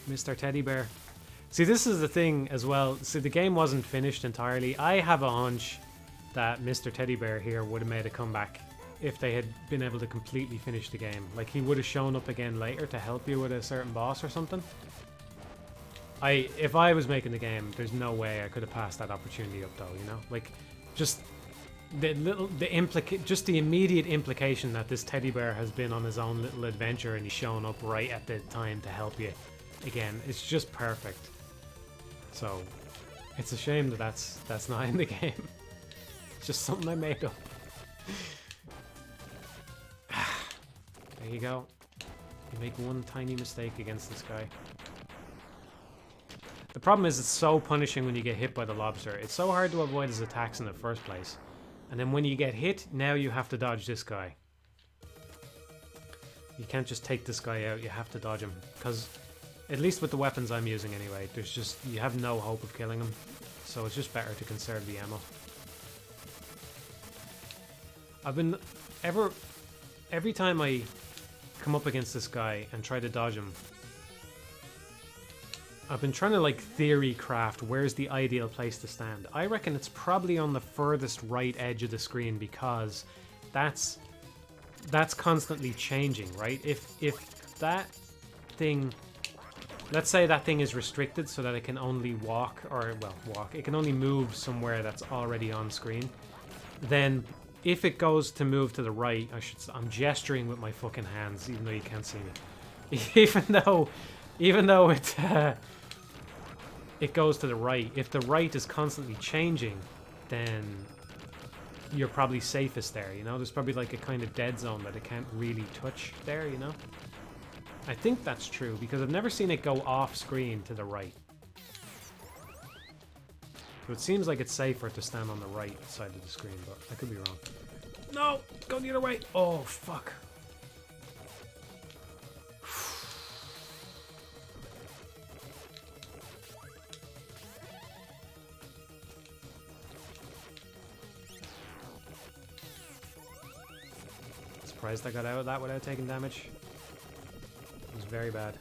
Mr. Teddy Bear. See, this is the thing as well. See, the game wasn't finished entirely. I have a hunch that Mr. Teddy Bear here would have made a comeback if they had been able to completely finish the game. Like, he would have shown up again later to help you with a certain boss or something. If I was making the game, there's no way I could have passed that opportunity up though, you know? Like, just just the immediate implication that this teddy bear has been on his own little adventure and he's showing up right at the time to help you again. It's just perfect. So it's a shame that that's not in the game. It's just something I made up. There you go. You make one tiny mistake against this guy. The problem is it's so punishing when you get hit by the lobster. It's so hard to avoid his attacks in the first place. And then when you get hit, now you have to dodge this guy. You can't just take this guy out, you have to dodge him. Because, at least with the weapons I'm using anyway, there's just, you have no hope of killing him. So it's just better to conserve the ammo. I've been, every time I come up against this guy and try to dodge him, I've been trying to like theory craft where's the ideal place to stand. I reckon it's probably on the furthest right edge of the screen because that's constantly changing, right? If that thing, let's say that thing is restricted so that it can only walk, it can only move somewhere that's already on screen, then if it goes to move to the right, I'm gesturing with my fucking hands even though you can't see me. Even though it goes to the right. If the right is constantly changing, then you're probably safest there, you know? There's probably like a kind of dead zone that it can't really touch there, you know? I think that's true, because I've never seen it go off screen to the right. So it seems like it's safer to stand on the right side of the screen, but I could be wrong. No! Go the other way! Oh, fuck. Surprised I got out of that without taking damage. It was very bad.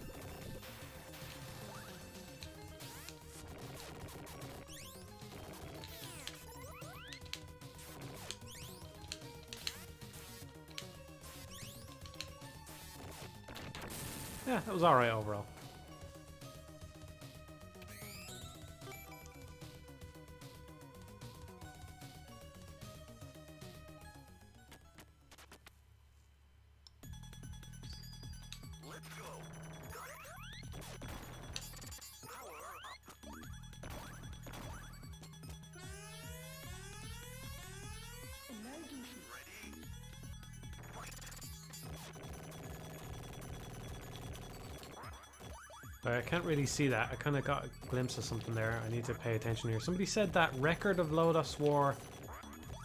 Yeah, that was alright overall. I can't really see that. I kind of got a glimpse of something there. I need to pay attention here. Somebody said that Record of Lodos War,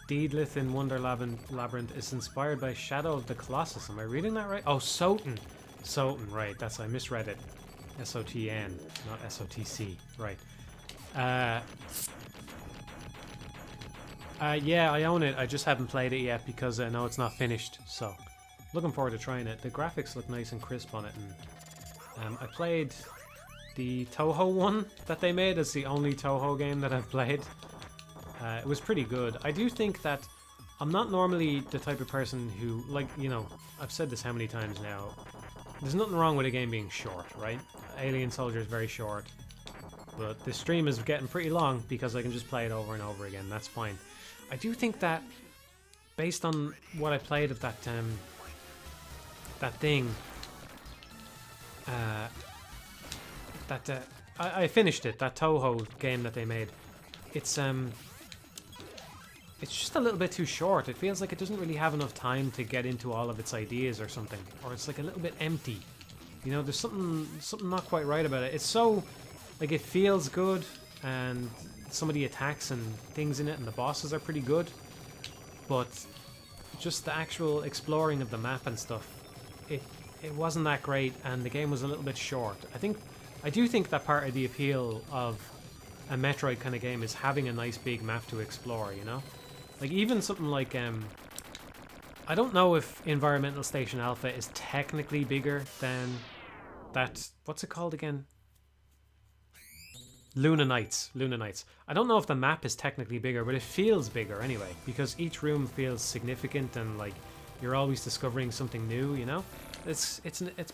Deedlith in Wonder Labyrinth is inspired by Shadow of the Colossus. Am I reading that right? Oh, Soten. Soten, right. I misread it. S-O-T-N, not S-O-T-C. Right. Yeah, I own it. I just haven't played it yet because I know it's not finished. So, looking forward to trying it. The graphics look nice and crisp on it, and I played the Toho one that they made. It's the only Toho game that I've played. It was pretty good. I do think that I'm not normally the type of person who, like, you know, I've said this how many times now. There's nothing wrong with a game being short, right? Alien Soldier is very short. But this stream is getting pretty long because I can just play it over and over again. That's fine. I do think that, based on what I played of that thing, I finished it, that Toho game that they made. It's just a little bit too short. It feels like it doesn't really have enough time to get into all of its ideas or something. Or it's like a little bit empty. You know, there's something not quite right about it. It's so, like, it feels good, and some of the attacks and things in it and the bosses are pretty good. But just the actual exploring of the map and stuff, it wasn't that great, and the game was a little bit short. I do think that part of the appeal of a Metroid kind of game is having a nice big map to explore, you know? Like, even something like, I don't know if Environmental Station Alpha is technically bigger than that, what's it called again? Luna Nights. I don't know if the map is technically bigger, but it feels bigger anyway, because each room feels significant and, like, you're always discovering something new, you know? It's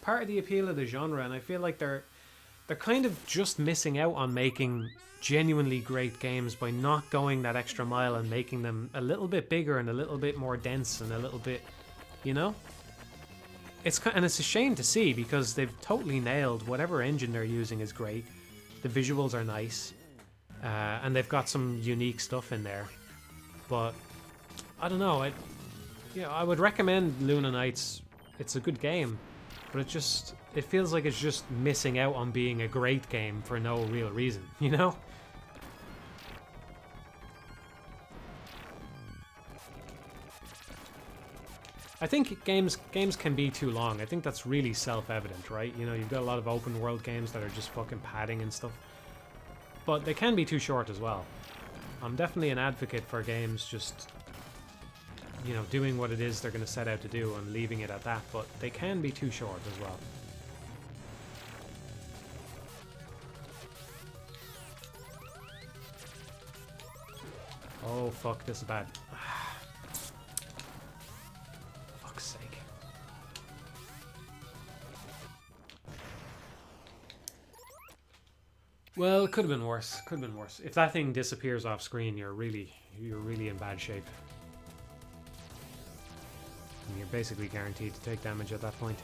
part of the appeal of the genre, and I feel like they're they're kind of just missing out on making genuinely great games by not going that extra mile and making them a little bit bigger and a little bit more dense and a little bit, you know? And it's a shame to see because they've totally nailed whatever engine they're using is great. The visuals are nice, and they've got some unique stuff in there. But I don't know. I would recommend Luna Nights. It's a good game, but it feels like it's just missing out on being a great game for no real reason. You know? I think games can be too long. I think that's really self-evident, right? You know, you've got a lot of open world games that are just fucking padding and stuff. But they can be too short as well. I'm definitely an advocate for games just, you know, doing what it is they're going to set out to do and leaving it at that, but they can be too short as well. Oh, fuck, this is bad. Well, it could have been worse. Could have been worse. If that thing disappears off screen, you're really in bad shape. And you're basically guaranteed to take damage at that point.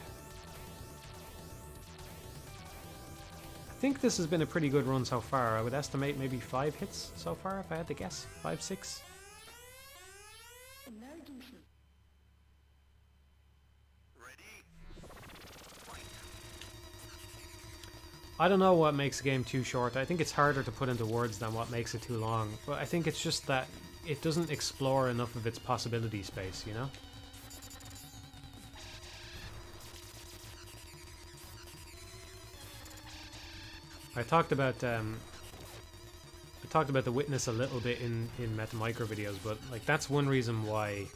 I think this has been a pretty good run so far. I would estimate maybe 5 hits so far, if I had to guess. 5, 6. I don't know what makes a game too short. I think it's harder to put into words than what makes it too long. But I think it's just that it doesn't explore enough of its possibility space, you know? I talked about The Witness a little bit in Meta Micro videos, but like that's one reason why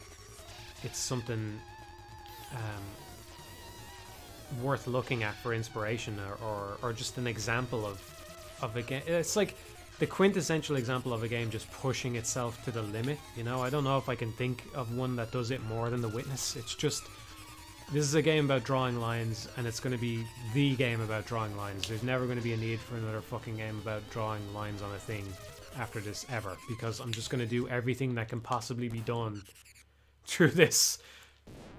it's something worth looking at for inspiration or just an example of a game. It's like the quintessential example of a game just pushing itself to the limit, you know? I don't know if I can think of one that does it more than The Witness. It's just, this is a game about drawing lines, and it's going to be the game about drawing lines. There's never going to be a need for another fucking game about drawing lines on a thing after this ever, because I'm just going to do everything that can possibly be done through this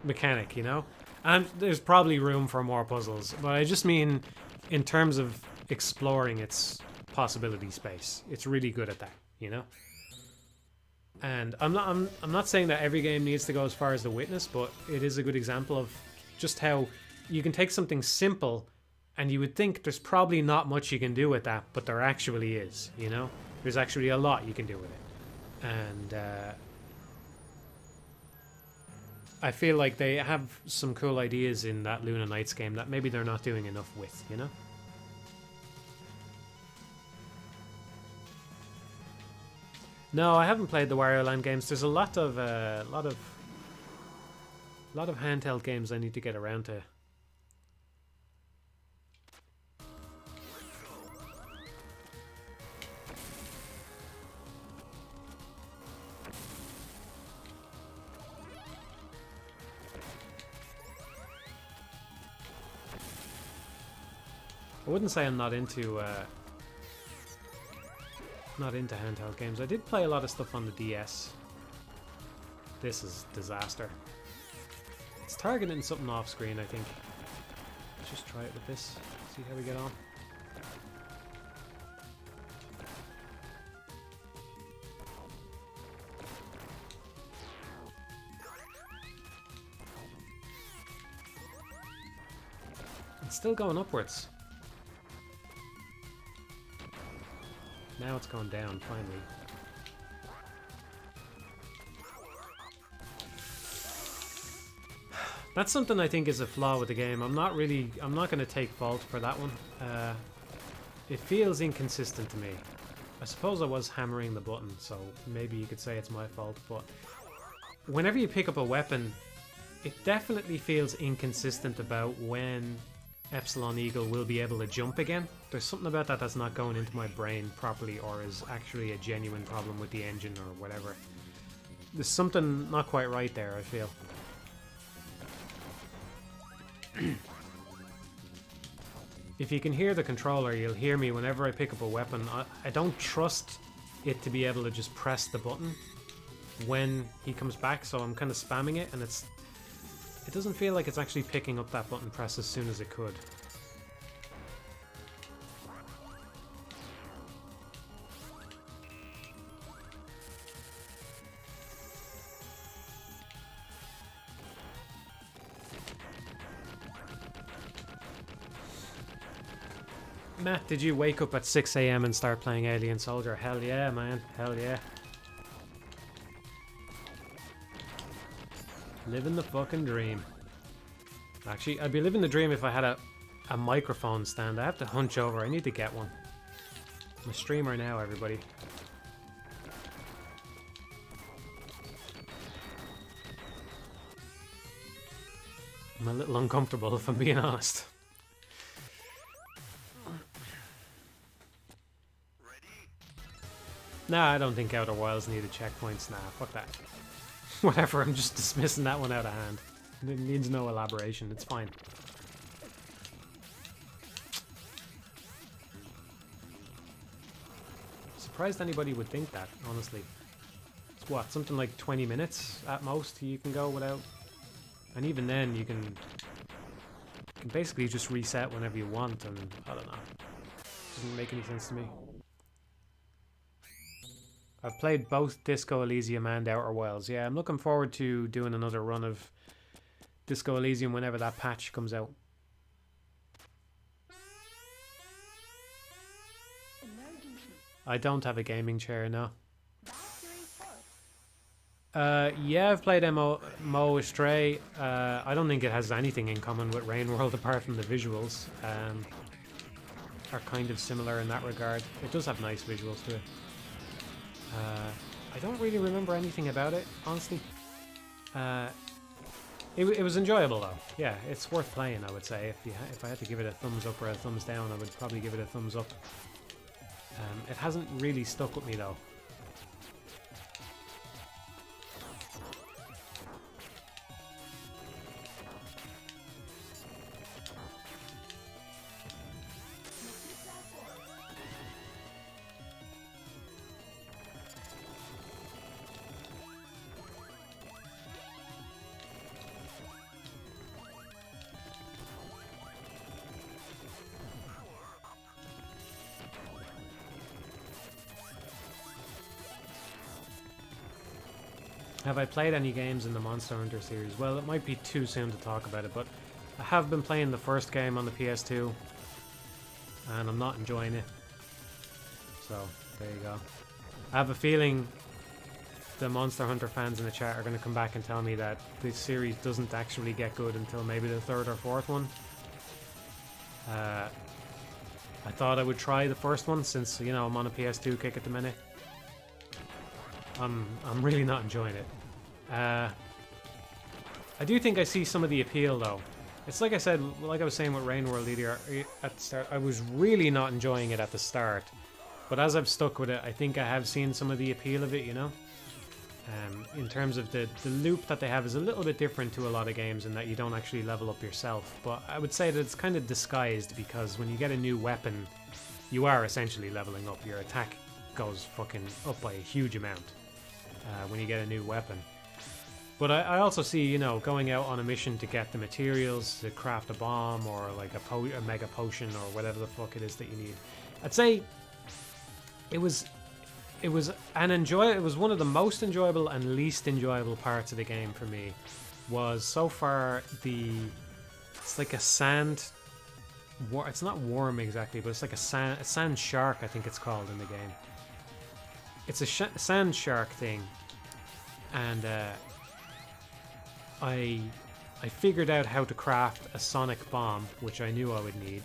mechanic, you know? And there's probably room for more puzzles, but I just mean in terms of exploring its possibility space. It's really good at that, you know? And I'm not saying that every game needs to go as far as The Witness, but it is a good example of just how you can take something simple and you would think there's probably not much you can do with that, but there actually is, you know? There's actually a lot you can do with it. And I feel like they have some cool ideas in that Luna Nights game that maybe they're not doing enough with, you know? No, I haven't played the Wario Land games. There's a lot of handheld games I need to get around to. I wouldn't say I'm not into handheld games. I did play a lot of stuff on the DS. This is disaster. It's targeting something off screen, I think. Let's just try it with this. See how we get on. It's still going upwards. Now it's going down, finally. That's something I think is a flaw with the game. I'm not going to take fault for that one. It feels inconsistent to me. I suppose I was hammering the button, so maybe you could say it's my fault, but whenever you pick up a weapon, it definitely feels inconsistent about when Epsilon Eagle will be able to jump again. There's something about that that's not going into my brain properly, or is actually a genuine problem with the engine or whatever. There's something not quite right there, I feel. if you can hear the controller, you'll hear me whenever I pick up a weapon. I don't trust it to be able to just press the button when he comes back, so I'm kind of spamming it, and it doesn't feel like it's actually picking up that button press as soon as it could. Matt, did you wake up at 6 AM and start playing Alien Soldier? Hell yeah, man. Hell yeah. Living the fucking dream. Actually, I'd be living the dream if I had a microphone stand. I have to hunch over. I need to get one. I'm a streamer now, everybody. I'm a little uncomfortable, if I'm being honest. Nah, I don't think Outer Wilds needed checkpoints. Nah, fuck that. Whatever, I'm just dismissing that one out of hand. It needs no elaboration, it's fine. Surprised anybody would think that, honestly. It's what, something like 20 minutes at most you can go without... And even then you can basically just reset whenever you want, and I don't know. Doesn't make any sense to me. I've played both Disco Elysium and Outer Wilds. Yeah, I'm looking forward to doing another run of Disco Elysium whenever that patch comes out. I don't have a gaming chair, no. Yeah, I've played Mo Astray. I don't think it has anything in common with Rain World apart from the visuals. Are kind of similar in that regard. It does have nice visuals to it. I don't really remember anything about it, honestly. It was enjoyable though. Yeah, it's worth playing, I would say. If I had to give it a thumbs up or a thumbs down, I would probably give it a thumbs up. It hasn't really stuck with me though. Have I played any games in the Monster Hunter series? Well, it might be too soon to talk about it, but I have been playing the first game on the PS2, and I'm not enjoying it. So, there you go. I have a feeling the Monster Hunter fans in the chat are going to come back and tell me that this series doesn't actually get good until maybe the third or fourth one. I thought I would try the first one since, you know, I'm on a PS2 kick at the minute. I'm really not enjoying it. I do think I see some of the appeal though. It's like I said, like I was saying with Rain World earlier at the start, I was really not enjoying it at the start. But as I've stuck with it, I think I have seen some of the appeal of it, you know? In terms of the loop that they have is a little bit different to a lot of games in that you don't actually level up yourself. But I would say that it's kind of disguised because when you get a new weapon, you are essentially leveling up. Your attack goes fucking up by a huge amount when you get a new weapon. But I also see, you know, going out on a mission to get the materials to craft a bomb or like a mega potion or whatever the fuck it is that you need. I'd say it was one of the most enjoyable and least enjoyable parts of the game for me. Was so far it's like a sand. It's not worm exactly, but it's like a sand shark, I think it's called in the game. It's a sand shark thing, and I figured out how to craft a sonic bomb, which I knew I would need,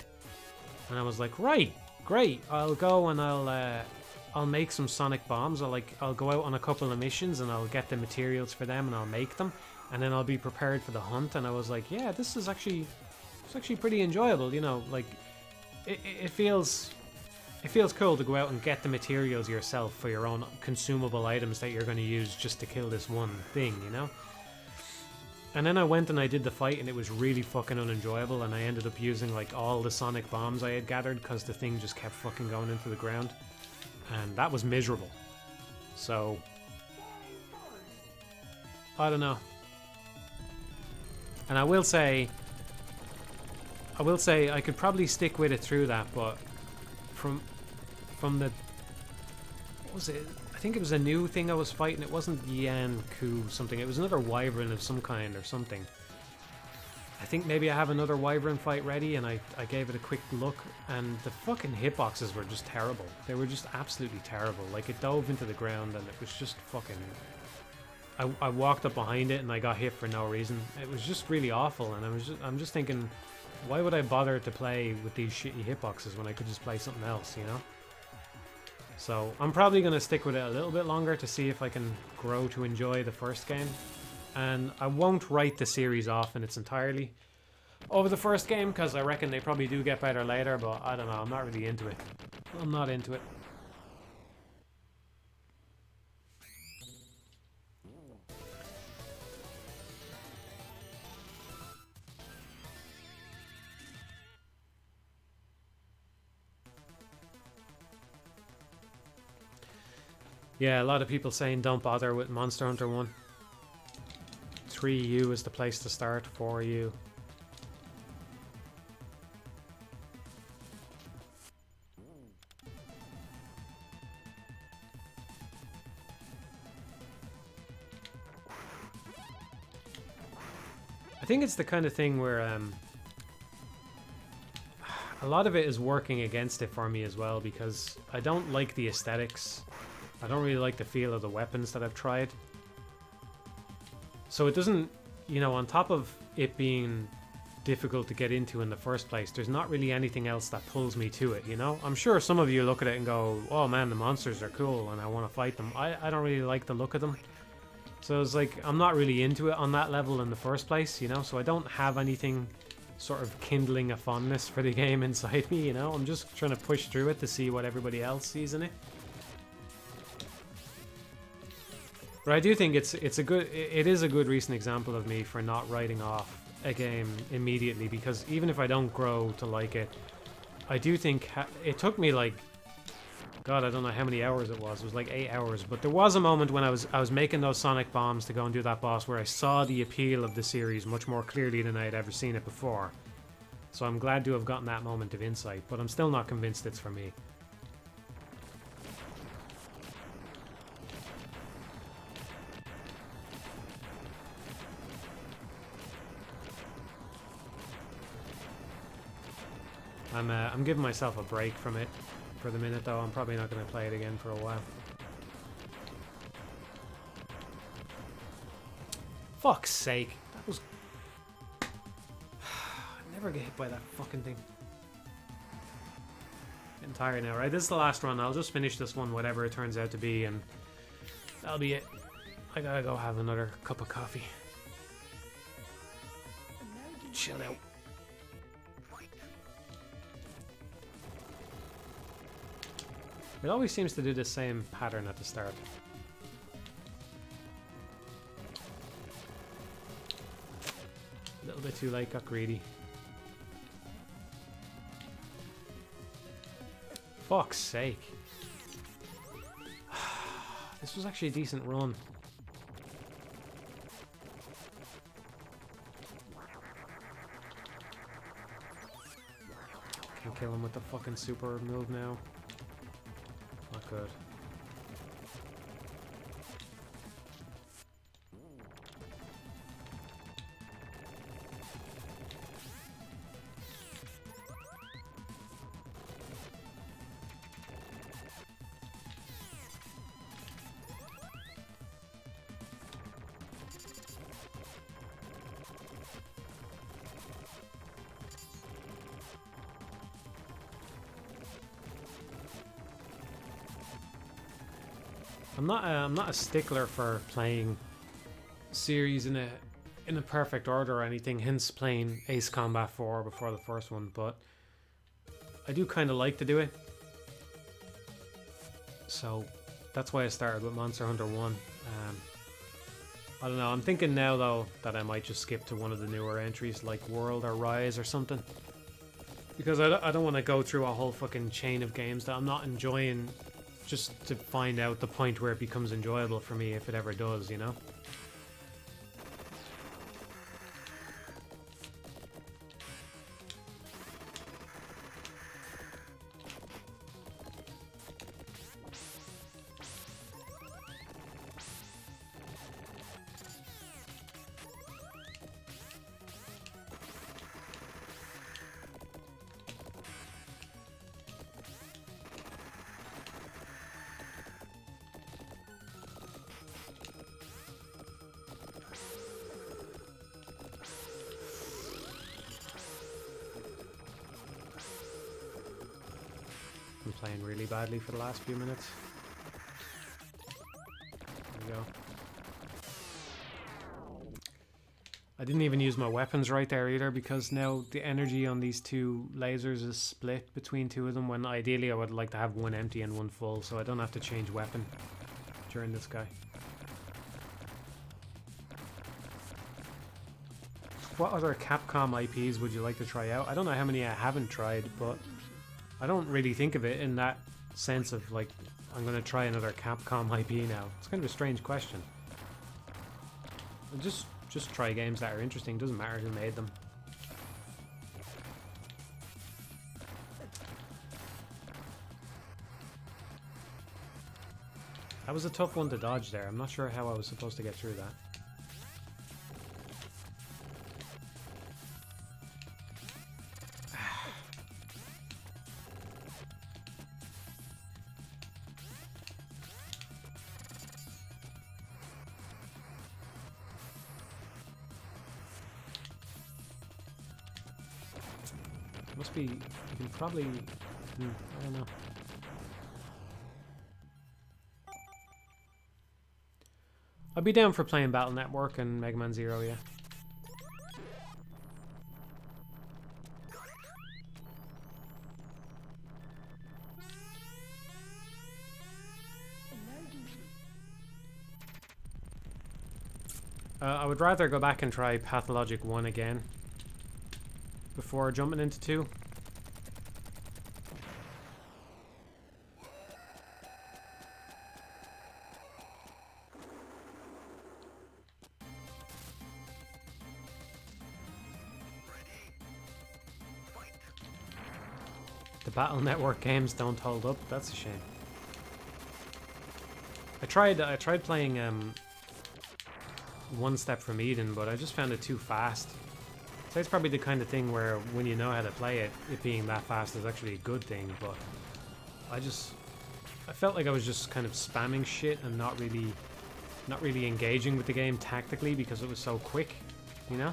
and I was like, right, great, I'll go and I'll make some sonic bombs. I'll go out on a couple of missions and I'll get the materials for them and I'll make them, and then I'll be prepared for the hunt. And I was like, yeah, this is actually pretty enjoyable, you know, like it feels cool to go out and get the materials yourself for your own consumable items that you're going to use just to kill this one thing, you know. And then I went and I did the fight and it was really fucking unenjoyable, and I ended up using like all the sonic bombs I had gathered because the thing just kept fucking going into the ground. And that was miserable. So I don't know. And I will say I could probably stick with it through that, but from the, what was it? I think it was a new thing I was fighting. It wasn't Yanku something. It was another wyvern of some kind or something. I think maybe I have another wyvern fight ready, and I gave it a quick look, and the fucking hitboxes were just terrible. They were just absolutely terrible. Like, it dove into the ground and it was just fucking... I walked up behind it and I got hit for no reason. It was just really awful, and I'm just thinking, why would I bother to play with these shitty hitboxes when I could just play something else, you know? So I'm probably going to stick with it a little bit longer to see if I can grow to enjoy the first game. And I won't write the series off in its entirety over the first game, because I reckon they probably do get better later, but I don't know, I'm not really into it. I'm not into it. Yeah, a lot of people saying don't bother with Monster Hunter 1. 3U is the place to start, 4U. I think it's the kind of thing where a lot of it is working against it for me as well, because I don't like the aesthetics. I don't really like the feel of the weapons that I've tried. So it doesn't, you know, on top of it being difficult to get into in the first place, there's not really anything else that pulls me to it, you know? I'm sure some of you look at it and go, oh man, the monsters are cool and I want to fight them. I don't really like the look of them. So it's like, I'm not really into it on that level in the first place, you know? So I don't have anything sort of kindling a fondness for the game inside me, you know? I'm just trying to push through it to see what everybody else sees in it. But I do think it is a good recent example of me for not writing off a game immediately, because even if I don't grow to like it, I do think it took me like, God, I don't know how many hours it was. It was like 8 hours, but there was a moment when I was making those sonic bombs to go and do that boss where I saw the appeal of the series much more clearly than I had ever seen it before. So I'm glad to have gotten that moment of insight, but I'm still not convinced it's for me. I'm giving myself a break from it for the minute, though. I'm probably not going to play it again for a while. Fuck's sake. That was... I never get hit by that fucking thing. Getting tired now, right? This is the last run. I'll just finish this one, whatever it turns out to be, and that'll be it. I gotta go have another cup of coffee. Chill out. It always seems to do the same pattern at the start. A little bit too late, got greedy. Fuck's sake. This was actually a decent run. Can't kill him with the fucking super move now. Not good. I'm not a stickler for playing series in a perfect order or anything, hence playing Ace Combat 4 before the first one, but I do kind of like to do it. So that's why I started with Monster Hunter 1. I don't know, I'm thinking now though that I might just skip to one of the newer entries like World or Rise or something. Because I don't want to go through a whole fucking chain of games that I'm not enjoying just to find out the point where it becomes enjoyable for me, if it ever does, you know? I'm playing really badly for the last few minutes. There we go. I didn't even use my weapons right there either, because now the energy on these two lasers is split between two of them, when ideally I would like to have one empty and one full, so I don't have to change weapon during this guy. What other Capcom IPs would you like to try out? I don't know how many I haven't tried, but I don't really think of it in that sense of like, I'm going to try another Capcom IP now. It's kind of a strange question. Just try games that are interesting, doesn't matter who made them. That was a tough one to dodge there. I'm not sure how I was supposed to get through that. Must be, you can probably, I don't know. I'd be down for playing Battle Network and Mega Man Zero, yeah. I would rather go back and try Pathologic 1 again before jumping into 2. The Battle Network games don't hold up. That's a shame. I tried playing One Step from Eden, but I just found it too fast. So it's probably the kind of thing where when you know how to play it, it being that fast is actually a good thing, but I felt like I was just kind of spamming shit and not really engaging with the game tactically because it was so quick, you know?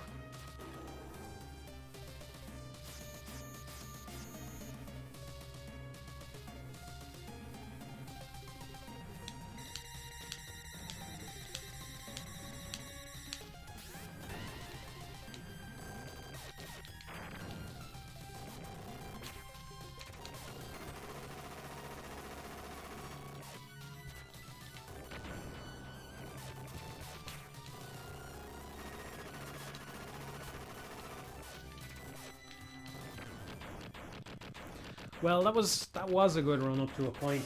Well, that was a good run up to a point.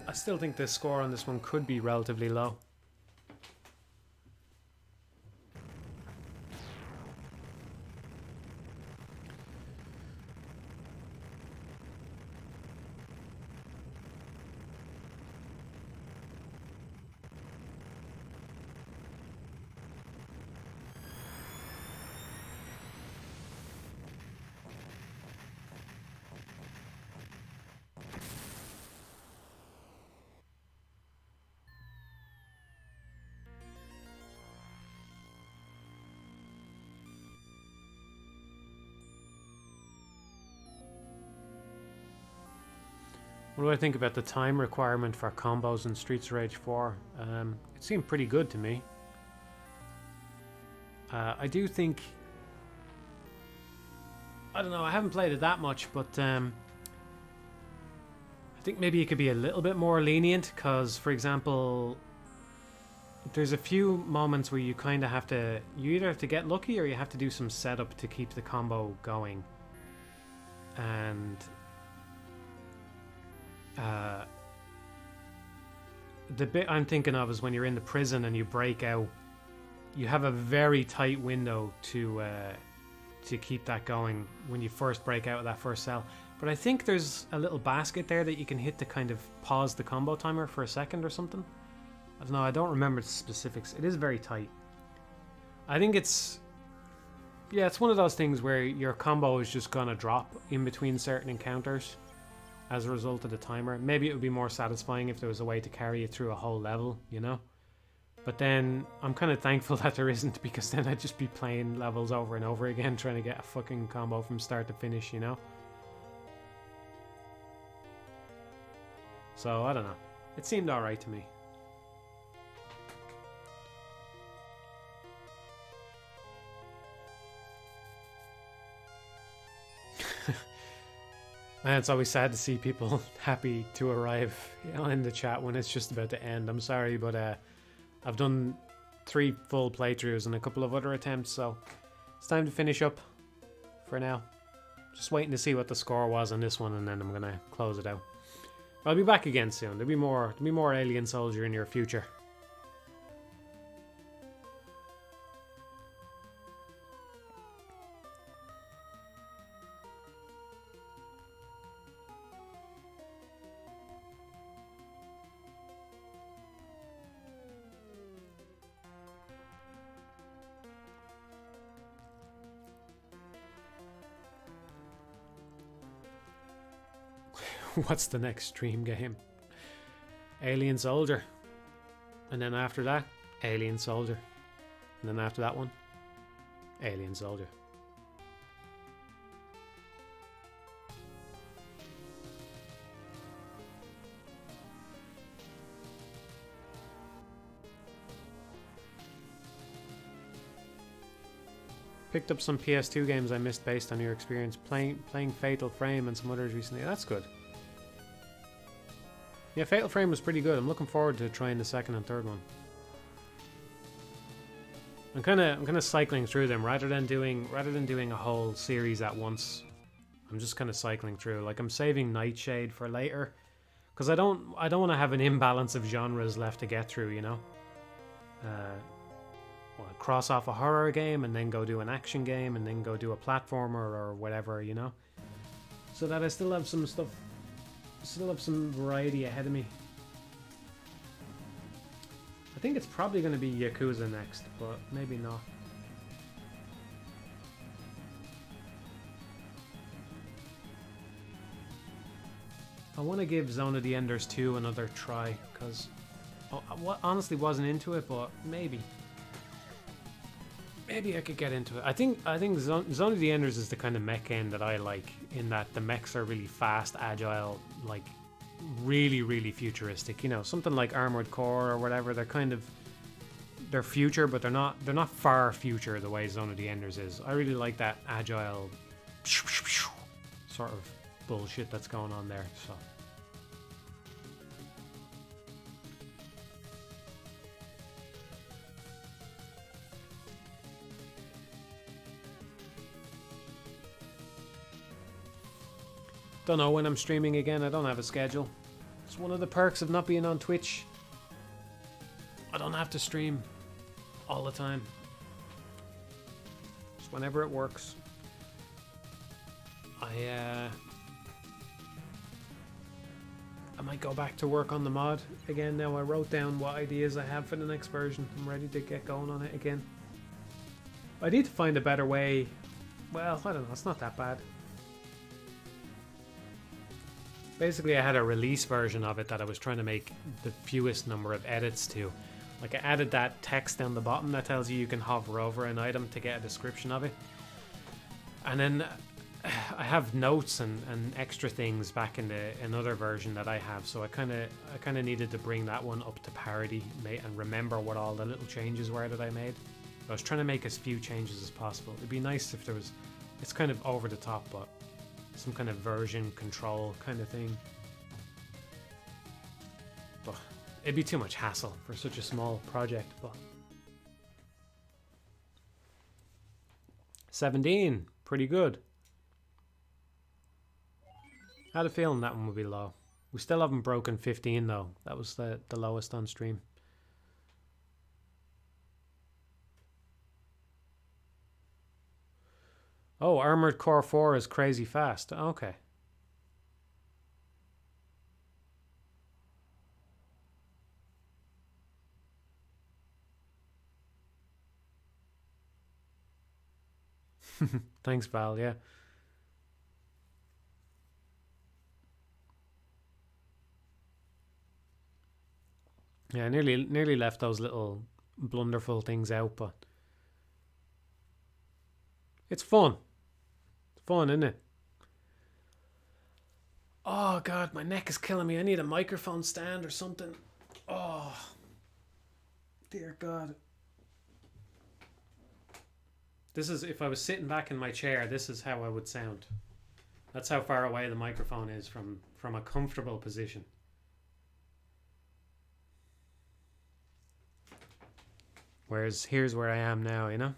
I still think the score on this one could be relatively low. What do I think about the time requirement for combos in Streets of Rage 4? It seemed pretty good to me. I do think... I don't know, I haven't played it that much, but I think maybe it could be a little bit more lenient, because, for example, there's a few moments where you kind of have to, you either have to get lucky or you have to do some setup to keep the combo going. And the bit I'm thinking of is when you're in the prison and you break out, you have a very tight window to keep that going when you first break out of that first cell. But I think there's a little basket there that you can hit to kind of pause the combo timer for a second or something. I don't know, I don't remember the specifics. It is very tight. I think it's... yeah, it's one of those things where your combo is just gonna drop in between certain encounters as a result of the timer. Maybe it would be more satisfying if there was a way to carry it through a whole level, you know? But then I'm kind of thankful that there isn't, because then I'd just be playing levels over and over again trying to get a fucking combo from start to finish, you know? So, I don't know. It seemed alright to me. And it's always sad to see people happy to arrive, you know, in the chat when it's just about to end. I'm sorry, but I've done 3 full playthroughs and a couple of other attempts, so it's time to finish up for now. Just waiting to see what the score was on this one, and then I'm gonna close it out. I'll be back again soon. There'll be more Alien Soldier in your future. What's the next stream game? Alien Soldier. And then after that, Alien Soldier. And then after that one, Alien Soldier. Picked up some PS2 games I missed based on your experience playing Fatal Frame and some others recently. That's good. Yeah, Fatal Frame was pretty good. I'm looking forward to trying the second and third one. I'm kind of cycling through them rather than doing a whole series at once. I'm just kind of cycling through. Like, I'm saving Nightshade for later, because I don't want to have an imbalance of genres left to get through, you know. Well, cross off a horror game and then go do an action game and then go do a platformer or whatever, you know. So that I still have some stuff. Still have some variety ahead of me. I think it's probably going to be Yakuza next, but maybe not. I want to give Zone of the Enders 2 another try, because I honestly wasn't into it, but maybe I could get into it. I think Zone of the Enders is the kind of mech game that I like, in that the mechs are really fast, agile, like really, really futuristic. You know, something like Armored Core or whatever. They're future, but they're not far future the way Zone of the Enders is. I really like that agile sort of bullshit that's going on there. So. Don't know when I'm streaming again. I don't have a schedule. It's one of the perks of not being on Twitch. I don't have to stream all the time. Just whenever it works. I might go back to work on the mod again now. I wrote down what ideas I have for the next version. I'm ready to get going on it again. I need to find a better way. Well, I don't know. It's not that bad. Basically, I had a release version of it that I was trying to make the fewest number of edits to. Like, I added that text down the bottom that tells you can hover over an item to get a description of it. And then I have notes and extra things back in another version that I have, so I kind of needed to bring that one up to parity and remember what all the little changes were that I made. I was trying to make as few changes as possible. It'd be nice if there was... It's kind of over the top, but... some kind of version control kind of thing. But it'd be too much hassle for such a small project. But 17, pretty good. Had a feeling that one would be low. We still haven't broken 15 though. That was the lowest on stream. Oh, Armored Core 4 is crazy fast. Okay. Thanks, Val. Yeah. Yeah, nearly left those little blunderful things out, but it's fun. It's fun, isn't it? Oh god, my neck is killing me. I need a microphone stand or something. Oh, dear God. This is, if I was sitting back in my chair, this is how I would sound. That's how far away the microphone is from a comfortable position. Whereas here's where I am now, you know?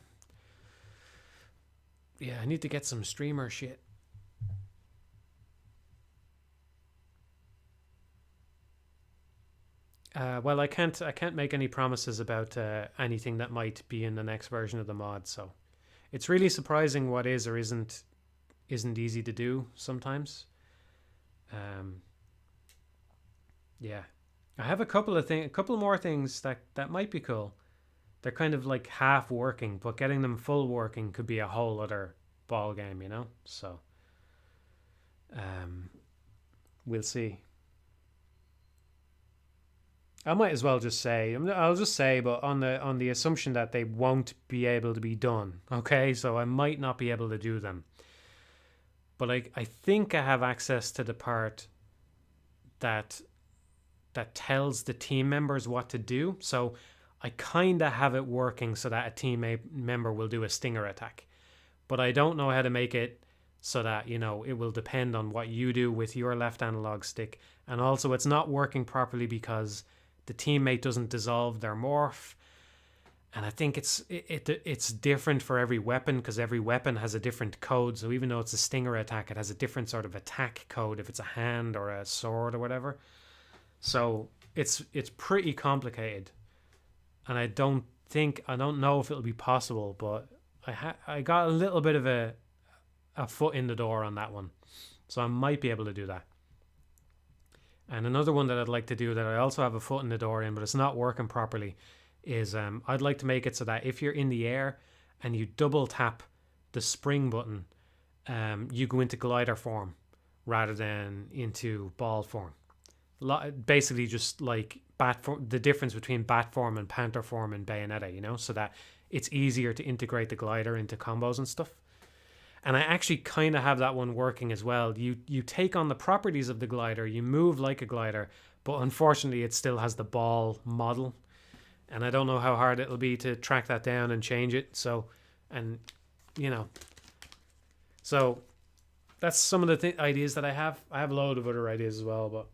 Yeah, I need to get some streamer shit. Well, I can't make any promises about anything that might be in the next version of the mod, so it's really surprising what is or isn't easy to do sometimes. Yeah, I have a couple more things that might be cool. They're kind of like half working, but getting them full working could be a whole other ball game, you know. So, we'll see. I might as well just say, I'll just say, but on the assumption that they won't be able to be done. Okay, so I might not be able to do them, but I think I have access to the part that tells the team members what to do. So I kind of have it working so that a team member will do a stinger attack, but I don't know how to make it so that, you know, it will depend on what you do with your left analog stick. And also it's not working properly because the teammate doesn't dissolve their morph. And I think it's different for every weapon because every weapon has a different code. So even though it's a stinger attack, it has a different sort of attack code if it's a hand or a sword or whatever. So it's pretty complicated. And I don't know if it'll be possible, but I got a little bit of a foot in the door on that one. So I might be able to do that. And another one that I'd like to do that I also have a foot in the door in, but it's not working properly, is I'd like to make it so that if you're in the air and you double tap the spring button, you go into glider form rather than into ball form. Basically just like bat form, the difference between bat form and panther form in Bayonetta, you know, so that it's easier to integrate the glider into combos and stuff. And I actually kind of have that one working as well. You take on the properties of the glider, you move like a glider, but unfortunately it still has the ball model. And I don't know how hard it'll be to track that down and change it. So, and, you know. So, that's some of the ideas that I have. I have a load of other ideas as well, but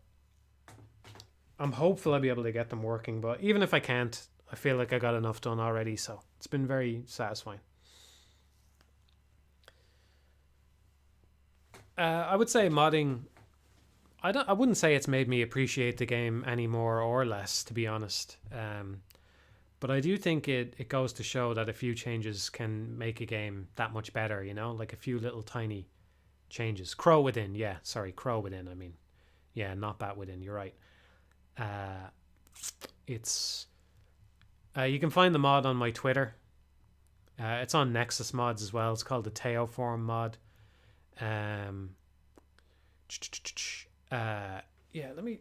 I'm hopeful I'll be able to get them working. But even if I can't, I feel like I got enough done already. So, it's been very satisfying. I would say modding, I wouldn't say it's made me appreciate the game any more or less, to be honest. But I do think it goes to show that a few changes can make a game that much better, you know, like a few little tiny changes. Crow Within, yeah, sorry, Crow Within, I mean. Yeah, not Bat Within, you're right. It's you can find the mod on my Twitter. It's on Nexus Mods as well. It's called the Teoform mod. Yeah, let me,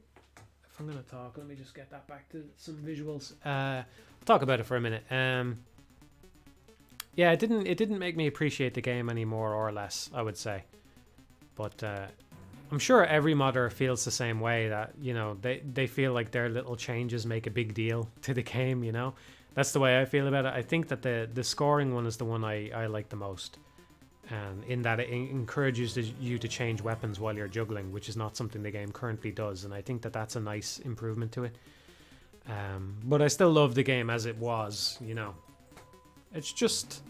if I'm gonna talk, let me just get that back to some visuals. I'll talk about it for a minute. Yeah, it didn't make me appreciate the game any more or less, I would say. But I'm sure every modder feels the same way, that, you know, they feel like their little changes make a big deal to the game, you know. That's the way I feel about it. I think that the scoring one is the one I like the most. And in that it encourages you to change weapons while you're juggling, which is not something the game currently does, and I think that that's a nice improvement to it. But I still love the game as it was, you know. It's just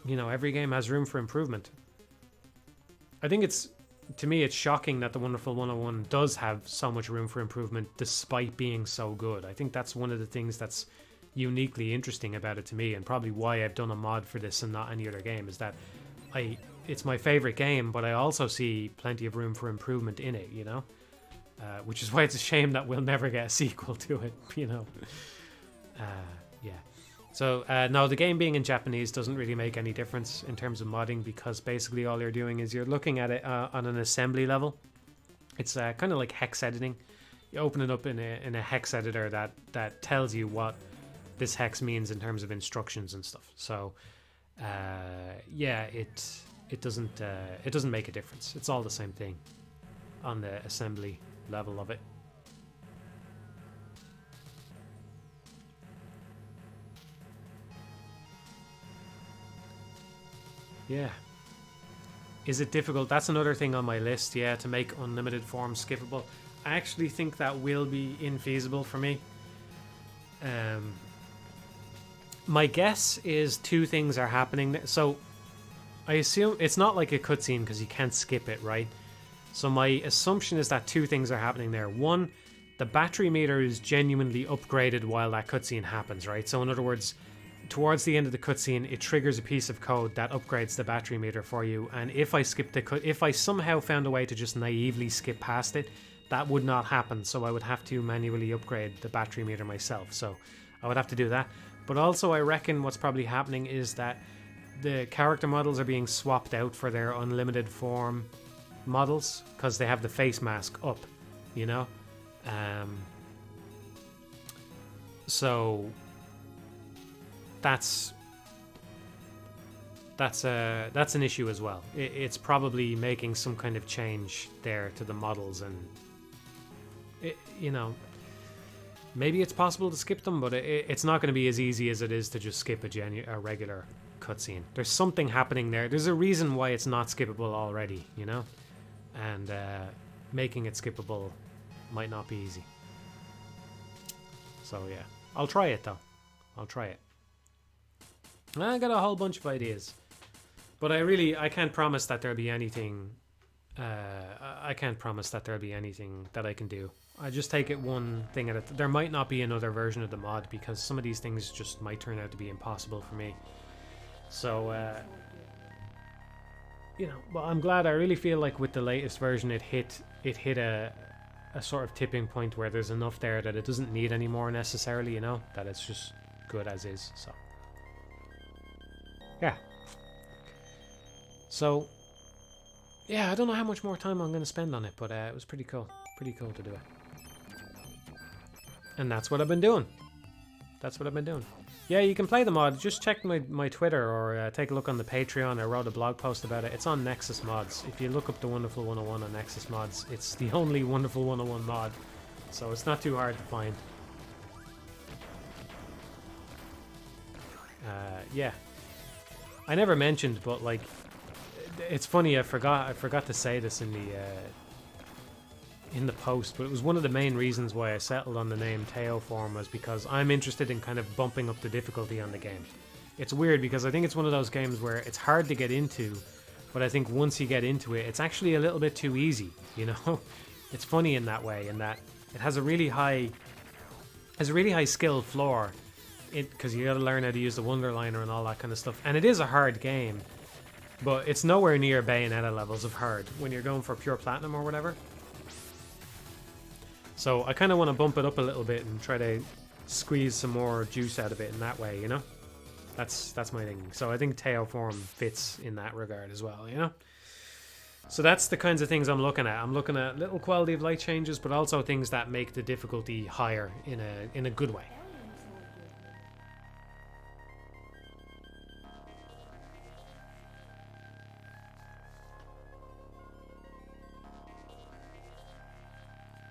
you know, every game has room for improvement. I think to me, it's shocking that the Wonderful 101 does have so much room for improvement despite being so good. I think that's one of the things that's uniquely interesting about it to me, and probably why I've done a mod for this and not any other game, is that it's my favorite game, but I also see plenty of room for improvement in it, you know? Which is why it's a shame that we'll never get a sequel to it, you know? Yeah. So, no, the game being in Japanese doesn't really make any difference in terms of modding, because basically all you're doing is you're looking at it on an assembly level. It's kind of like hex editing. You open it up in a hex editor that tells you what this hex means in terms of instructions and stuff. So, yeah, it doesn't make a difference. It's all the same thing on the assembly level of it. Yeah. Is it difficult? That's another thing on my list, yeah, to make unlimited forms skippable. I actually think that will be infeasible for me. My guess is two things are happening. So I assume it's not like a cutscene because you can't skip it, right? So my assumption is that two things are happening there. One, the battery meter is genuinely upgraded while that cutscene happens, right? So in other words, towards the end of the cutscene, it triggers a piece of code that upgrades the battery meter for you. And if I if I somehow found a way to just naively skip past it, that would not happen. So I would have to manually upgrade the battery meter myself. So I would have to do that. But also, I reckon what's probably happening is that the character models are being swapped out for their unlimited form models because they have the face mask up, you know? So that's an issue as well. It's probably making some kind of change there to the models, and you know, maybe it's possible to skip them, but it's not going to be as easy as it is to just skip a regular cutscene. There's something happening there. There's a reason why it's not skippable already, you know, and making it skippable might not be easy. So yeah, I'll try it though. I'll try it. I got a whole bunch of ideas, but I can't promise that there'll be anything. I can't promise that there'll be anything that I can do. I just take it one thing at a time. There might not be another version of the mod because some of these things just might turn out to be impossible for me. So, you know, but I'm glad. I really feel like with the latest version, it hit a sort of tipping point where there's enough there that it doesn't need any more necessarily. You know, that it's just good as is. So, yeah. So, yeah, I don't know how much more time I'm going to spend on it, but it was pretty cool. Pretty cool to do it. And that's what I've been doing. That's what I've been doing. Yeah, you can play the mod. Just check my Twitter or take a look on the Patreon. I wrote a blog post about it. It's on Nexus Mods. If you look up the Wonderful 101 on Nexus Mods, it's the only Wonderful 101 mod. So it's not too hard to find. Yeah. I never mentioned, but like, it's funny. I forgot to say this in the post, but it was one of the main reasons why I settled on the name Teoform, was because I'm interested in kind of bumping up the difficulty on the game. It's weird because I think it's one of those games where it's hard to get into, but I think once you get into it, it's actually a little bit too easy, you know? It's funny in that way, in that it has a really high skill floor, because you got to learn how to use the Wonderliner and all that kind of stuff. And it is a hard game, but it's nowhere near Bayonetta levels of hard when you're going for pure platinum or whatever. So I kind of want to bump it up a little bit and try to squeeze some more juice out of it in that way, you know? That's my thing. So I think Teoform fits in that regard as well, you know? So that's the kinds of things I'm looking at. I'm looking at little quality of life changes, but also things that make the difficulty higher in a good way.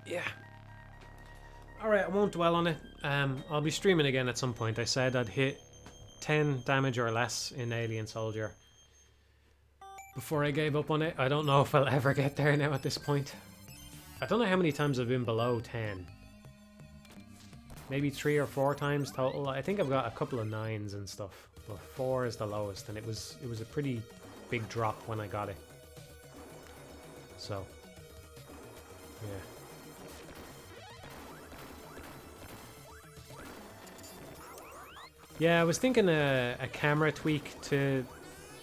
Yeah. Alright, I won't dwell on it. I'll be streaming again at some point. I said I'd hit 10 damage or less in Alien Soldier before I gave up on it. I don't know if I'll ever get there now at this point. I don't know how many times I've been below 10. Maybe 3 or 4 times total. I think I've got a couple of 9s and stuff, but 4 is the lowest, and it was a pretty big drop when I got it. So, yeah. Yeah, I was thinking a camera tweak to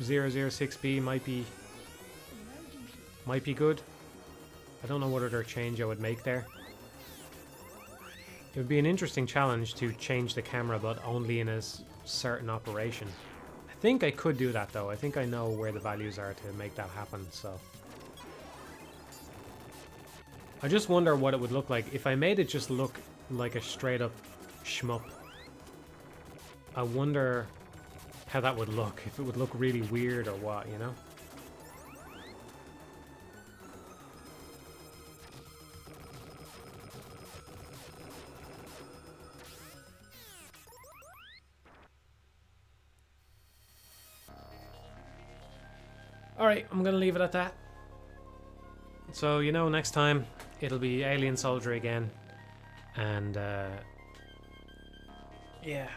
006B might be good. I don't know what other change I would make there. It would be an interesting challenge to change the camera, but only in a certain operation. I think I could do that though. I think I know where the values are to make that happen, so. I just wonder what it would look like if I made it just look like a straight up shmup. I wonder how that would look, if it would look really weird or what, you know? Alright, I'm gonna leave it at that. So, you know, next time it'll be Alien Soldier again. And, yeah.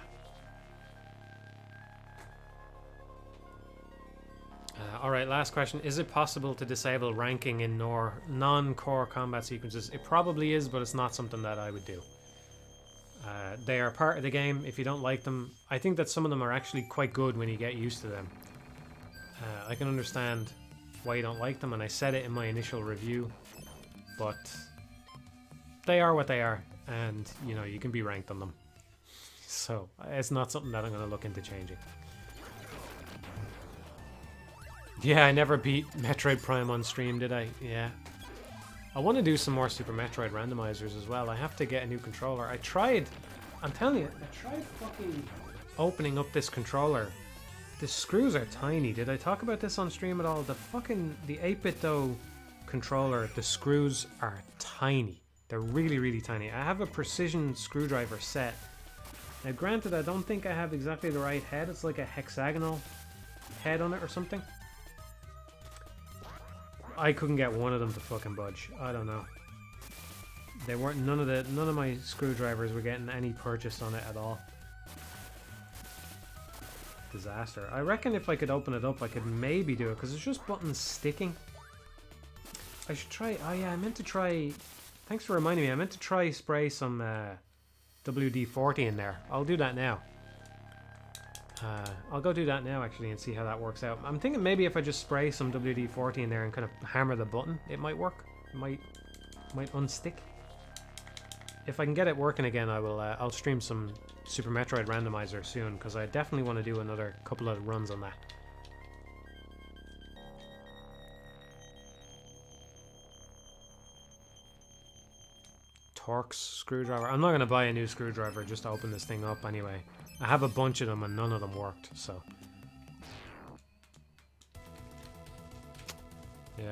Alright, last question. Is it possible to disable ranking in non-core combat sequences? It probably is, but it's not something that I would do. They are part of the game. If you don't like them, I think that some of them are actually quite good when you get used to them. I can understand why you don't like them, and I said it in my initial review, but they are what they are, and, you know, you can be ranked on them. So, it's not something that I'm going to look into changing. Yeah, I never beat Metroid Prime on stream, did I? Yeah. I want to do some more Super Metroid randomizers as well. I have to get a new controller. I'm telling you, I tried fucking opening up this controller. The screws are tiny. Did I talk about this on stream at all? The 8-bit though controller, the screws are tiny. They're really, really tiny. I have a precision screwdriver set. Now granted, I don't think I have exactly the right head. It's like a hexagonal head on it or something. I couldn't get one of them to fucking budge. I don't know. They weren't, none of my screwdrivers were getting any purchase on it at all. Disaster. I reckon if I could open it up, I could maybe do it, because it's just buttons sticking. I should try. Oh yeah, I meant to try. Thanks for reminding me. I meant to try spray some WD-40 in there. I'll do that now. I'll go do that now actually and see how that works out. I'm thinking maybe if I just spray some WD-40 in there and kind of hammer the button, it might work. It might unstick. If I can get it working again, I'll stream some Super Metroid randomizer soon, because I definitely want to do another couple of runs on that. Torx screwdriver. I'm not going to buy a new screwdriver just to open this thing up anyway. I have a bunch of them and none of them worked, so. Yeah.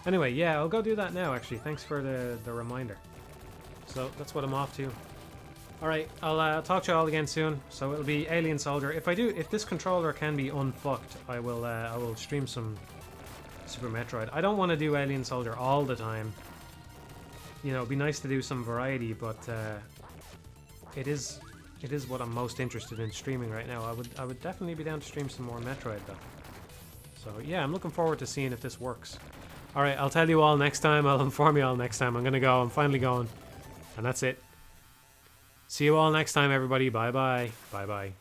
Anyway, yeah, I'll go do that now actually. Thanks for the reminder. So that's what I'm off to. Alright, I'll talk to you all again soon. So it'll be Alien Soldier. If this controller can be unfucked, I will stream some Super Metroid. I don't want to do Alien Soldier all the time. You know, it'd be nice to do some variety, but it is what I'm most interested in streaming right now. I would definitely be down to stream some more Metroid though. So yeah, I'm looking forward to seeing if this works. Alright, I'll tell you all next time. I'll inform you all next time. I'm gonna go. I'm finally going. And that's it. See you all next time, everybody. Bye bye. Bye bye.